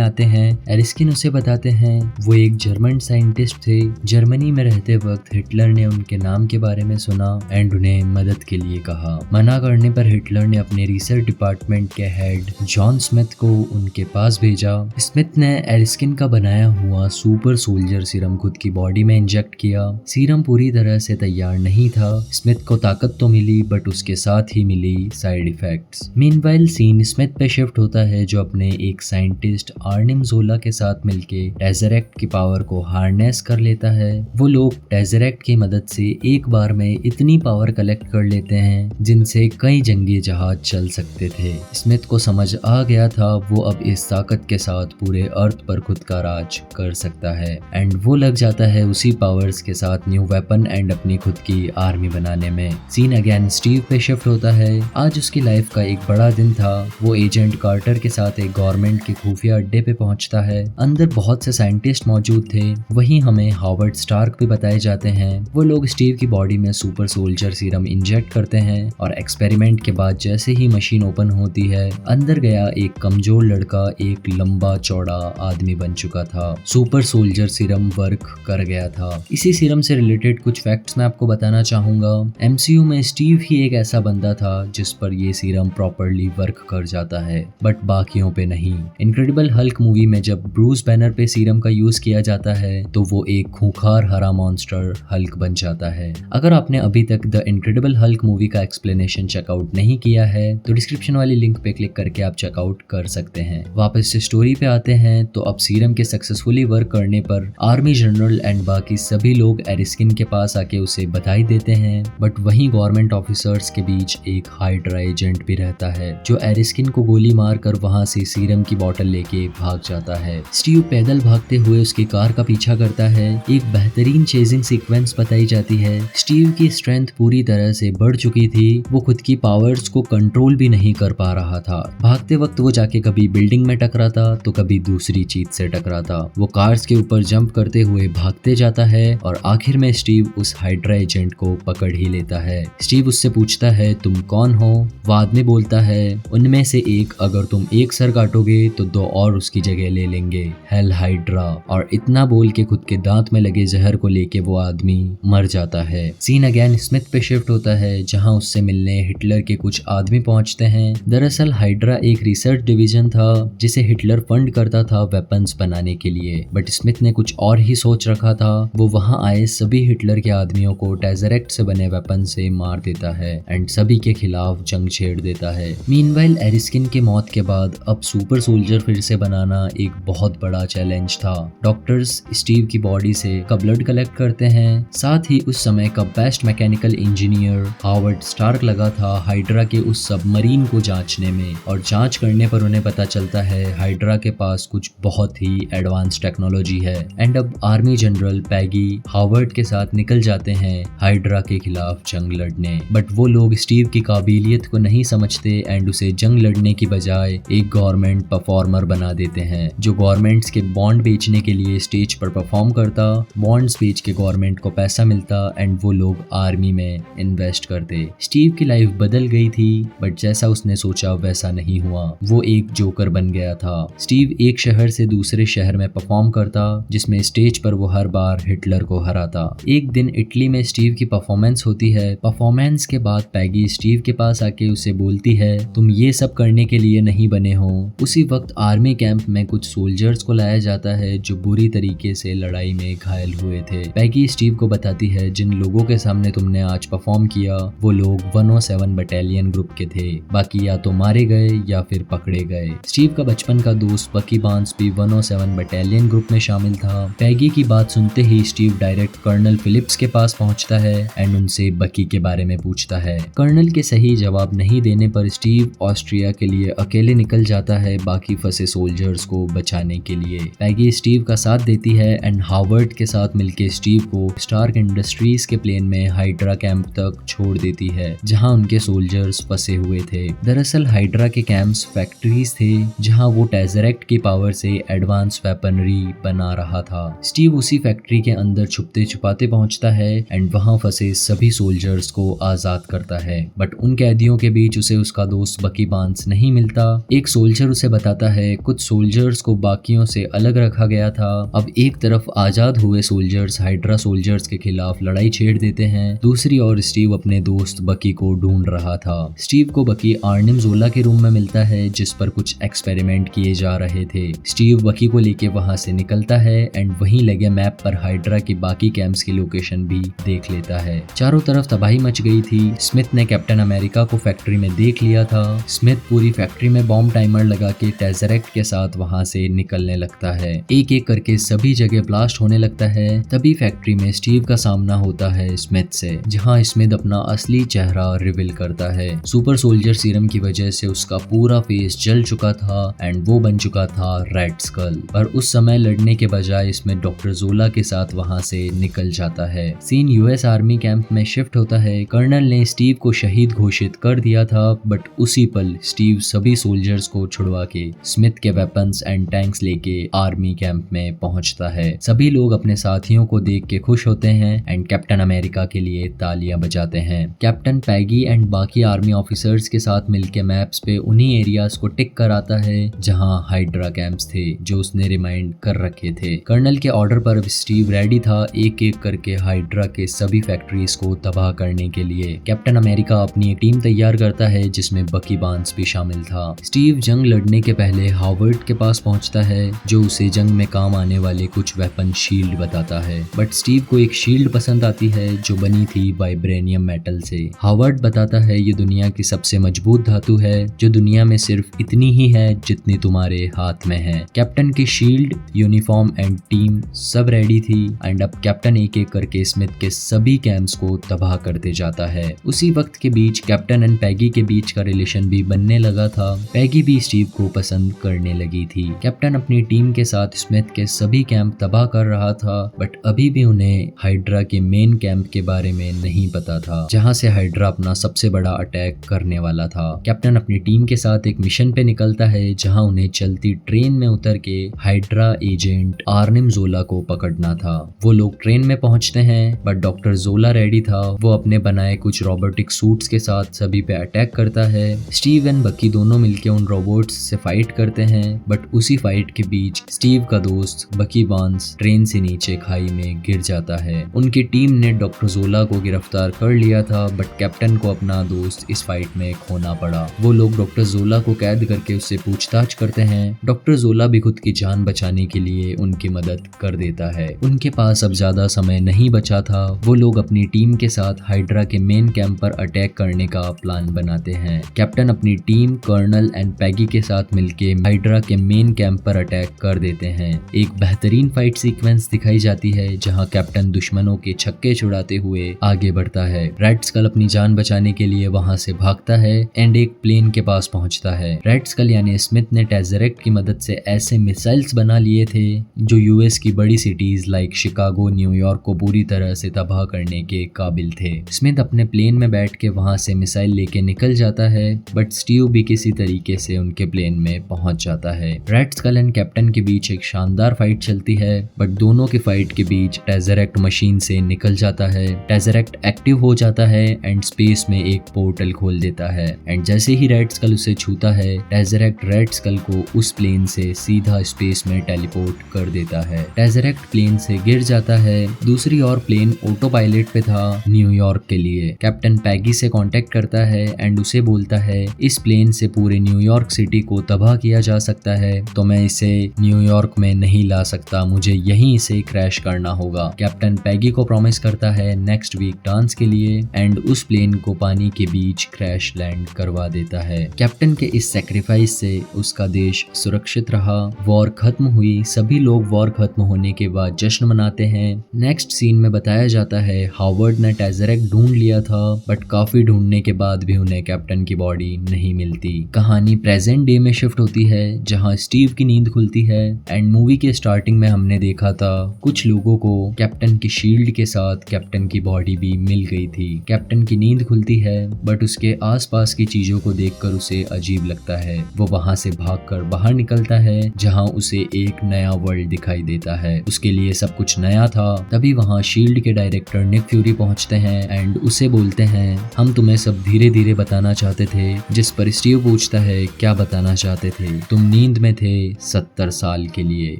आते हैं। एरिस्किन उसे बताते हैं वो एक जर्मन साइंटिस्ट थे। जर्मनी में रहते वक्त हिटलर ने उनके नाम के बारे में सुना एंड उन्हें मदद के लिए कहा। मना करने पर हिटलर ने अपने रिसर्च डिपार्टमेंट के हेड जॉन स्मिथ को उनके पास भेजा। स्मिथ ने एरिस्किन का बनाया हुआ सुपर सोल्जर सीरम खुद की बॉडी में इंजेक्ट किया। सीरम पूरी तरह से तैयार नहीं था। स्मिथ को ताकत तो मिली, बट उसके साथ ही मिली side effects. Meanwhile scene Smith पे शिफ्ट होता है, जो अपने एक साइंटिस्ट आर्निम जोला के साथ मिलके टेज़रेक्ट की पावर को हार्नेस कर लेता है। वो लोग टेज़रेक्ट की मदद से एक बार में इतनी पावर कलेक्ट कर लेते हैं जिनसे कई जंगी जहाज चल सकते थे। स्मिथ को समझ आ गया था वो अब इस ताकत के साथ पूरे अर्थ पर खुद का राज कर सकता है एंड वो लग जाता है उसी पावर्स के साथ न्यू वेपन एंड अपनी खुद की आर्मी बनाने में। सीन अगेन स्टीव पे शिफ्ट होता है। आज उसकी लाइफ का एक बड़ा दिन था। वो एजेंट कार्टर के साथ एक गवर्नमेंट के खुफिया अड्डे पे पहुंचता है। अंदर बहुत से साइंटिस्ट मौजूद थे। वहीं हमें हावर्ड स्टार्क भी बताए जाते हैं। वो लोग स्टीव की बॉडी में सुपर सोल्जर सीरम इंजेक्ट करते हैं और एक्सपेरिमेंट के बाद जैसे ही मशीन ओपन होती है, अंदर गया एक कमजोर लड़का एक लंबा चौड़ा आदमी बन चुका था। सुपर सोल्जर सीरम वर्क कर गया था। इसी सीरम से रिलेटेड कुछ फैक्ट्स मैं आपको बताना चाहूंगा। एमसीयू में स्टीव ही एक ऐसा बंदा था जिस पर ये सीरम प्रॉपरली वर्क कर जाता है, बट बाकियों पे नहीं। इनक्रेडिबल हल्क मूवी में जब ब्रूस बैनर पे सीरम का यूज किया जाता है तो वो एक खूंखार हरा मॉन्स्टर हल्क बन जाता है। अगर आपने अभी तक द इनक्रेडिबल हल्क मूवी का एक्सप्लेनेशन चेकआउट नहीं किया है तो डिस्क्रिप्शन वाली लिंक पे क्लिक करके आप चेकआउट कर सकते हैं। वापस से स्टोरी पे आते हैं तो अब सीरम के सक्सेसफुली वर्क करने पर आर्मी जनरल एंड बाकी सभी लोग एरिस्किन के पास आके उसे बधाई देते हैं, बट वहीं गवर्नमेंट ऑफिसर्स के बीच एक हाइड्रा एजेंट भी रहता है जो एरिस्किन को गोली मार कर वहां से सीरम की बोतल लेके भाग जाता है। स्टीव पैदल भागते हुए उसकी कार का पीछा करता है। एक बेहतरीन चेजिंग सीक्वेंस बताई जाती है। स्टीव की स्ट्रेंथ पूरी तरह से बढ़ चुकी थी। वो खुद की पावर्स को कंट्रोल भी नहीं कर पा रहा था। भागते वक्त वो जाके कभी बिल्डिंग में टकराता तो कभी दूसरी चीज से टकराता। वो कार्स के ऊपर जंप करते हुए भागते जाता है और आखिर में स्टीव उस हाइड्रा एजेंट को पकड़ ही लेता है। स्टीव उससे पूछता है तुम कौन हो? वो आदमी बोलता है उनमें से एक, अगर तुम एक सर काटोगे तो दो और उसकी जगह ले लेंगे, हेल हाइड्रा। और इतना बोल के खुद के दांत में लगे जहर को लेके वो आदमी मर जाता है। सीन अगेन स्मिथ पे शिफ्ट होता है जहां उससे मिलने हिटलर के कुछ आदमी पहुंचते हैं। दरअसल हाइड्रा एक रिसर्च डिवीजन था जिसे हिटलर फंड करता था वेपन्स बनाने के लिए, बट स्मिथ ने कुछ और ही सोच रखा था। वो वहां आए सभी हिटलर के आदमियों को टेज़रेक्ट से बने वेपन से मार देता है एंड सभी के खिलाफ जंग छेड़ देता है। मीनवाइल एरिस्किन के मौत के बाद अब सुपर सोल्जर फिर से बनाना एक बहुत बड़ा चैलेंज था। डॉक्टर्स स्टीव की बॉडी से का ब्लड कलेक्ट करते हैं। साथ ही उस समय का best mechanical engineer Howard Stark लगा था हाइड्रा के उस सबमरीन को जांचने में, और जांच करने पर उन्हें पता चलता है हाइड्रा के पास कुछ बहुत ही एडवांस टेक्नोलॉजी है। एंड अब आर्मी जनरल पैगी हावर्ड के साथ निकल जाते हैं हाइड्रा के खिलाफ जंग लड़ने, बट वो लोग स्टीव की काबिलियत को नहीं समझते एंड उसे जंग लड़ने की बजाय एक गवर्नमेंट परफॉर्मर बना देते हैं जो गवर्नमेंट्स के बॉन्ड बेचने के लिए स्टेज पर परफॉर्म करता। बॉन्ड्स बेच के गवर्नमेंट को पैसा मिलता एंड वो लोग आर्मी में इन्वेस्ट करते। स्टीव की लाइफ बदल गई थी, बट जैसा उसने सोचा वैसा नहीं हुआ। वो एक जोकर बन गया था। स्टीव एक शहर से दूसरे शहर में परफॉर्म करता जिसमें स्टेज पर वो हर बार हिटलर को हराता। एक दिन इटली में स्टीव की परफॉर्मेंस होती है। परफॉर्मेंस के बाद पैगी स्टीव के पास आके उसे बोलती है तुम ये सब करने के लिए नहीं बने हो। उसी वक्त आर्मी कैंप में कुछ सोल्जर्स को लाया जाता है जो बुरी तरीके से लड़ाई में घायल हुए थे। पैगी स्टीव को बताती है जिन लोगों के सामने तुमने आज परफॉर्म किया वो लोग 107 बटालियन ग्रुप के थे, बाकी या तो मारे गए या फिर पकड़े गए। स्टीव का बचपन का दोस्त बकी बार्न्स भी 107 बटालियन ग्रुप में शामिल था। पैगी की बात सुनते ही स्टीव डायरेक्ट कर्नल फिलिप्स के पास पहुंचता है एंड उनसे बकी के बारे में पूछता है। कर्नल के सही जवाब नहीं देने पर स्टीव ऑस्ट्रिया के लिए अकेले निकल जाता है बाकी फंसे सोल्जर्स को बचाने के लिए। पैगी स्टीव का साथ देती है एंड हार्वर्ड के साथ मिलकर स्टीव को स्टार्क इंडस्ट्रीज के प्लेन में हाइड्रा कैंप तक छोड़ देती है जहां उनके सोल्जर्स फंसे हुए थे। दरअसल हाइड्रा के कैंप्स फैक्ट्रीज थे जहां वो टेज़रेक्ट की पावर से एडवांस वेपनरी बना रहा था। स्टीव उसी फैक्ट्री के अंदर छुपते छुपाते पहुंचता है एंड वहां फंसे सभी सोल्जर्स को आजाद करता है, बट उन कैदियों के बीच उसे उसका दोस्त बकी बार्न्स नहीं मिलता। एक सोल्जर उसे बताता है कुछ सोल्जर्स को बाकियों से अलग रखा गया था। अब एक तरफ आजाद हुए सोल्जर्स हाइड्रा सोल्जर्स के खिलाफ लड़ाई छेड़ देते हैं, दूसरी ओर स्टीव अपने दोस्त बकी को ढूंढ रहा था। स्टीव को बकी आर्निम जोला के रूम में मिलता है जिस पर कुछ एक्सपेरिमेंट किए जा रहे थे। स्टीव बकी को लेके वहां से निकलता है एंड वहीं लगे मैप पर हाइड्रा की बाकी कैंप्स की लोकेशन भी देख लेता है। चारों तरफ तबाही मच गई थी। स्मिथ ने कैप्टन अमेरिका को फैक्ट्री में देख लिया था। स्मिथ पूरी फैक्ट्री में बॉम्ब टाइमर लगा के टेज़रेक्ट के साथ वहां से निकलने लगता है। एक एक करके सभी जगह ब्लास्ट होने लगता है। तभी फैक्ट्री में स्टीव का सामना होता है स्मिथ से, जहां स्मिथ अपना असली चेहरा रिवील करता है। सुपर सोल्जर सीरम की वजह से उसका पूरा फेस जल चुका था एंड वो बन चुका था रेड स्कल। पर उस समय लड़ने के बजाय स्मिथ डॉक्टर जोला के साथ वहां से निकल जाता है। सीन यूएस आर्मी कैंप में शिफ्ट होता है। कर्नल ने स्टीव को शहीद घोषित कर दिया था, बट उसी पल स्टीव सभी सोल्जर्स को छुड़वा के स्मिथ के वेपन्स एंड टैंक्स लेके आर्मी कैंप में पहुंचता है। सभी लोग अपने साथियों को देख के खुश होते हैं एंड कैप्टन अमेरिका के लिए तालियां बजाते हैं। कैप्टन पैगी एंड बाकी आर्मी ऑफिसर्स के साथ मिलके मैप्स पे उन्हीं एरियाज को टिक कराता है जहां हाइड्रा कैंप्स थे जो उसने रिमाइंड कर रखे थे। कर्नल के ऑर्डर पर अब स्टीव रेडी था एक एक करके हाइड्रा के सभी फैक्ट्रीज को तबाह करने के लिए। कैप्टन अमेरिका अपनी एक टीम तैयार करता है जिसमें बकी बार्न्स भी शामिल था। स्टीव जंग लड़ने के पहले हार्वर्ड के पास पहुंचता है जो उसे जंग में काम आने वाले कुछ वेपन शील्ड बताता है, बट स्टीव को एक शील्ड पसंद आती है जो बनी थी वाइब्रेनियम मेटल से। हार्वर्ड बताता है ये दुनिया की सबसे मजबूत धातु है जो दुनिया में सिर्फ इतनी ही है जितनी तुम्हारे हाथ में है। कैप्टन की शील्ड, यूनिफॉर्म एंड टीम सब रेडी थी एंड अब कैप्टन एक एक करके स्मिथ के सभी कैंप्स को तबाह करते जाता है। उसी वक्त के बीच कैप्टन एंड पैगी के बीच का रिलेशन भी बनने लगा था। पैगी भी स्टीव को पसंद करने लगी थी। कैप्टन अपनी टीम के साथ स्मिथ के सभी कैंप तबाह कर रहा था, बट अभी भी उन्हें हाइड्रा के मेन कैंप के बारे में नहीं पता था जहां से हाइड्रा अपना सबसे बड़ा अटैक करने वाला था। कैप्टन अपनी टीम के साथ एक मिशन पे निकलता है जहां उन्हें चलती ट्रेन में उतर के हाइड्रा एजेंट आर्निम जोला को पकड़ना था। वो लोग ट्रेन में पहुंचते हैं, बट डॉक्टर जोला रेडी था। वो अपने बनाए कुछ रोबोटिक सूट्स के साथ सभी पे अटैक करता है। स्टीव एंड बकी दोनों मिलके उन रोबोट्स से फाइट करते हैं, बट उसी फाइट के बीच स्टीव का दोस्त बकी बार्न्स ट्रेन से नीचे खाई में गिर जाता है। उनकी टीम ने डॉक्टर जोला को गिरफ्तार कर लिया था, बट कैप्टन को अपना दोस्त इस फाइट में खोना पड़ा। वो लोग डॉक्टर जोला को कैद करके उससे पूछताछ करते हैं। डॉक्टर जोला भी खुद की जान बचाने के लिए उनकी मदद कर देता है। उनके पास अब ज्यादा समय नहीं बचा था। वो लोग अपनी टीम के साथ हाइड्रा के मेन कैंप पर अटैक करने का प्लान बनाते हैं। कैप्टन अपनी टीम कर्नल एंड पैगी के साथ मिलके हाइड्रा के मेन कैंप पर अटैक कर देते हैं। एक बेहतरीन फाइट सीक्वेंस दिखाई जाती है जहां कैप्टन दुश्मनों के छक्के छुड़ाते हुए आगे बढ़ता है। रेड स्कल अपनी जान बचाने के लिए वहां से भागता है एंड एक प्लेन के पास पहुंचता है। रेड स्कल यानी स्मिथ ने टेज़रेक्ट की मदद से ऐसे मिसाइल्स बना लिए थे जो यूएस की बड़ी सिटीज लाइक शिकागो, न्यूयॉर्क को पूरी तरह से तबाह करने के काबिल थे। स्मिथ अपने प्लेन में बैठ के वहां से मिसाइल लेके निकल जाता है, बट स्टीव भी किसी तरीके से उनके प्लेन में पहुंच जाता है। रेड स्कल एंड कैप्टन के बीच एक शानदार फाइट चलती है, बट दोनों की फाइट के बीच टेज़रेक्ट मशीन से निकल जाता है। टेज़रेक्ट एक्टिव हो जाता है एंड स्पेस में एक पोर्टल खोल देता है एंड जैसे ही रेड स्कल उसे छूता है, टेज़रेक्ट रेड स्कल को उस प्लेन से सीधा स्पेस में टेलीपोर्ट कर देता है। टेज़रेक्ट प्लेन से गिर जाता है। दूसरी ओर प्लेन ऑटो पायलट पे था न्यूयॉर्क के लिए। कैप्टन पैगी से कांटेक्ट करता है एंड उसे बोलता है इस प्लेन से पूरे न्यूयॉर्क सिटी को तबाह किया जा सकता है, तो मैं इसे न्यूयॉर्क में नहीं ला सकता, मुझे यहीं इसे क्रैश करना होगा। कैप्टन पैगी को प्रॉमिस करता है नेक्स्ट वीक डांस के लिए एंड उस प्लेन को पानी के बीच क्रैश लैंड करवा देता है। कैप्टन के इस सैक्रिफाइस से उसका देश सुरक्षित रहा। वॉर खत्म हुई। सभी लोग वॉर खत्म होने के बाद जश्न मनाते हैं। नेक्स्ट सीन में बताया जाता है हावर्ड ने टेज़रेक्ट ढूंढ लिया था, बट काफी ढूंढने के बाद भी उन्हें कैप्टन की बॉडी नहीं मिलती। कहानी प्रेजेंट डे में शिफ्ट होती है जहां स्टीव की नींद खुलती है एंड मूवी के स्टार्टिंग में हमने देखा था कुछ लोगों को कैप्टन की शील्ड के साथ कैप्टन की बॉडी भी मिल गई थी। कैप्टन की नींद खुलती है बट उसके आसपास की चीजों को देखकर उसे अजीब लगता है। वो वहां से भागकर बाहर निकलता है जहां उसे एक नया वर्ल्ड दिखाई देता है। उसके लिए सब कुछ नया था। तभी वहां शील्ड के डायरेक्टर निक फ्यूरी पहुंचते हैं एंड उसे बोलते हैं हम तुम्हें सब धीरे धीरे बताना चाहते थे। जिस पर स्टीव पूछता है क्या बताना चाहते थे? तुम नींद में थे 70 साल के लिए।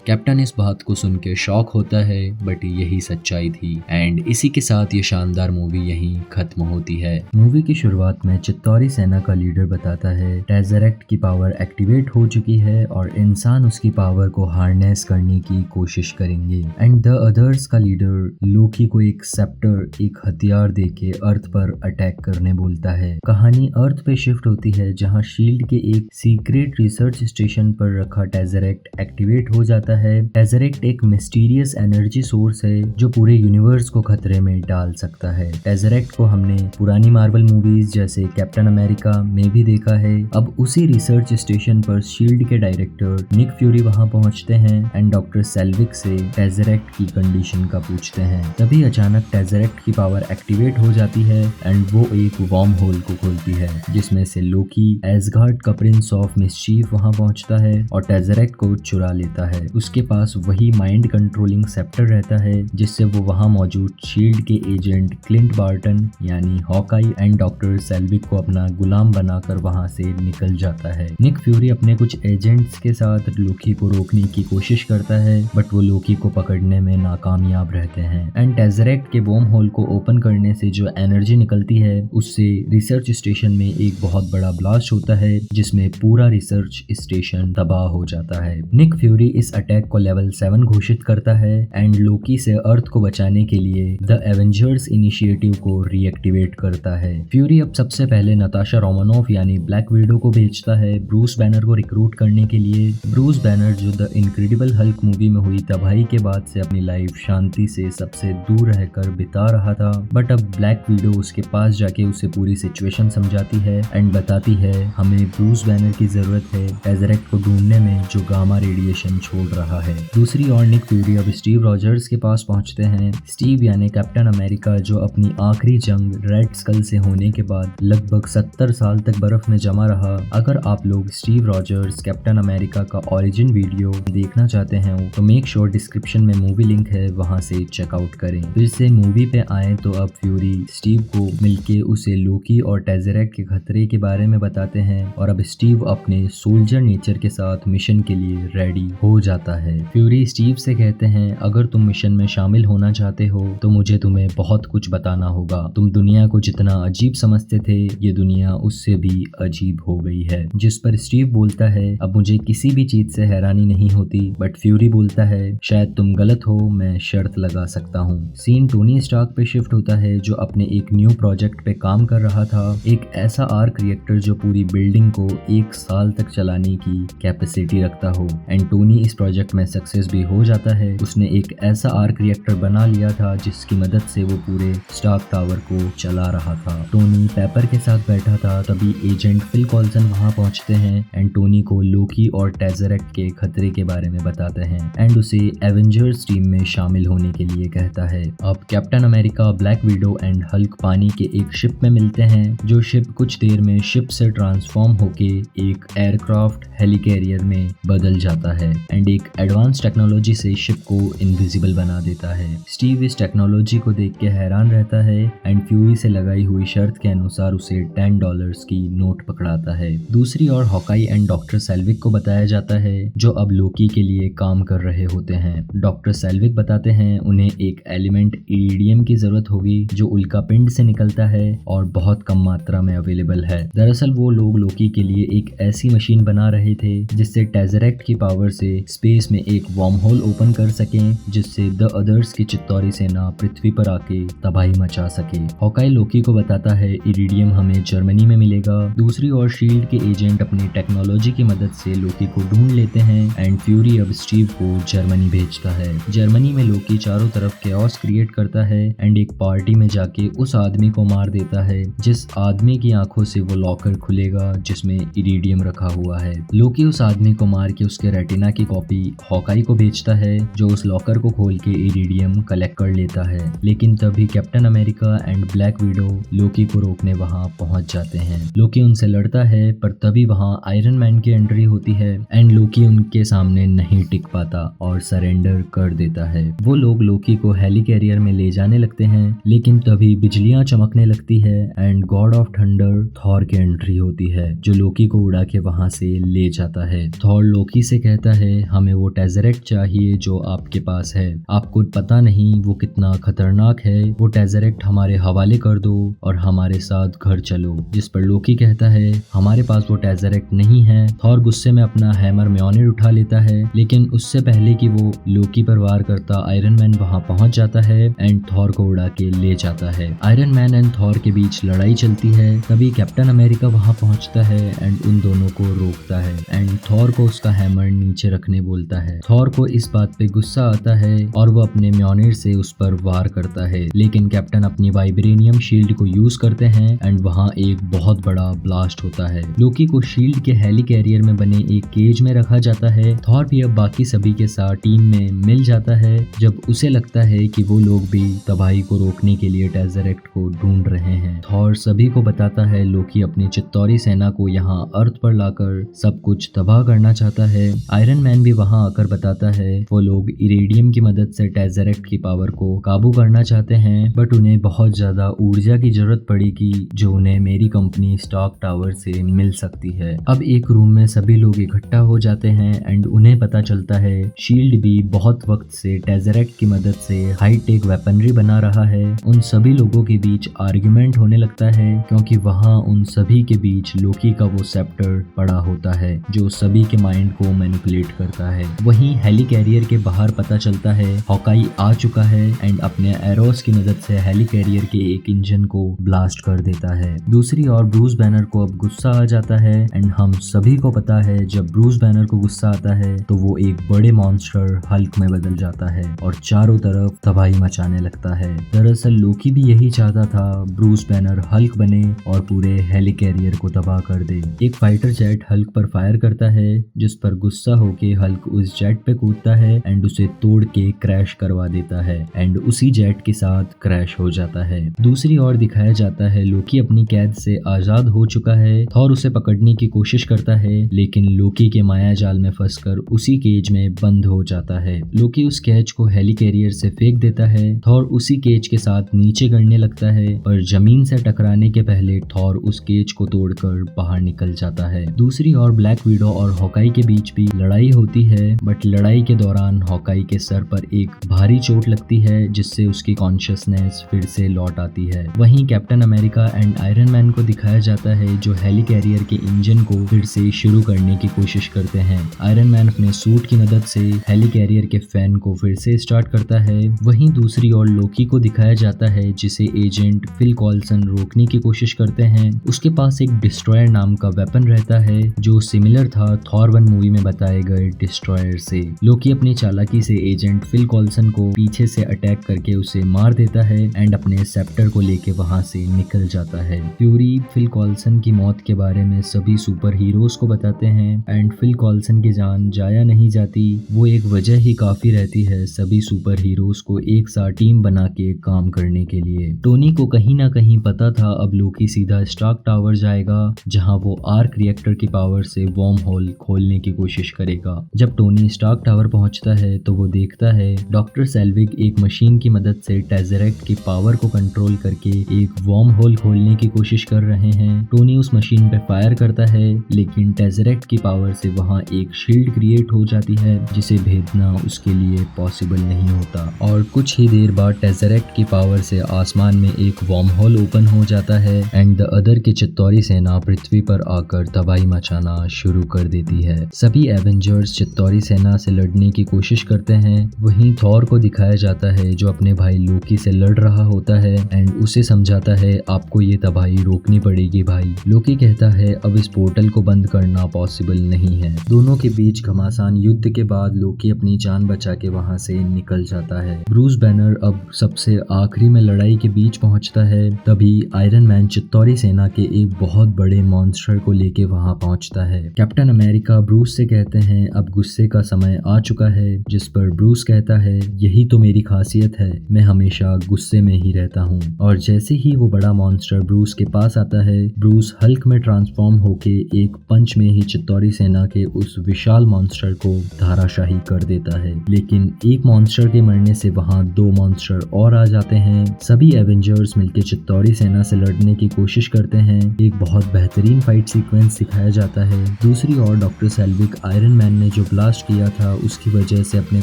कैप्टन इस बात को सुन के शॉक होता है बट यही सच्चाई थी एंड इसी के साथ ये शानदार मूवी यहीं खत्म होती है। मूवी की शुरुआत में चित्तौरी सेना का लीडर बताता है टेज़रेक्ट की पावर एक्टिवेट हो चुकी है और इंसान उसकी पावर को हार्नेस करने की कोशिश करेंगे एंड द अदर्स का लीडर लोकी को एक सेप्टर, एक हथियार देके अर्थ पर अटैक करने बोलता है। कहानी अर्थ पे शिफ्ट होती है जहां शील्ड के एक सीक्रेट रिसर्च स्टेशन पर रखा टेज़रेक्ट एक्टिवेट हो जाता है। टेज़रेक्ट एक मिस्टीरियस एनर्जी सोर्स है जो पूरे यूनिवर्स को खतरे में डाल सकता है। टेज़रेक्ट को हमने पुरानी मार्वल मूवीज जैसे कैप्टन अमेरिका में भी देखा है। अब उसी रिसर्च स्टेशन पर शील्ड के डायरेक्टर निक फ्यूरी वहां पहुंचते हैं एंड डॉक्टर सेल्विक से टेज़रेक्ट की कंडीशन का पूछते हैं। तभी अचानक टेज़रेक्ट की पावर एक्टिवेट हो जाती है एंड वो एक वर्म होल को खोलती है जिसमें से लोकी, एसगार्ड का प्रिंस ऑफ मिसचीफ वहां पहुंचता है और टेज़रेक्ट को चुरा लेता है। उसके पास वही माइंड कंट्रोलिंग सेप्टर रहता है जिससे वो वहां मौजूद शील्ड के एजेंट क्लिंट बार्टन यानी हॉकाई एंड डॉक्टर सेल्विक को अपना गुलाम बनाकर वहां से निकल जाता है। निक फ्यूरी अपने कुछ एजेंट्स के साथ लोकी को रोकने की कोशिश करता है बट वो लोकी को पकड़ने में नाकामयाब रहते हैं एंड टेज़रेक्ट के वर्म होल को ओपन करने से जो एनर्जी निकलती है उससे रिसर्च स्टेशन में एक बहुत बड़ा ब्लास्ट होता है जिसमें पूरा रिसर्च स्टेशन तबाह हो जाता है। निक फ्यूरी इस अटैक को लेवल 7 घोषित करता है एंड लोकी से अर्थ को बचाने के लिए द एवेंजर्स इनिशिएटिव को रीएक्टिवेट करता है। फ्यूरी अब सबसे पहले नताशा रोमानोफ यानी ब्लैक विडो को भेजता है ब्रूस बैनर को रिक्रूट करने के लिए। ब्रूस बैनर जो द इनक्रेडिबल हल्क मूवी में हुई तबाही के बाद से अपनी लाइफ शांति से सबसे दूर रहकर बिता रहा था बट अब ब्लैक विडो उसके पास जाके उसे पूरी सिचुएशन समझाती है एंड बताती है हमें ब्रूस बैनर की जरूरत है टेज़रेक्ट को ढूंढने में जो गामा रेडिएशन छोड़ रहा है। दूसरी ओर निक फ्यूरी अब स्टीव रॉजर्स के पास पहुंचते हैं। स्टीव यानी कैप्टन अमेरिका जो अपनी आखिरी जंग रेड स्कल से होने के बाद लगभग 70 साल तक बर्फ में जमा रहा। अगर आप लोग स्टीव रॉजर्स कैप्टन अमेरिका का ओरिजिन वीडियो देखना चाहते हैं तो मेक श्योर डिस्क्रिप्शन में मूवी लिंक है, वहां से चेकआउट करें। फिर से मूवी पे आए तो अब फ्यूरी स्टीव को मिलके उसे लोकी और टेज़रेक्ट के खतरे के बारे में बताते हैं और अब स्टीव अपने सोल्जर नेचर के साथ मिशन के लिए रेडी हो जाता है। फ्यूरी स्टीव से कहते हैं अगर तुम मिशन में शामिल होना चाहते हो तो मुझे तुम्हें बहुत कुछ बताना होगा। तुम दुनिया को जितना अजीब समझते थे ये दुनिया उससे भी अजीब हो गई है। जिस पर स्टीव बोलता है अब मुझे किसी भी चीज से हैरानी नहीं होती बट फ्यूरी बोलता है शायद तुम गलत हो, मैं शर्त लगा सकता हूँ। सीन टोनी स्टार्क पे शिफ्ट होता है जो अपने एक न्यू प्रोजेक्ट पे काम कर रहा था, एक ऐसा आर्क रिएक्टर जो पूरी बिल्डिंग को 1 साल तक चलाने की कैपेसिटी रखता हो एंड टोनी इस प्रोजेक्ट में सक्सेस भी हो जाता है। उसने एक ऐसा आर्क रिएक्टर बना लिया था जिसकी मदद से वो पूरे स्टार्क टावर को चला रहा था। टोनी पेपर के साथ बैठा था तभी एजेंट फिल कॉल्सन वहां पहुंचते हैं एंड टोनी को लोकी और टेज़रेक्ट के खतरे के बारे में बताते हैं एंड उसे एवेंजर्स टीम में शामिल होने के लिए कहता है। अब captain America, black window and Hulk पानी के एक शिप में मिलते हैं जो शिप कुछ देर में शिप से ट्रांसफॉर्म होके एक एयरक्राफ्ट हेलिकैरियर में बदल जाता है एंड एक एडवांस टेक्नोलॉजी से शिप को इनविजिबल बना देता है। स्टीव इस टेक्नोलॉजी को देख के हैरान रहता है एंड फ्यूरी से लगाई हुई शर्त के अनुसार उसे $10 की नोट पकड़ाता है। दूसरी ओर हॉकाई एंड डॉक्टर सेल्विक को बताया जाता है जो अब लोकी के लिए काम कर रहे होते हैं। डॉक्टर सेल्विक बताते हैं उन्हें एक एलिमेंट इरिडियम की जरूरत होगी जो उल्का पिंड से निकलता है और बहुत कम मात्रा में अवेलेबल है। दरअसल वो लोग लोकी के लिए एक ऐसी मशीन बना रहे थे जिससे टेज़रेक्ट की पावर से स्पेस में एक वर्म होल ओपन कर सकें जिससे द अदर्स की चित्तौरी सेना पृथ्वी पर आके तबाही मचा सके। हॉकाई लोकी को बताता है इरिडियम हमें जर्मनी में मिलेगा। दूसरी ओर शील्ड के एजेंट अपनी टेक्नोलॉजी की मदद से लोकी को ढूंढ लेते हैं एंड फ्यूरी अब स्टीव को जर्मनी भेजता है। जर्मनी में लोकी चारों तरफ केओस क्रिएट करता है एंड एक पार्टी में जाके उस आदमी को मार देता है जिस आदमी की आंखों से वो लॉकर खुलेगा जिसमें इरिडियम रखा हुआ है। लोकी उस आदमी को मार के उसके रेटिना की कॉपी हॉकाई को भेजता है जो उस लॉकर को खोल के इरिडियम कलेक्ट कर लेता है। लेकिन तभी captain America and black widow Loki को रोकने वहां पहुंच जाते हैं। लोकी उनसे लड़ता है पर तभी वहां आयरन मैन की एंट्री होती है एंड लोकी उनके सामने नहीं टिक पाता और सरेंडर कर देता है। वो लोग लोकी को हेली कैरियर में ले जाने लगते हैं लेकिन तभी बिजलियां चमकने लगती है and God of thunder Thor की एंट्री होती है जो लोकी को उड़ा के वहां से ले जाता है। थॉर लोकी से कहता है हमें वो टेजरेक्ट चाहिए जो आपके पास है, आपको पता नहीं वो कितना खतरनाक है, वो टेजरेक्ट हमारे हवाले कर दो और हमारे साथ घर चलो। जिस पर लोकी कहता है हमारे पास वो टेजरेक्ट नहीं है। थॉर गुस्से में अपना हैमर म्योनिर उठा लेता है लेकिन उससे पहले कि वो लोकी पर वार करता आयरन मैन वहां पहुंच जाता है एंड थॉर को उड़ा के ले जाता है। आयरन मैन एंड थॉर के बीच लड़ाई चलती है। तभी कैप्टन अमेरिका वहां पहुंचता है एंड उन दोनों को रोकता है एंड थॉर को उसका हैमर नीचे रखने बोलता है। थॉर को इस बात पे गुस्सा आता है और वो अपने म्योनिर से उस पर वार करता है लेकिन कैप्टन अपनी वाइब्रेनियम शील्ड को यूज करते हैं एंड वहां एक बहुत बड़ा ब्लास्ट होता है। लोकी को शील्ड के हेली कैरियर में बने एक केज में रखा जाता है। थॉर भी अब बाकी सभी के साथ टीम में मिल जाता है जब उसे लगता है कि वो लोग भी तबाही को रोकने के लिए टेजरेक्ट को ढूंढ रहे हैं। थॉर सभी को बताता है लोकी अपनी चित्तौरी सेना को यहाँ अर्थ पर लाकर सब कुछ तबाह करना चाहता है। आयरन मैन भी वहाँ आकर बताता है वो लोग इरेडियम की मदद से टेजरेक्ट की पावर को काबू करना चाहते हैं बट उन्हें बहुत ज्यादा ऊर्जा की जरूरत पड़ेगी जो उन्हें मेरी कंपनी स्टार्क टावर से मिल सकती है। अब एक रूम में सभी लोग इकट्ठा हो जाते हैं एंड उन्हें पता चलता है शील्ड भी बहुत वक्त से टेजरेक्ट की मदद से हाईटेक वेपनरी बना रहा है। उन सभी लोगों के बीच आर्ग्यूमेंट होने लगता है क्योंकि वहाँ उन सभी के बीच लोकी का वो सेप्टर पड़ा होता है जो सभी के माइंड को मैनिपुलेट करता है। वहीं हेली कैरियर के बाहर पता चलता है हॉकाई आ चुका है एंड अपने एरोस की मदद से हेली कैरियर के एक इंजन को ब्लास्ट कर देता है। दूसरी ओर ब्रूस बैनर को अब गुस्सा आ जाता है एंड हम सभी को पता है जब ब्रूस बैनर को गुस्सा आता है तो वो एक बड़े मॉन्स्टर हल्क में बदल जाता है और चारों तरफ तबाही मचाने लगता है। दरअसल लोकी भी यही चाहता था ब्रूस बैनर हल्क बने और पूरे हेली कैरियर को तबाह कर दे। एक फाइटर जेट हल्क पर फायर करता है जिस पर गुस्सा होके हल्क उस जेट पे कूदता है एंड उसे तोड़ के क्रैश करवा देता है एंड उसी जेट के साथ क्रैश हो जाता है। दूसरी ओर दिखाया जाता है लोकी अपनी कैद से आजाद हो चुका है। थॉर उसे पकड़ने की कोशिश करता है लेकिन लोकी के माया जाल में फंसकर उसी केज में बंद हो जाता है। लोकी उस कैच को हेली कैरियर से फेंक देता है। थॉर उसी केज के साथ नीचे गिरने लगता है पर जमीन से टकराने के पहले थॉर उस केज को तोड़कर बाहर निकल जाता है। दूसरी ओर ब्लैक विडो और हॉकाई के बीच भी लड़ाई होती है बट लड़ाई के दौरान हॉकाई के सर पर एक भारी चोट लगती है जिससे उसकी कॉन्शियसनेस फिर से लौट आती है। वहीं captain America and iron man को दिखाया जाता है जो हेली कैरियर के इंजन को फिर से शुरू करने की कोशिश करते हैं। आयरन मैन अपने सूट की मदद से हेली कैरियर के फैन को फिर से स्टार्ट करता है। वहीं दूसरी ओर लोकी को दिखाया जाता है जिसे एजेंट फिल कॉल्सन रोकने की कोशिश करते हैं। उसके पास एक डिस्ट्रॉयर नाम का वेपन रहता है जो सिमिलर था थॉर 1 मूवी में बताए गए डिस्ट्रॉयर से। लोकी अपनी चालाकी से एजेंट फिल कॉल्सन को पीछे से अटैक करके उसे मार देता है एंड अपने सेप्टर को लेके वहां से निकल जाता है। फ्यूरी फिल कॉल्सन की मौत के बारे में सभी सुपर हीरोज को बताते हैं एंड फिल कॉल्सन की जान जाया नहीं जाती, वो एक वजह ही काफी रहती है सभी सुपर हीरोज को एक साथ टीम बना के काम करने के लिए। टोनी को कहीं ना कहीं पता था अब लोकी सीधा स्टार्क टावर जाएगा जहां वो आर्क रिएक्टर की पावर से वॉर्म होल खोलने की कोशिश करेगा। जब टोनी स्टार्क टावर पहुंचता है तो वो देखता है डॉक्टर सेल्विग एक मशीन की मदद से टेजरेक्ट की पावर को कंट्रोल करके एक वॉर्म होल खोलने की कोशिश कर रहे हैं। टोनी उस मशीन पे फायर करता है लेकिन टेजरेक्ट की पावर से वहां एक शील्ड क्रिएट हो जाती है जिसे भेदना उसके लिए पॉसिबल नहीं होता और कुछ ही देर बाद टेजरेक्ट की पावर से आसमान में एक वॉर्म होल ओपन हो जाता है एंड द अदर की चित्तौरी सेना पृथ्वी पर आकर तबाही मचाना शुरू कर देती है। सभी एवेंजर्स चित्तौरी सेना से लड़ने की कोशिश करते हैं। वहीं थॉर को दिखाया जाता है जो अपने भाई लोकी से लड़ रहा होता है एंड उसे समझाता है आपको ये तबाही रोकनी पड़ेगी भाई। लोकी कहता है अब इस पोर्टल को बंद करना पॉसिबल नहीं है। दोनों के बीच घमासान युद्ध के बाद लोकी अपनी जान बचा के वहां से निकल जाता है। ब्रूस बैनर अब सबसे आखिरी में लड़ाई के बीच पहुंचता है, तभी आयरन मैन चित्तौरी सेना के एक बहुत बड़े मॉन्स्टर को लेके वहां पहुंचता है। कैप्टन अमेरिका ब्रूस से कहते हैं अब गुस्से का समय आ चुका है, जिस पर ब्रूस कहता है यही तो मेरी खासियत है, मैं हमेशा गुस्से में ही रहता हूँ। और जैसे ही वो बड़ा मॉन्स्टर ब्रूस के पास आता है, ब्रूस हल्क में ट्रांसफॉर्म होके एक पंच में ही चित्तौरी सेना के उस विशाल मॉन्स्टर को धाराशाही कर देता है। लेकिन एक मॉन्स्टर के मरने से वहां 2 मॉन्स्टर और आ जाते हैं। सभी एवेंजर्स मिलकर चित्तौरी सेना से लड़ने की कोशिश करते हैं। एक बहुत बेहतरीन फाइट सीक्वेंस दिखाया जाता है। दूसरी ओर डॉक्टर सेल्विक आयरन मैन ने जो ब्लास्ट किया था उसकी वजह से अपने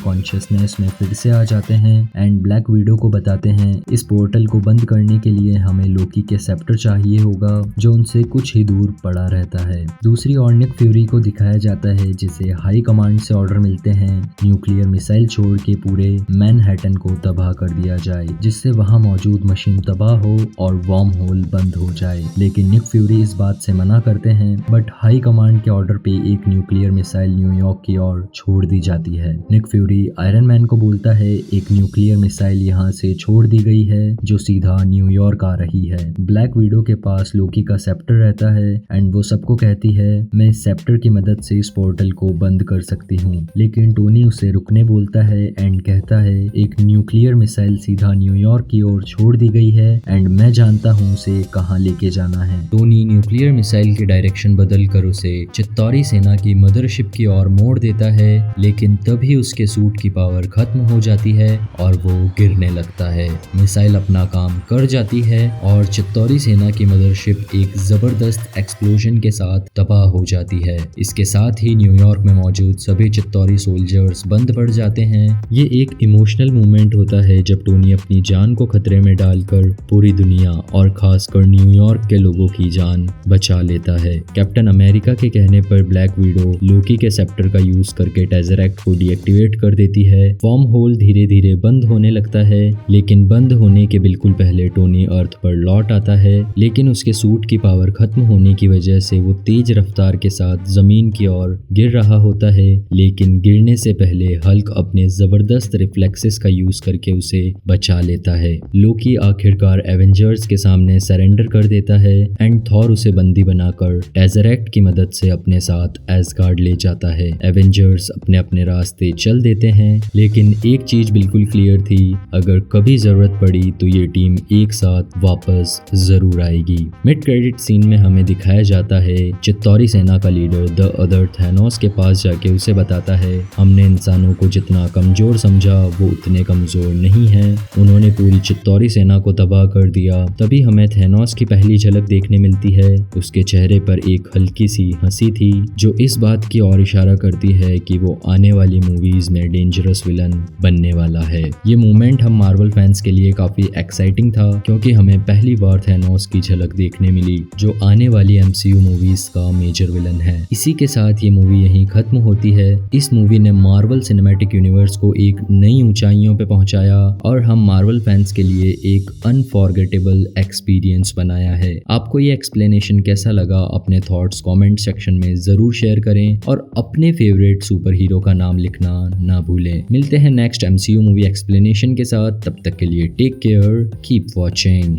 कॉन्शियसनेस में फिर से आ जाते हैं एंड ब्लैक विडो को बताते हैं इस पोर्टल को बंद करने के लिए हमें लोकी के सेप्टर चाहिए होगा, जो उनसे कुछ ही दूर पड़ा रहता है। दूसरी ओर निक फ्यूरी को दिखाया जाता है जिसे हाई कमांड से ऑर्डर मिलते हैं न्यूक्लियर मिसाइल छोड़ के पूरे मैनहट्टन को तबाह कर दिया जाए, जिससे वहां मौजूद मशीन तबाह हो और वार्म होल बंद हो जाए। लेकिन निक फ्यूरी इस बात से मना करते हैं, बट हाई कमांड के ऑर्डर पे एक न्यूक्लियर मिसाइल न्यूयॉर्क की ओर छोड़ दी जाती है। निक फ्यूरी आयरन मैन को बोलता है एक न्यूक्लियर मिसाइल यहाँ से छोड़ दी गई है जो सीधा न्यूयॉर्क आ रही है। ब्लैक विडो के पास लोकी का सेप्टर रहता है एंड वो सबको कहती है मैं इस सेप्टर की मदद से इस पोर्टल को बंद कर सकती हूँ। लेकिन टोनी उसे रुकने बोलता है एंड कहता है एक न्यूक्लियर मिसाइल सीधा न्यूयॉर्क की ओर छोड़ दी गई है एंड मैं जानता हूँ उसे कहाँ लेके जाना है। टोनी न्यूक्लियर मिसाइल की डायरेक्शन बदल कर उसे चित्तौरी सेना की मदरशिप की ओर मोड़ देता है, लेकिन तभी उसके सूट की पावर खत्म हो जाती है और वो गिरने लगता है। मिसाइल अपना काम कर जाती है और चित्तौरी सेना की मदरशिप एक जबरदस्त एक्सप्लोजन के साथ तबाह हो जाती है। इसके साथ ही न्यूयॉर्क में मौजूद सभी चित्तौरी सोल्जर्स बंद पड़ जाते हैं। ये एक इमोशनल मोमेंट होता है जब टोनी अपनी जान को खतरे में डालकर पूरी दुनिया और खासकर न्यूयॉर्क के लोगों की जान बचा लेता है। कैप्टन अमेरिका के कहने पर ब्लैक विडो लोकी के सेप्टर का यूज करके टेज़रेक्ट को डीएक्टिवेट कर देती है। वार्म होल धीरे धीरे बंद होने लगता है, लेकिन बंद होने के बिल्कुल पहले टोनी अर्थ पर लौट आता है, लेकिन उसके सूट की पावर खत्म होने की वजह से वो तेज रफ्तार के साथ जमीन की ओर गिर रहा होता है। लेकिन गिरने से पहले हल्क अपने जबरदस्त रिफ्लेक्सेस का यूज करके उसे बचा लेता है। लोकी आखिरकार एवेंजर्स के सामने सरेंडर कर देता है एंड थॉर उसे बंदी बनाकर टेज़रेक्ट की मदद से अपने साथ एसगार्ड ले जाता है। एवेंजर्स अपने अपने रास्ते चल देते हैं, लेकिन एक चीज बिल्कुल क्लियर थी, अगर कभी जरूरत पड़ी तो ये टीम एक साथ वापस जरूर आएगी। मिड क्रेडिट सीन में हमें दिखाया जाता है चित्तौरी सेना का लीडर द अदर थैनोस के पास जाके उसे बताता है हमने इंसानों को जितना कमजोर समझा वो उतने कमजोर नहीं है, उन्होंने पूरी चित्तौरी सेना को तबाह कर दिया। तभी हमें थैनोस की पहली झलक देखने मिलती है। उसके चेहरे पर एक हल्की सी हंसी थी जो इस बात की ओर इशारा करती है कि वो आने वाली मूवीज में डेंजरस विलन बनने वाला है। ये मोमेंट हम मार्वल फैंस के लिए काफी एक्साइटिंग था, क्योंकि हमें पहली बार थैनोस की झलक देखने मिली जो आने वाली एमसीयू मूवीज का मेजर विलन है। इसी के साथ ये मूवी यहीं खत्म होती है। इस मूवी ने मार्वल सिनेमैटिक यूनिवर्स को एक नई ऊंचाइयों पे पहुंचाया और हम मार्वल फैंस के लिए एक अनफॉरगेटेबल एक्सपीरियंस बनाया है। आपको ये एक्सप्लेनेशन कैसा लगा अपने थॉट्स कमेंट सेक्शन में जरूर शेयर करें और अपने फेवरेट सुपर हीरो का नाम लिखना ना भूलें। मिलते हैं नेक्स्ट एमसीयू मूवी एक्सप्लेनेशन के साथ, तब तक के लिए टेक केयर, कीप वॉचिंग।